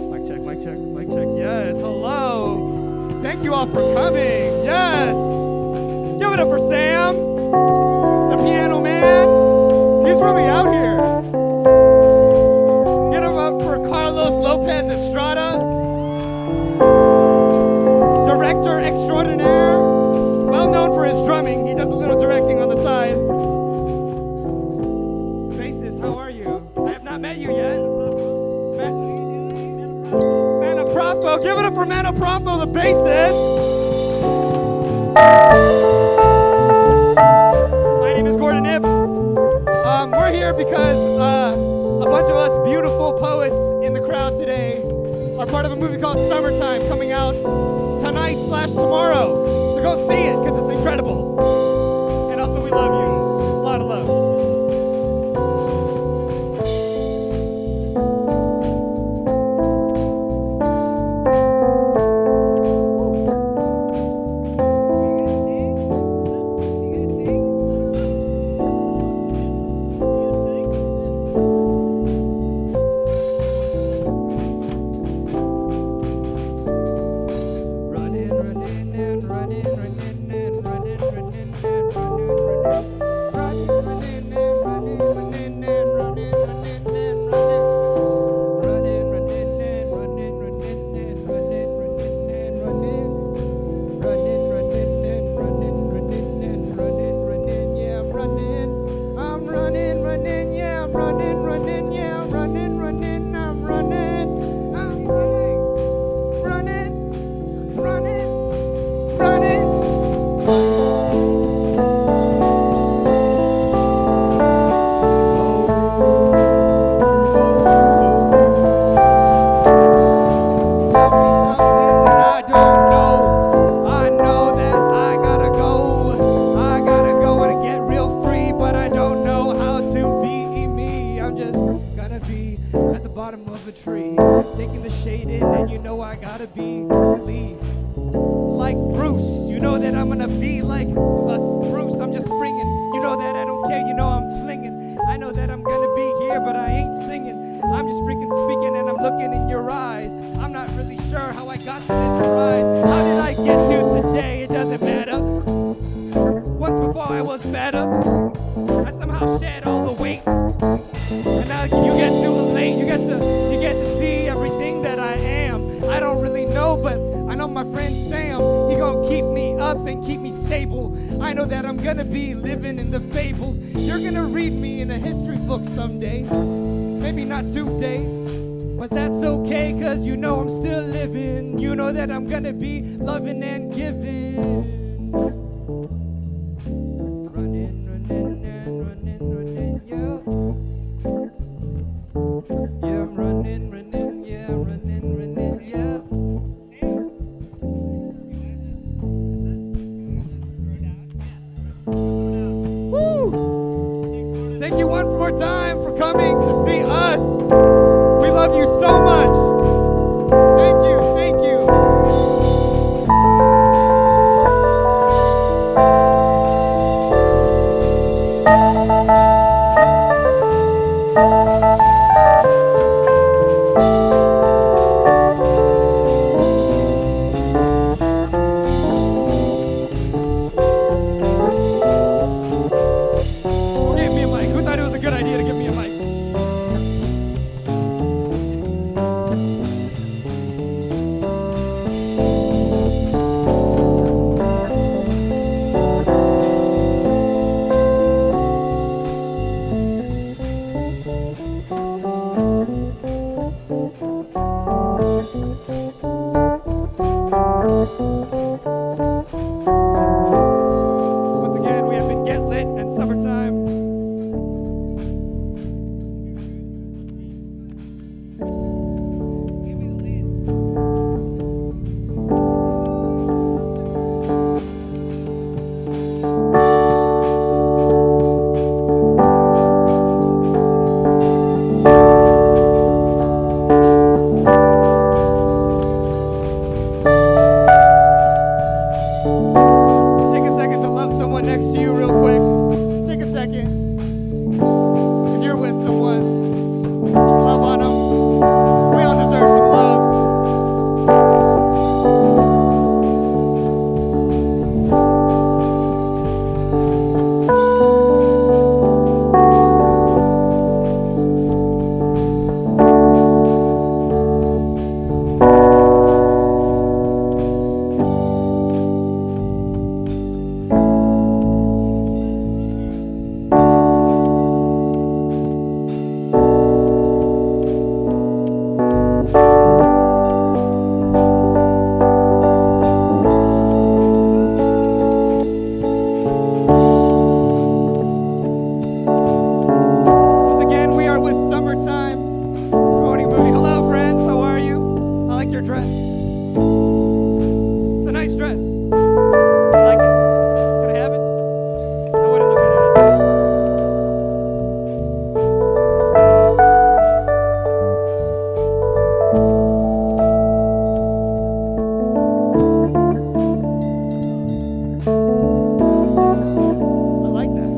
Mic check, mic check, mic check. Yes, hello. Thank you all for coming. Yes. Give it up for Sam, the piano man. He's really out here. Get him up for Carlos Lopez Estrada, director extraordinaire, well known for his drumming. He does a little directing on the side. Bassist, how are you? I have not met you yet. Mano Profo, give it up for Mano Profo, the bassist. My name is Gordon Ip. We're here because a bunch of us beautiful poets in the crowd today are part of a movie called Summertime coming out tonight/tomorrow. So go see it because it's incredible. And also we love you. A lot of love. It's a nice dress. I like it. Can I have it? I wouldn't look at it. I like that.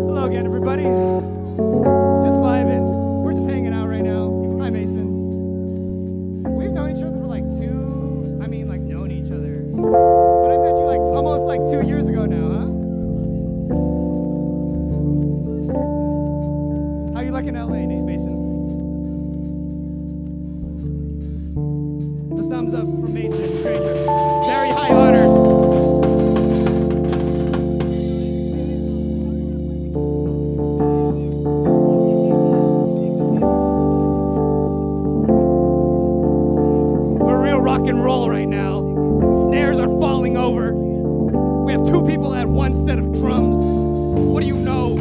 Hello again, everybody. Just vibing. We're just hanging out right now. Hi, Mason. We've known each other for like known each other. But I met you like almost like 2 years ago now, huh? How you liking LA, Mason? The thumbs up from Mason Granger. Very high honors. Rock and roll right now. Snares are falling over. We have 2 people at one set of drums. What do you know?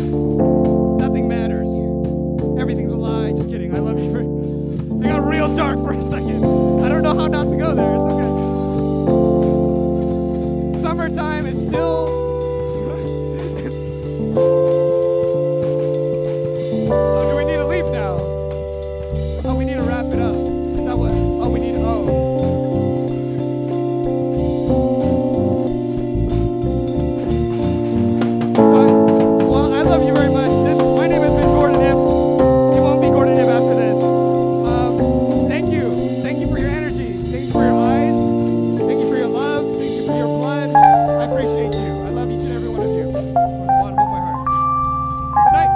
Nothing matters. Everything's a lie. Just kidding. I love you. They got real dark for a second. I don't know how not to go there. It's okay. Summertime is still. Oh, do we need to leave now? Oh, we need to wrap it up. Is that what? Oh, we need. Oh. I love you very much. My name has been Gordon Ip. It won't be Gordon Ip after this. Thank you. Thank you for your energy. Thank you for your eyes. Thank you for your love. Thank you for your blood. I appreciate you. I love each and every one of you. From the bottom of my heart. Good night.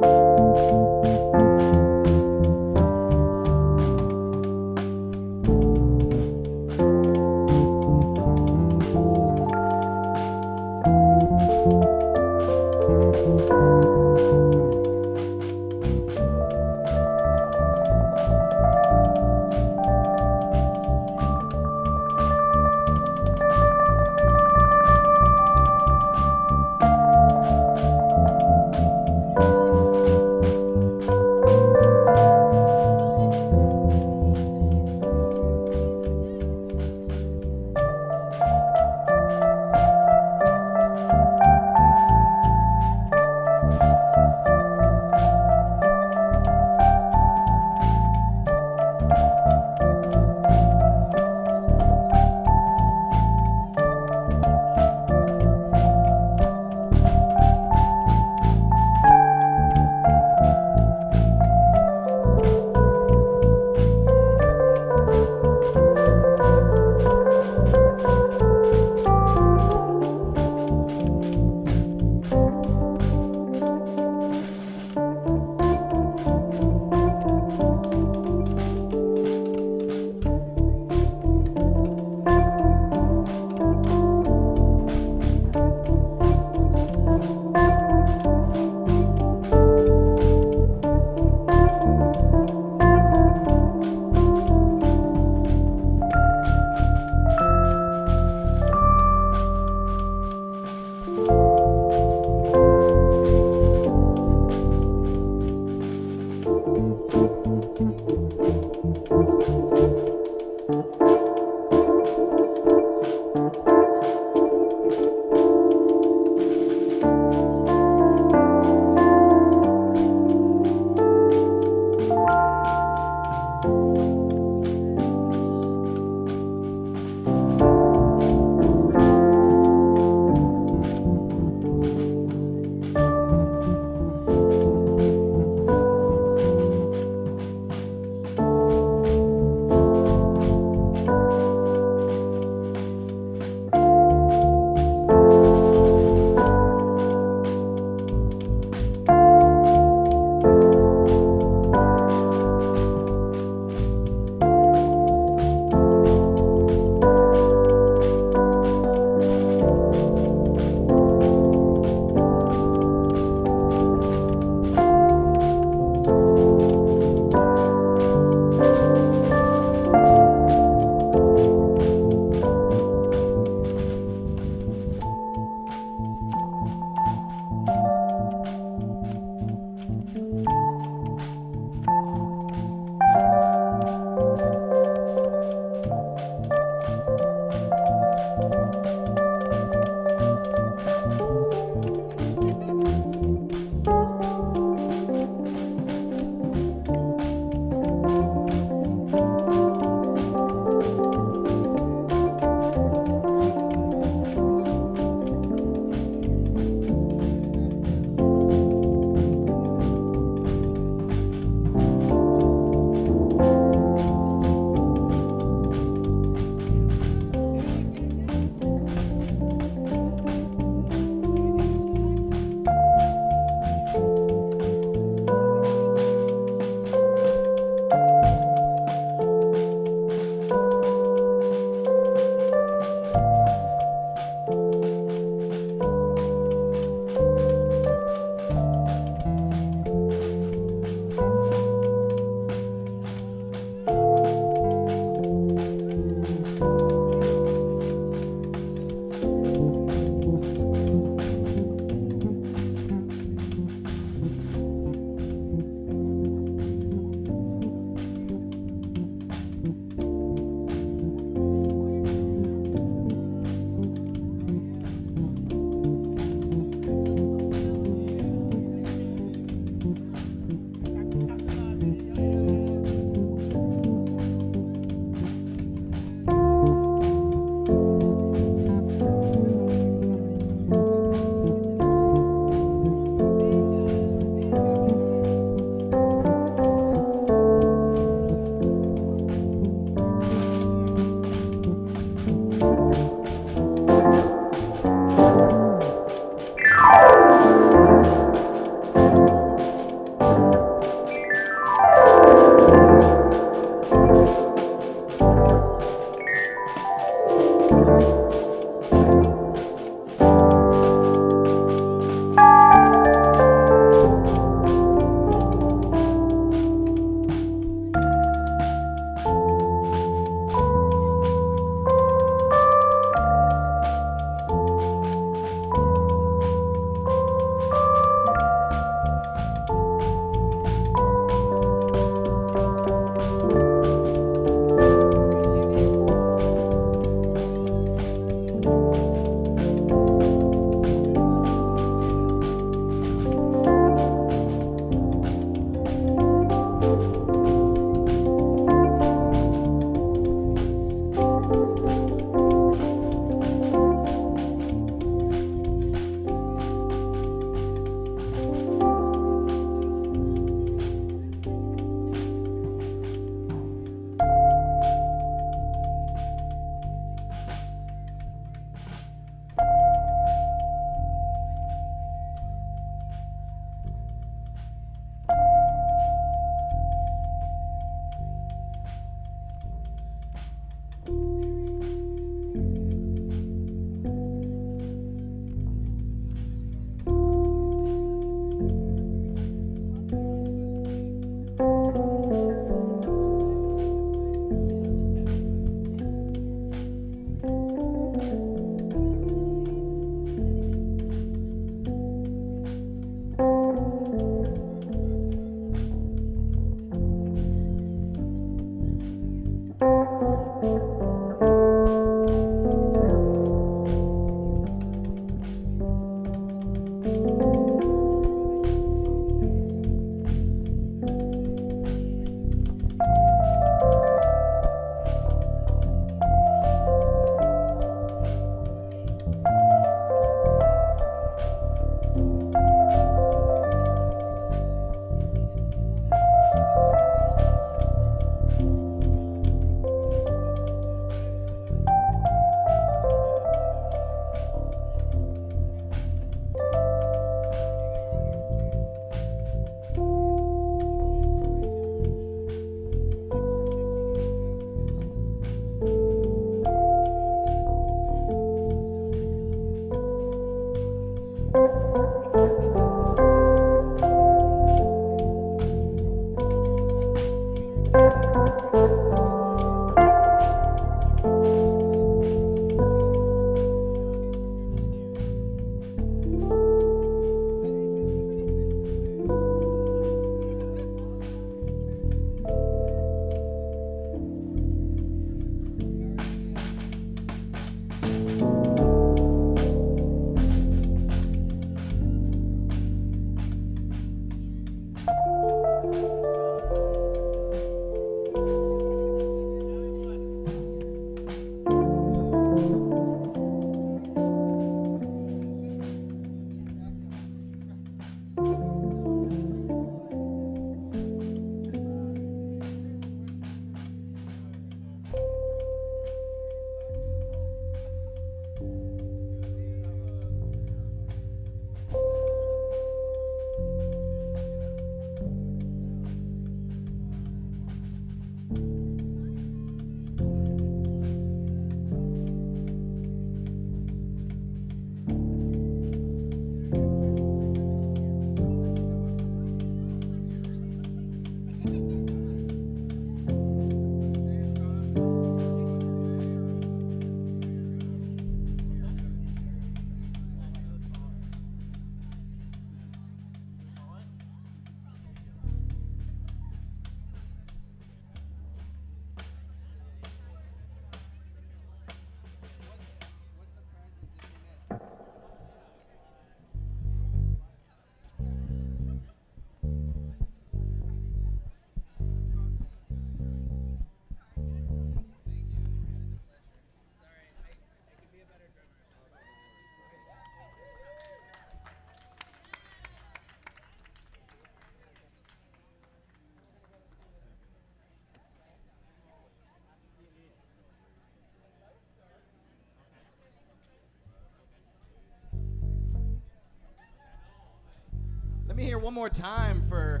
hear one more time for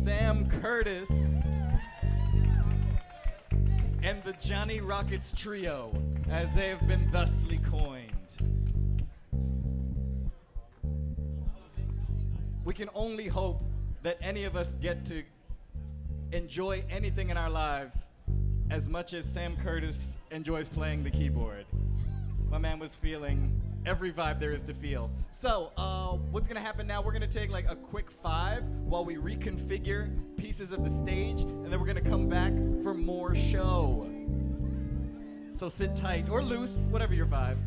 Sam Curtis and the Johnny Rockets Trio, as they have been thusly coined. We can only hope that any of us get to enjoy anything in our lives as much as Sam Curtis enjoys playing the keyboard. My man was feeling every vibe there is to feel. So, what's gonna happen now, we're gonna take like a quick 5 while we reconfigure pieces of the stage, and then we're gonna come back for more show. So sit tight, or loose, whatever your vibe.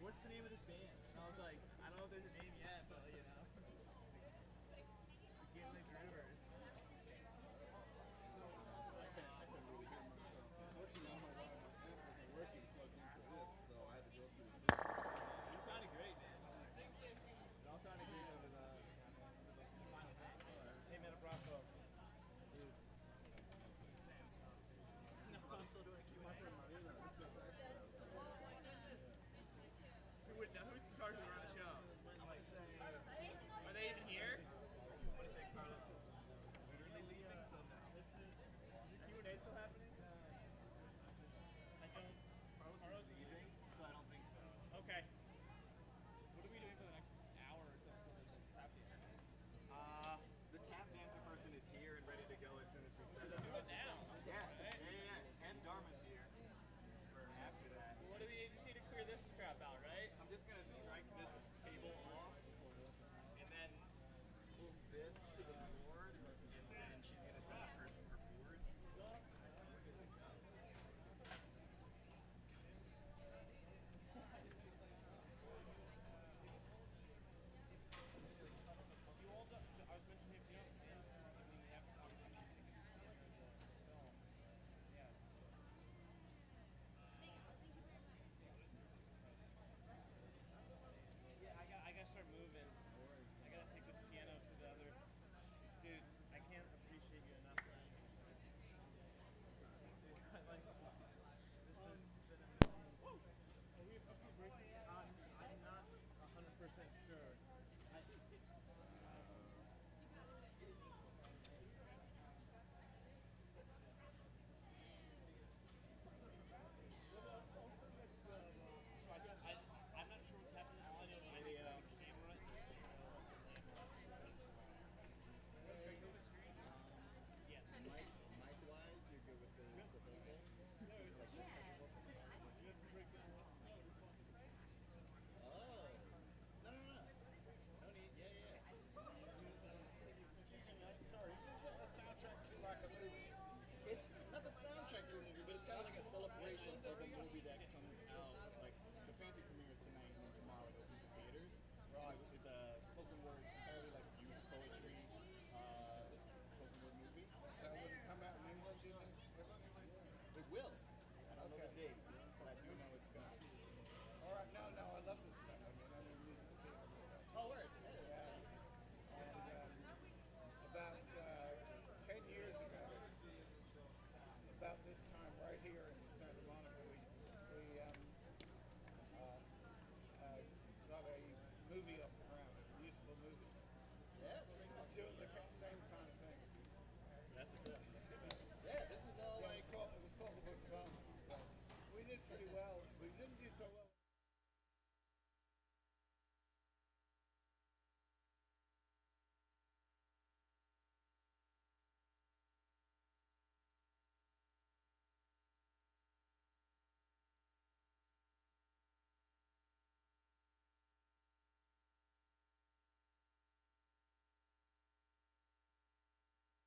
What's the name of this band? And I was like, I don't know if there's a name yet, but you know. Gimlet Rivers. You sounded great, man. It all sounded great over the Hey, Metabravo. Dude. No, I'm still doing Q&A. Who's in charge of the run of the show? Are they even here? What do you say, Carlos? Literally leaving, so no. Is the Q&A still happening? I don't. Carlos is leaving, so I don't think so. Okay. What are we doing for the next hour or so until there's a tap dancer? The tap dancer person is here and ready to go as soon as we set Let's up. do it now. Yeah. And Dharma's here for after that. Well, what do we just need to clear this crap out, right? I'm just gonna strike this cable off and then move this to the board, and then she's gonna set up her board. Yeah, I gotta start moving. I gotta take this piano to the other. Dude, I can't appreciate you enough, man. I like this has been amazing. Whoa! Are we up to breaking? I'm not 100% sure. I'm not sure what's happening. All I know is my camera. Yeah. Mic-wise, you're good with the vocal? Like this type of vocal? Oh. No. No need. Yeah. Excuse me, sorry. Is this a soundtrack to like a movie? It's not the soundtrack to a movie, but it's kind of like a celebration of a movie that comes out. Like the fancy premieres tonight, and then tomorrow it opens in theaters. Right. It's a spoken word, entirely like youth poetry, spoken word movie. So will it come out in English? Do you think? It will. I don't know the date, but I do know it's gonna. All right. No. I love this stuff. I mean, I'm a musical theater myself. Oh, word. Yeah. And about 10 years ago, about this time, right here in Santa Monica, we got a movie off the ground, a musical movie. Yeah. Doing the